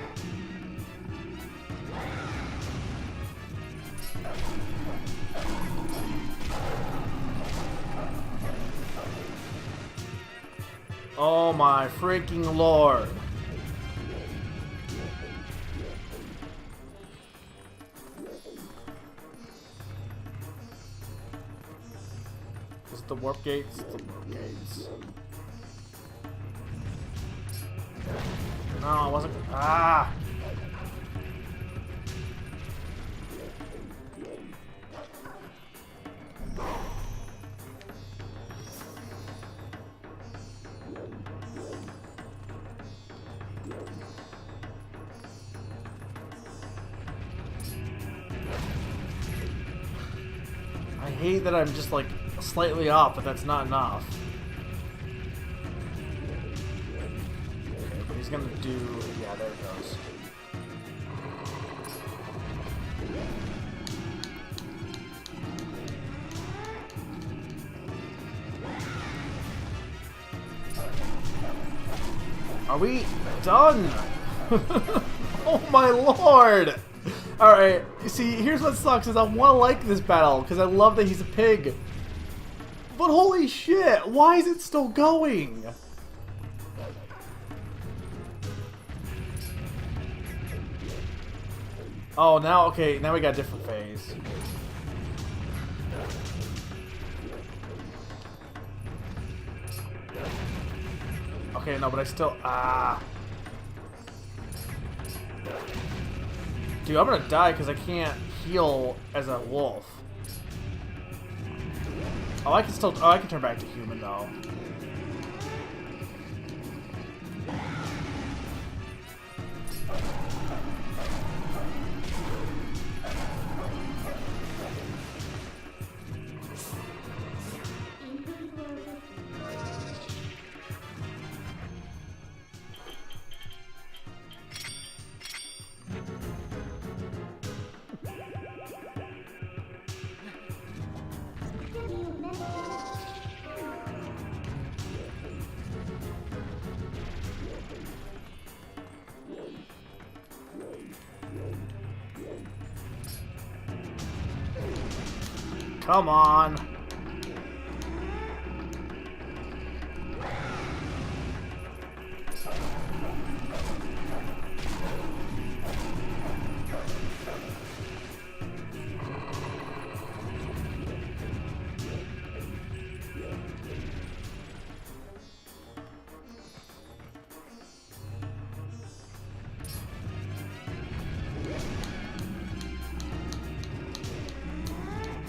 Oh my freaking lord. Is it the warp gates? The warp gates. No, I wasn't. Ah! I hate that I'm just like slightly off, but that's not enough. He's gonna do, yeah, there it goes. Are we done? Oh my lord! Alright, see, here's what sucks is I want to like this battle, because I love that he's a pig. But holy shit, why is it still going? Oh, now, okay, now we got a different phase. Okay, no, but I still, Dude, I'm gonna die because I can't heal as a wolf. Oh, I can turn back to human, though. Come on.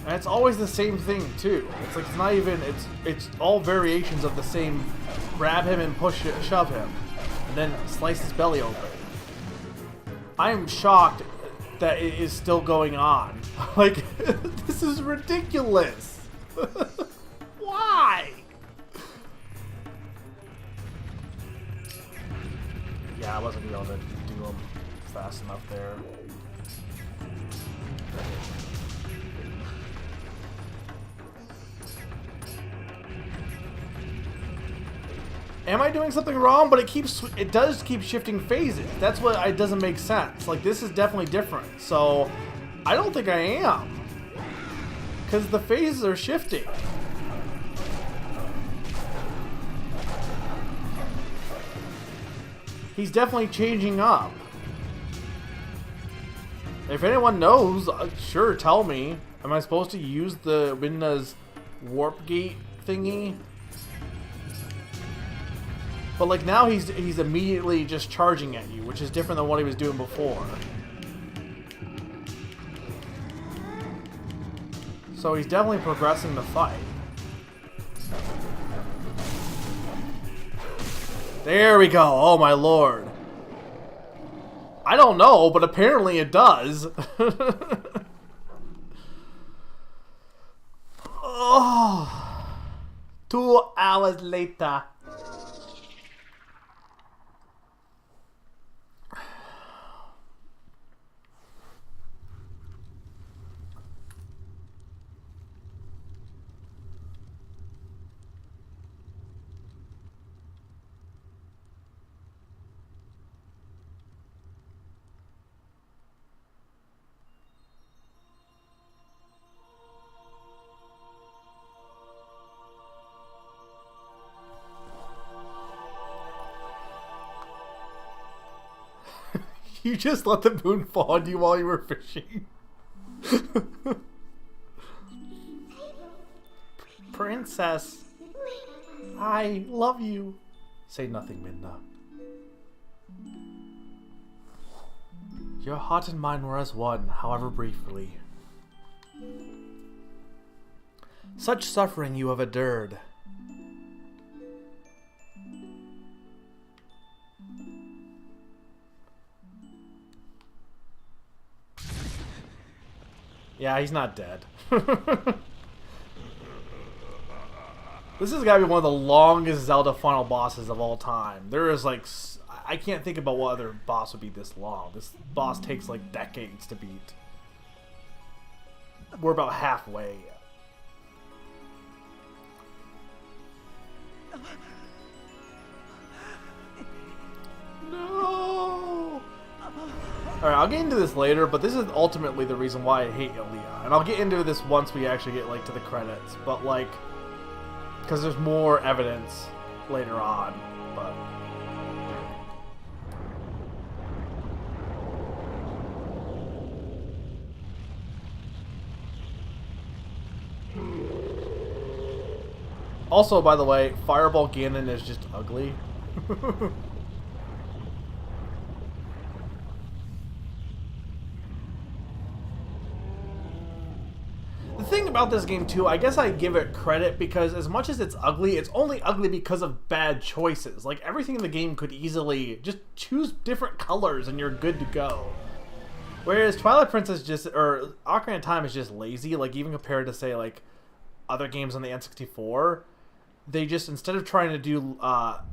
And it's always the same thing too. It's like it's not even. It's all variations of the same. Grab him and push it, shove him, and then slice his belly open. I am shocked that it is still going on. Like, this is ridiculous. Why? Yeah, I wasn't able to do them fast enough there. Am I doing something wrong? But it does keep shifting phases. That's what it doesn't make sense. Like, this is definitely different. So I don't think I am, because the phases are shifting. He's definitely changing up. If anyone knows, sure, tell me. Am I supposed to use the Midna's warp gate thingy? But like now he's immediately just charging at you, which is different than what he was doing before. So he's definitely progressing the fight. There we go. Oh my lord. I don't know, but apparently it does. Oh. 2 hours later. You just let the moon fall on you while you were fishing. Princess, I love you. Say nothing, Midna. Your heart and mine were as one, however briefly. Such suffering you have endured. Yeah, he's not dead. This has got to be one of the longest Zelda final bosses of all time. There is like... I can't think about what other boss would be this long. This boss takes like decades to beat. We're about halfway. No! Alright, I'll get into this later, but this is ultimately the reason why I hate Aaliyah. And I'll get into this once we actually get like to the credits. But like... because there's more evidence later on. But... also, by the way, Fireball Ganon is just ugly. The thing about this game, too, I guess I give it credit because as much as it's ugly, it's only ugly because of bad choices. Like, everything in the game could easily just choose different colors and you're good to go. Whereas Twilight Princess just, or Ocarina of Time is just lazy, like, even compared to, say, like, other games on the N64, they just, instead of trying to do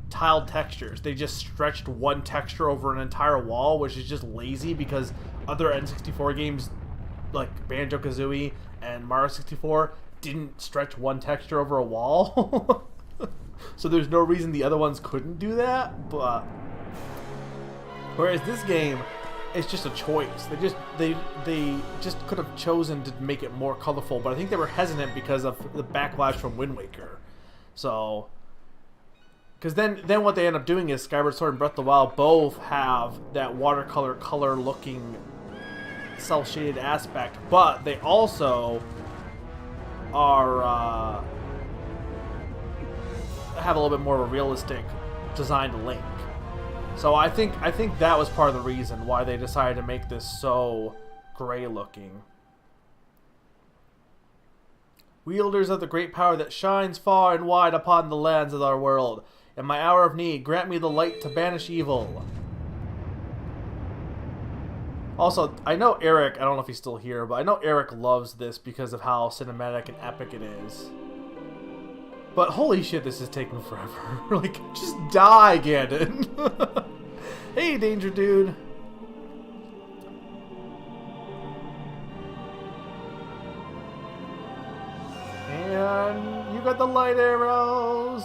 tiled textures, they just stretched one texture over an entire wall, which is just lazy because other N64 games, like Banjo-Kazooie and Mario 64, didn't stretch one texture over a wall. So there's no reason the other ones couldn't do that, but... whereas this game, it's just a choice. They just could have chosen to make it more colorful, but I think they were hesitant because of the backlash from Wind Waker. So, because then what they end up doing is Skyward Sword and Breath of the Wild both have that watercolor color-looking cel-shaded aspect, but they also are have a little bit more of a realistic design to Link. So I think that was part of the reason why they decided to make this so gray looking. Wielders of the great power that shines far and wide upon the lands of our world. In my hour of need, grant me the light to banish evil. Also, I know Eric, I don't know if he's still here, but I know Eric loves this because of how cinematic and epic it is. But holy shit, this is taking forever. Like, just die, Ganon. Hey, Danger Dude. And you got the light arrows.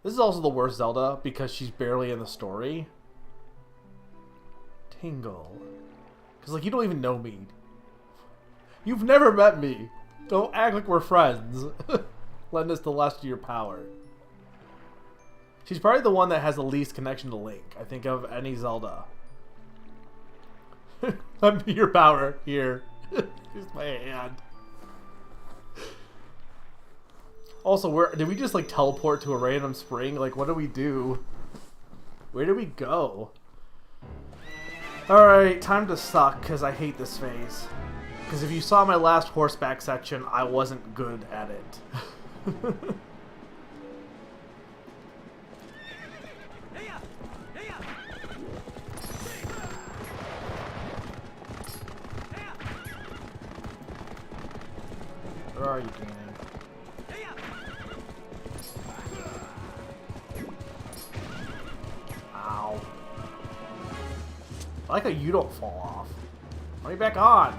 This is also the worst Zelda because she's barely in the story. Tingle. Because, like, you don't even know me. You've never met me. Don't act like we're friends. Lend us the last of your power. She's probably the one that has the least connection to Link, I think, of any Zelda. Lend me your power. Here. Here's my hand. Also, where did we just, like, teleport to a random spring? Like, what do we do? Where do we go? Alright, time to suck, because I hate this phase. Because if you saw my last horseback section, I wasn't good at it. Where are you, Ganon? Ow. I like how you don't fall off. Let me back on.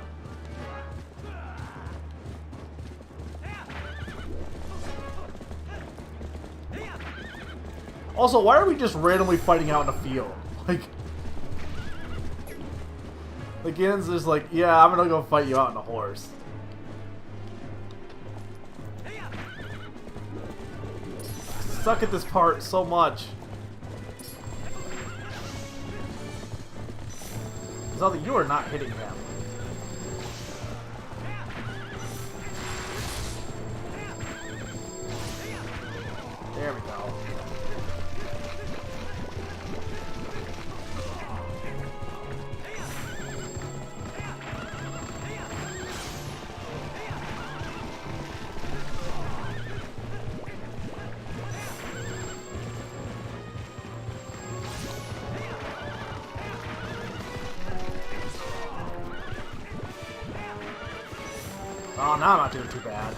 Also, why are we just randomly fighting out in a field? Like Ganon's just like, yeah, I'm gonna go fight you out on a horse. I suck at this part so much. Zelda, you are not hitting him. There we go. Oh, now I'm not doing too bad.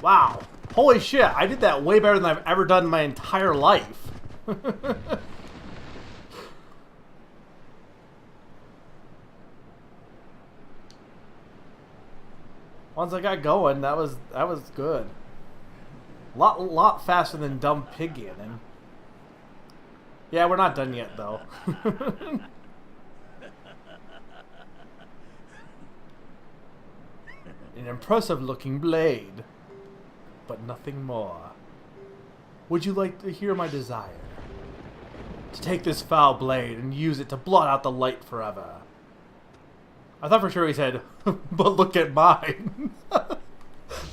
Wow. Holy shit, I did that way better than I've ever done in my entire life. Once I got going, that was good. Lot faster than dumb pig Ganon. Yeah, we're not done yet though. An impressive looking blade, but nothing more. Would you like to hear my desire? To take this foul blade and use it to blot out the light forever. I thought for sure he said, but look at mine.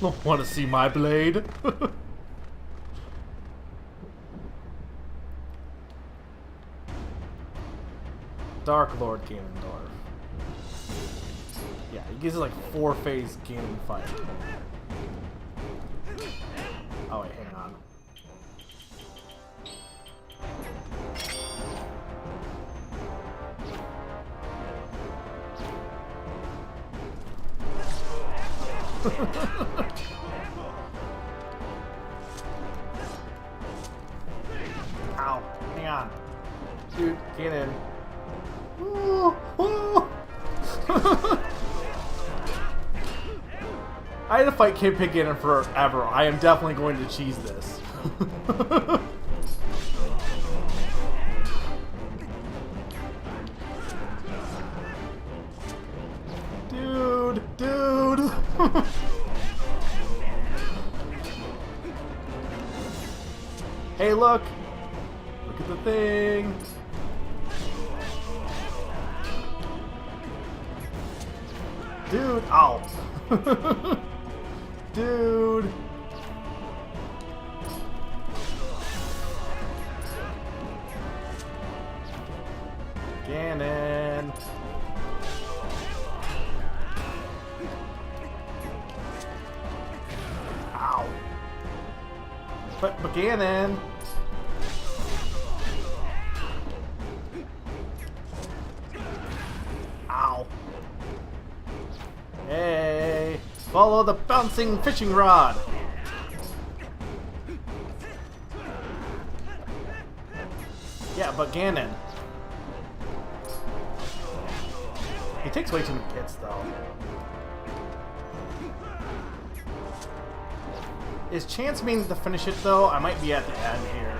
Don't want to see my blade. Dark Lord Ganondorf. Yeah, he gives us like 4-phase Ganon fight. Oh wait, hang on. Ow, hang on. Dude, get in. Ooh, ooh. I had to fight Kid Pig Ganon forever. I am definitely going to cheese this. Dude. Hey, look at the thing. Dude, ow. Dude. Ganon. Ow. But Ganon. Ow. Hey. Follow the bouncing fishing rod. Yeah, but Ganon. He takes way too many hits, though. Is chance means to finish it, though? I might be at the end here.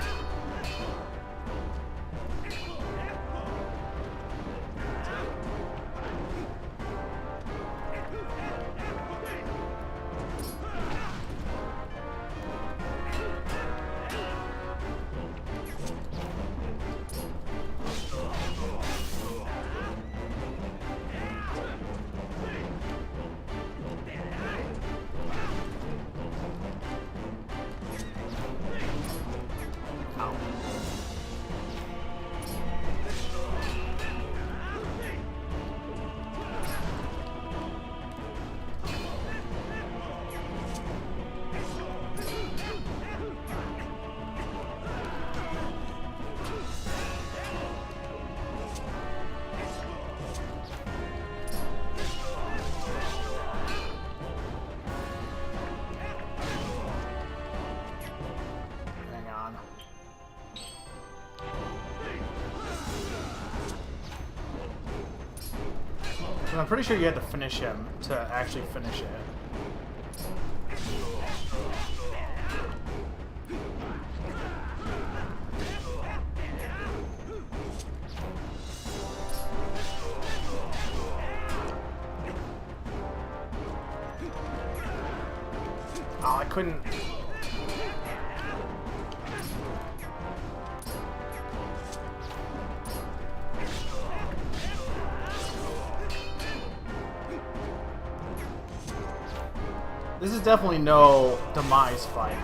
And I'm pretty sure you had to finish him to actually finish it. Oh, I couldn't... This is definitely no demise fight.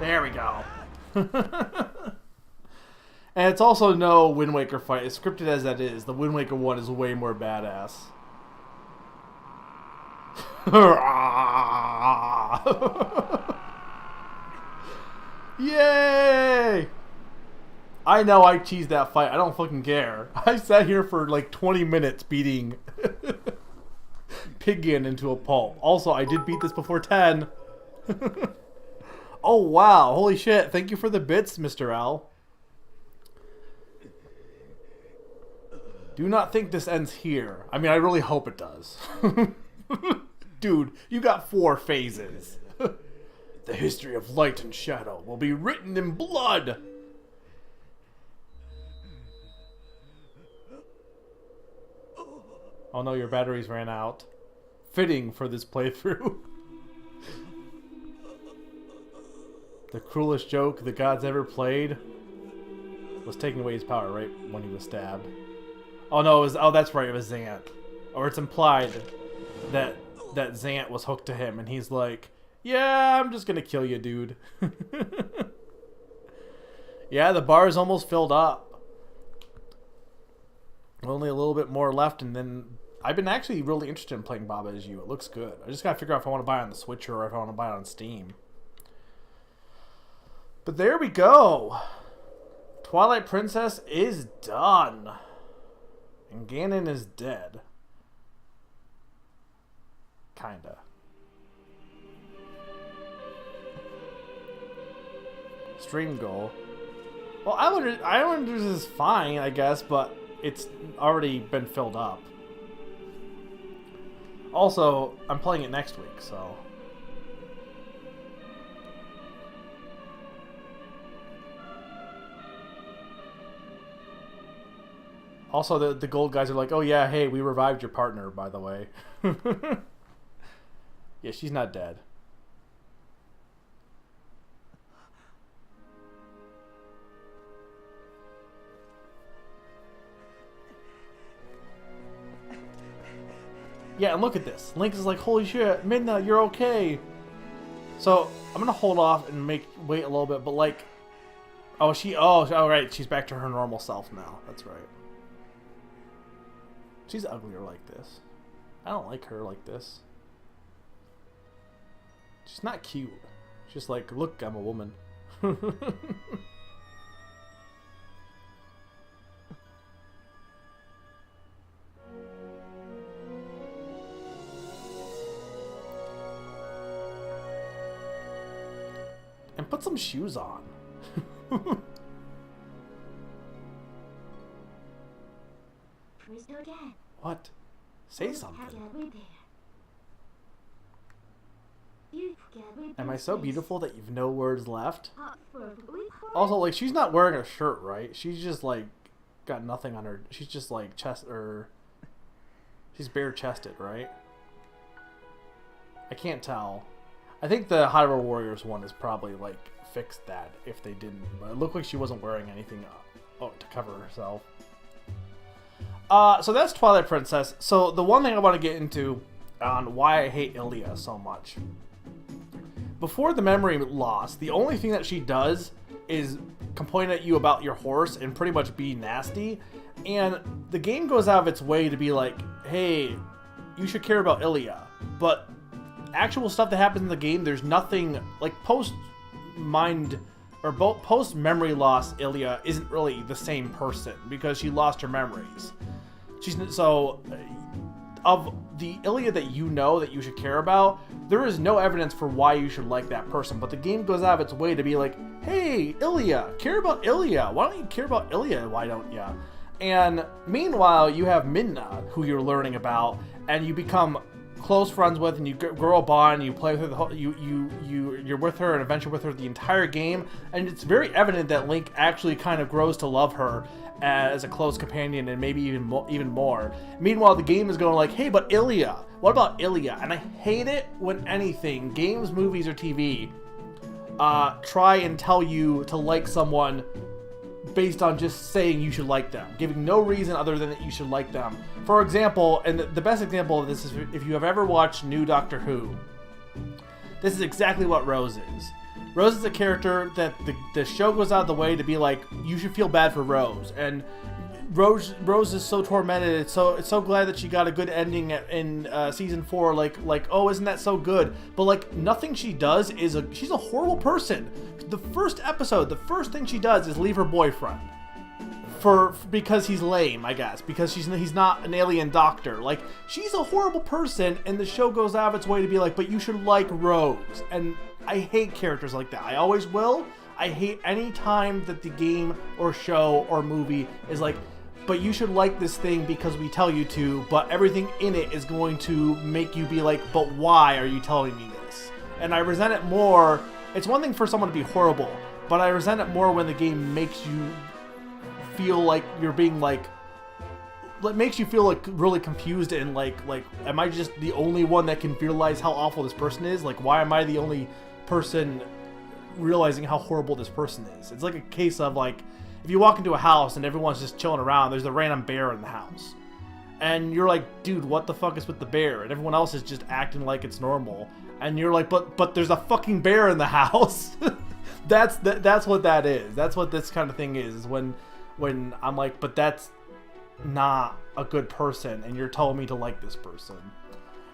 There we go. And it's also no Wind Waker fight. As scripted as that is, the Wind Waker one is way more badass. Yay! I know I cheesed that fight. I don't fucking care. I sat here for like 20 minutes beating Piggy into a pulp. Also, I did beat this before 10. Oh, wow. Holy shit. Thank you for the bits, Mr. L. Do not think this ends here. I mean, I really hope it does. Dude, you got 4 phases. The history of light and shadow will be written in blood. Oh no, your batteries ran out. Fitting for this playthrough. The cruelest joke the gods ever played was taking away his power right when he was stabbed. Oh no, it was, oh that's right, it was Zant. Or it's implied that Zant was hooked to him and he's like, yeah, I'm just gonna kill you, dude. Yeah, the bar is almost filled up. Only a little bit more left, and then I've been actually really interested in playing Baba Is You. It looks good. I just gotta figure out if I want to buy it on the Switch or if I want to buy it on Steam. But there we go. Twilight Princess is done. And Ganon is dead. Kinda. Stream goal. Well, Islanders is fine, I guess, but it's already been filled up. Also, I'm playing it next week, so... Also, the gold guys are like, oh yeah, hey, we revived your partner, by the way. Yeah, she's not dead. Yeah, and look at this. Link is like, holy shit, Midna, you're okay. So, I'm gonna hold off and wait a little bit, but like... Oh, right, she's back to her normal self now. That's right. She's uglier like this. I don't like her like this. She's not cute. She's just like, look, I'm a woman. And put some shoes on. What? Say something. Am I so beautiful that you've no words left? Also, like, she's not wearing a shirt, right? She's just, like, got nothing on her. She's just, like, she's bare-chested, right? I can't tell. I think the Hyrule Warriors one is probably, like, fixed that if they didn't. But it looked like she wasn't wearing anything to cover herself. So that's Twilight Princess. So the one thing I want to get into on why I hate Ilia so much. Before the memory loss, the only thing that she does is complain at you about your horse and pretty much be nasty. And the game goes out of its way to be like, hey, you should care about Ilia. But actual stuff that happens in the game, there's nothing, like, post-memory loss, Ilia isn't really the same person because she lost her memories. Of the Ilia that you know that you should care about, there is no evidence for why you should like that person. But the game goes out of its way to be like, hey, Ilia, care about Ilia. Why don't you care about Ilia? Why don't you? And meanwhile, you have Midna, who you're learning about, and you become close friends with, and you grow a bond. You play with her. You're with her and adventure with her the entire game, and it's very evident that Link actually kind of grows to love her as a close companion, and maybe even more. Meanwhile, the game is going like, hey, but Ilia, what about Ilia? And I hate it when anything, games, movies, or TV, try and tell you to like someone based on just saying you should like them, giving no reason other than that you should like them. For example, and the best example of this is if you have ever watched New Doctor Who, this is exactly what Rose is. Rose is a character that the show goes out of the way to be like, you should feel bad for Rose, and Rose is so tormented. It's so glad that she got a good ending in season 4. Like oh, isn't that so good? But like nothing she does she's a horrible person. The first episode, the first thing she does is leave her boyfriend because he's lame, I guess, because he's not an alien doctor. Like, she's a horrible person, and the show goes out of its way to be like, but you should like Rose. And I hate characters like that. I always will. I hate any time that the game or show or movie is like, but you should like this thing because we tell you to, but everything in it is going to make you be like, but why are you telling me this? And I resent it more. It's one thing for someone to be horrible, but I resent it more when the game makes you feel like you're being like, it makes you feel like really confused and like am I just the only one that can realize how awful this person is? Like, why am I the only person realizing how horrible this person is? It's like a case of like, if you walk into a house and everyone's just chilling around, there's a random bear in the house. And you're like, dude, what the fuck is with the bear? And everyone else is just acting like it's normal. And you're like, but there's a fucking bear in the house. That's what that is. That's what this kind of thing is when I'm like, but that's not a good person, and you're telling me to like this person.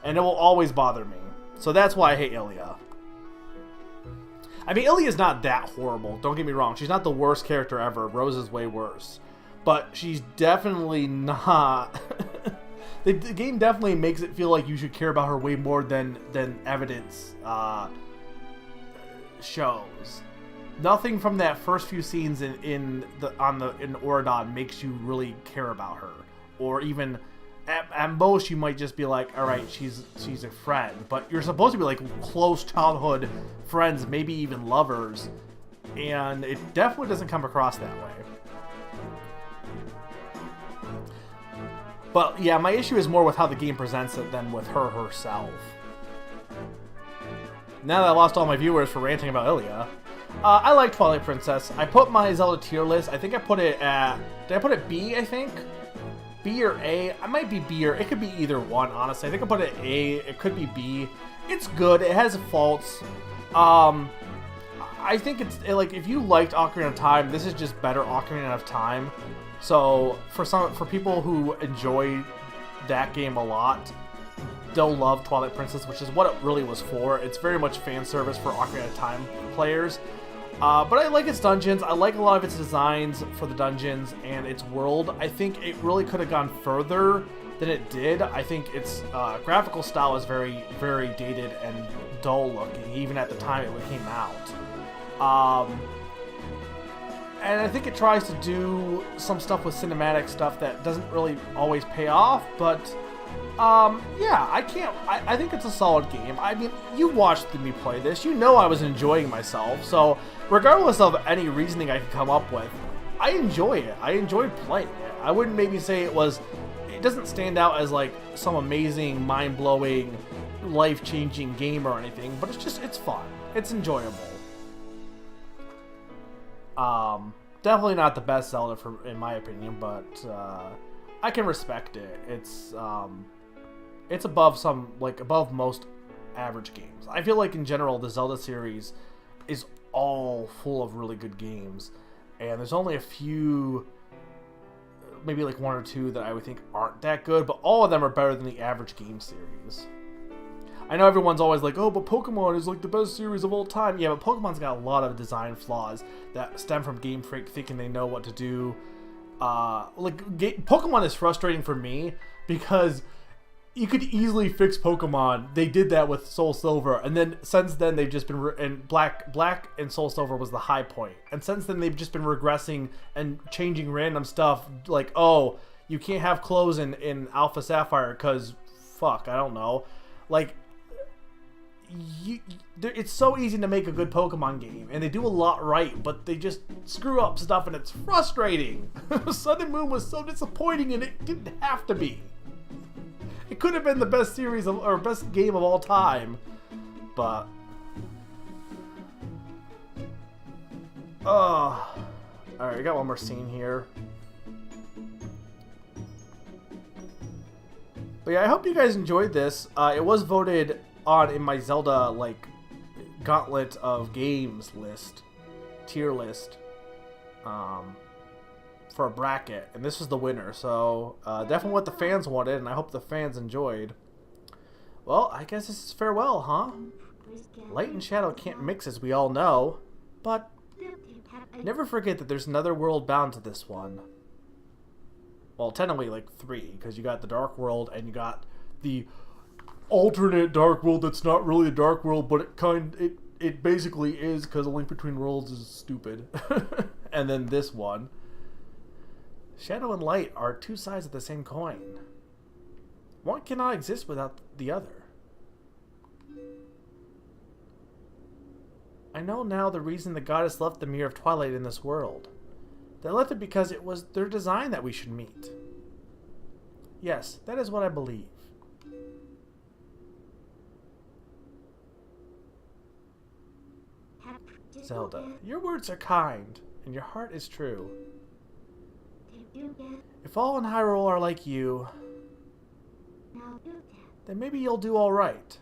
And it will always bother me. So that's why I hate Ilia. I mean, Ilia's not that horrible. Don't get me wrong. She's not the worst character ever. Rose is way worse. But she's definitely not... the game definitely makes it feel like you should care about her way more than evidence shows. Nothing from that first few scenes in Oradon makes you really care about her. Or even... At most, you might just be like, all right, she's a friend. But you're supposed to be like close childhood friends, maybe even lovers. And it definitely doesn't come across that way. But yeah, my issue is more with how the game presents it than with her herself. Now that I lost all my viewers for ranting about Ilia, I like Twilight Princess. I put my Zelda tier list. I think I put it at... Did I put it B, I think? B or A. I might be B or... It could be either one, honestly. I think I put it A. It could be B. It's good. It has faults. I think it's... Like, if you liked Ocarina of Time, this is just better Ocarina of Time. So, for people who enjoy that game a lot. They'll love Twilight Princess, which is what it really was for. It's very much fan service for Ocarina of Time players. But I like its dungeons. I like a lot of its designs for the dungeons and its world. I think it really could have gone further than it did. I think its graphical style is very, very dated and dull looking, even at the time it came out. And I think it tries to do some stuff with cinematic stuff that doesn't really always pay off, but yeah, I think it's a solid game. I mean, you watched me play this. You know I was enjoying myself, so regardless of any reasoning I could come up with, I enjoy it. I enjoyed playing it. I wouldn't maybe say it doesn't stand out as like some amazing, mind-blowing, life-changing game or anything, but it's fun. It's enjoyable. Definitely not the best Zelda in my opinion, but I can respect it. It's above most average games. I feel like in general the Zelda series is all full of really good games, and there's only a few, maybe like one or two that I would think aren't that good, but all of them are better than the average game series. I know everyone's always like, oh, but Pokemon is like the best series of all time. Yeah, but Pokemon's got a lot of design flaws that stem from Game Freak thinking they know what to do. Pokemon is frustrating for me because you could easily fix Pokemon. They did that with Soul Silver, and then since then they've just been and Black and Soul Silver was the high point, and since then they've just been regressing and changing random stuff. Like, oh, you can't have clothes in Alpha Sapphire because fuck, I don't know, like. It's so easy to make a good Pokemon game, and they do a lot right, but they just screw up stuff, and it's frustrating. Sun and Moon was so disappointing, and it didn't have to be. It could have been the best series or best game of all time, but all right, we got one more scene here. But yeah, I hope you guys enjoyed this. It was voted on in my Zelda gauntlet of games tier list for a bracket, and this was the winner, so definitely what the fans wanted, and I hope the fans enjoyed. Well, I guess this is farewell, huh? Light and shadow can't mix, as we all know, but never forget that there's another world bound to this one. Well, technically like 3, because you got the Dark World and you got the alternate Dark World that's not really a Dark World, but it basically is, because A Link Between Worlds is stupid. And then this one. Shadow and light are two sides of the same coin. One cannot exist without the other. I know now the reason the goddess left the Mirror of Twilight in this world. They left it because it was their design that we should meet. Yes, that is what I believe. Zelda, your words are kind, and your heart is true. If all in Hyrule are like you, then maybe you'll do all right.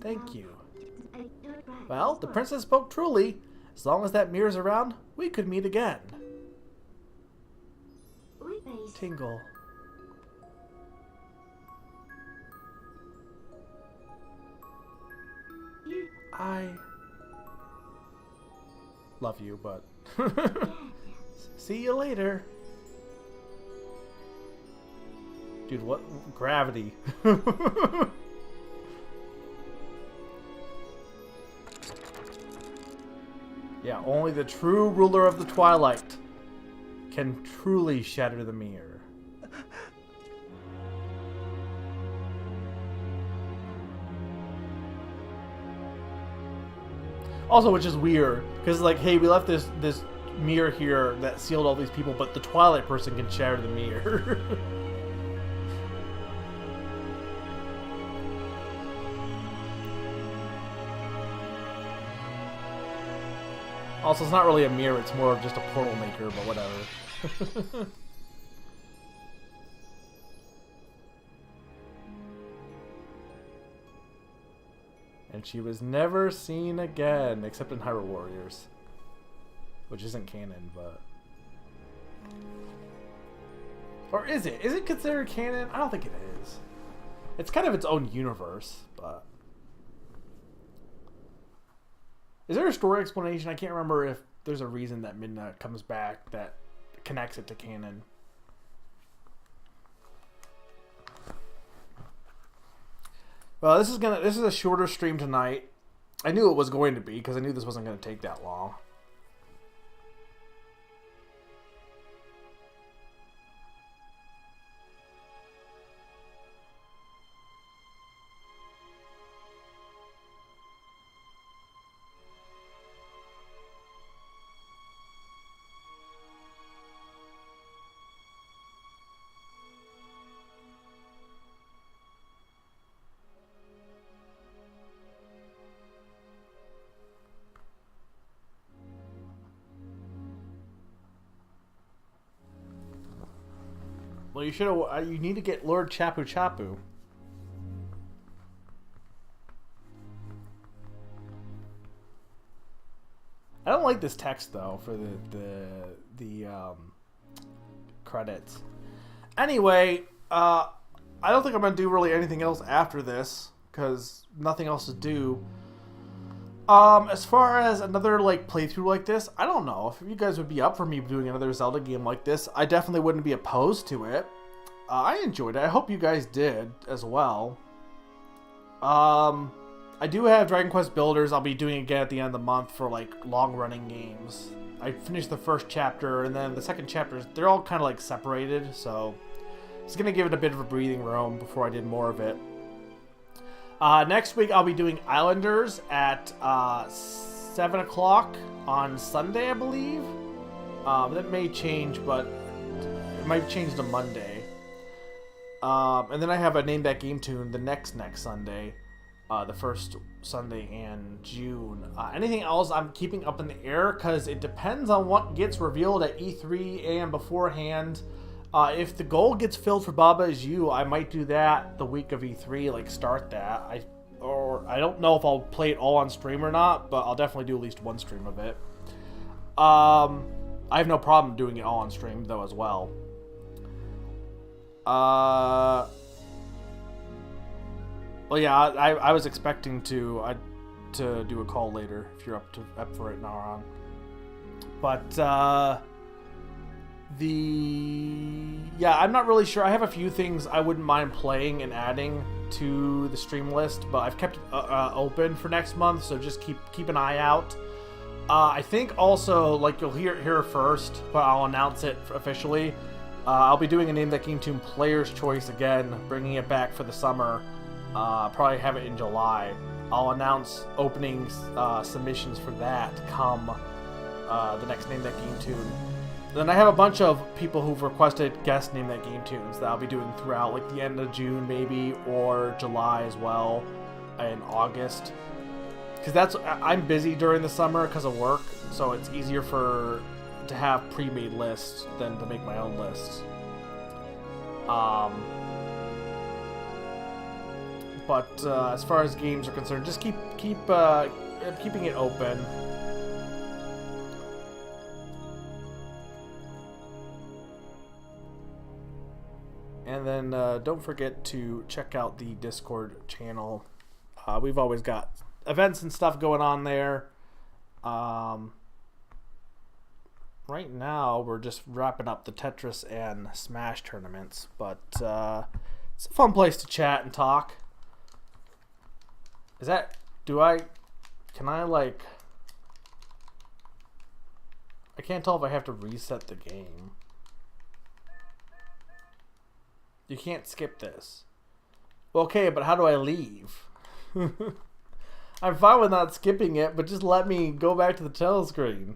Thank you. Well, the princess spoke truly. As long as that mirror's around, we could meet again. Tingle. I love you, but see you later. Dude, what gravity? Yeah, only the true ruler of the Twilight can truly shatter the mirror. Also, which is weird, because like, hey, we left this mirror here that sealed all these people, but the Twilight person can shatter the mirror. Also, it's not really a mirror, it's more of just a portal maker, but whatever. And she was never seen again, except in Hyrule Warriors. Which isn't canon, but... Or is it? Is it considered canon? I don't think it is. It's kind of its own universe, but... Is there a story explanation? I can't remember if there's a reason that Midna comes back that connects it to canon. Well, this is a shorter stream tonight. I knew it was going to be because I knew this wasn't going to take that long. Well, you should have. You need to get Lord Chapu Chapu. I don't like this text though for the credits. Anyway, I don't think I'm gonna do really anything else after this because nothing else to do. As far as another like playthrough like this, I don't know if you guys would be up for me doing another Zelda game like this. I definitely wouldn't be opposed to it. I enjoyed it. I hope you guys did as well. I do have Dragon Quest Builders. I'll be doing again at the end of the month for like long-running games. I finished the first chapter and then the second chapter. They're all kind of like separated, so it's gonna give it a bit of a breathing room before I did more of it. Next week, I'll be doing Islanders at 7 o'clock on Sunday, I believe. That may change, but it might change to Monday. And then I have a Name That Game Tune the next Sunday, the first Sunday in June. Anything else I'm keeping up in the air because it depends on what gets revealed at E3 and beforehand. If the goal gets filled for Baba Is You, I might do that the week of E3, like start that. I don't know if I'll play it all on stream or not, but I'll definitely do at least one stream of it. I have no problem doing it all on stream though as well. Well, yeah, I was expecting to do a call later if you're up for it, Naran. But yeah, I'm not really sure. I have a few things I wouldn't mind playing and adding to the stream list, but I've kept it open for next month, so just keep an eye out. I think also, like you'll hear it here first, but I'll announce it officially. I'll be doing a Name That Game Tune Player's Choice again, bringing it back for the summer. Probably have it in July. I'll announce opening submissions for that come the next Name That Game Tune. Then I have a bunch of people who've requested guest Name That Game tunes that I'll be doing throughout, like the end of June maybe, or July as well, and August. Because I'm busy during the summer because of work, so it's easier to have pre-made lists than to make my own lists. But as far as games are concerned, just keeping it open. And then don't forget to check out the Discord channel. We've always got events and stuff going on there. Right now, we're just wrapping up the Tetris and Smash tournaments. But it's a fun place to chat and talk. Can I like... I can't tell if I have to reset the game. You can't skip this. Well, okay, but how do I leave? I'm fine with not skipping it, but just let me go back to the telescreen.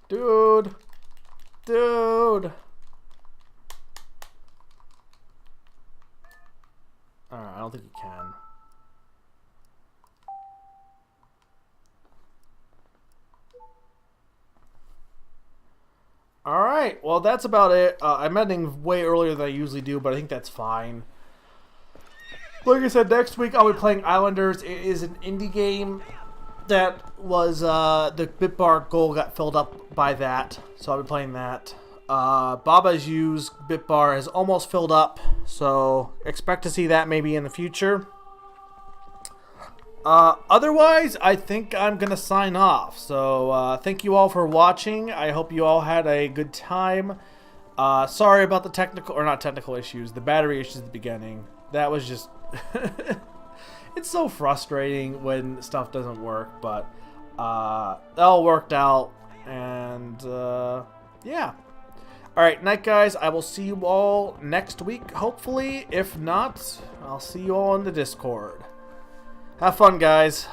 Dude. Alright, I don't think you can. Alright. Alright, well, that's about it. I'm ending way earlier than I usually do, but I think that's fine. Like I said, next week I'll be playing Islanders. It is an indie game that was, the Bitbar goal got filled up by that, so I'll be playing that. Baba's Used Bitbar has almost filled up, so expect to see that maybe in the future. Otherwise, I think I'm going to sign off. So, thank you all for watching. I hope you all had a good time. Sorry about the technical issues, the battery issues at the beginning. That was just... it's so frustrating when stuff doesn't work, but that all worked out, and yeah. Alright, night guys, I will see you all next week, hopefully. If not, I'll see you all in the Discord. Have fun, guys.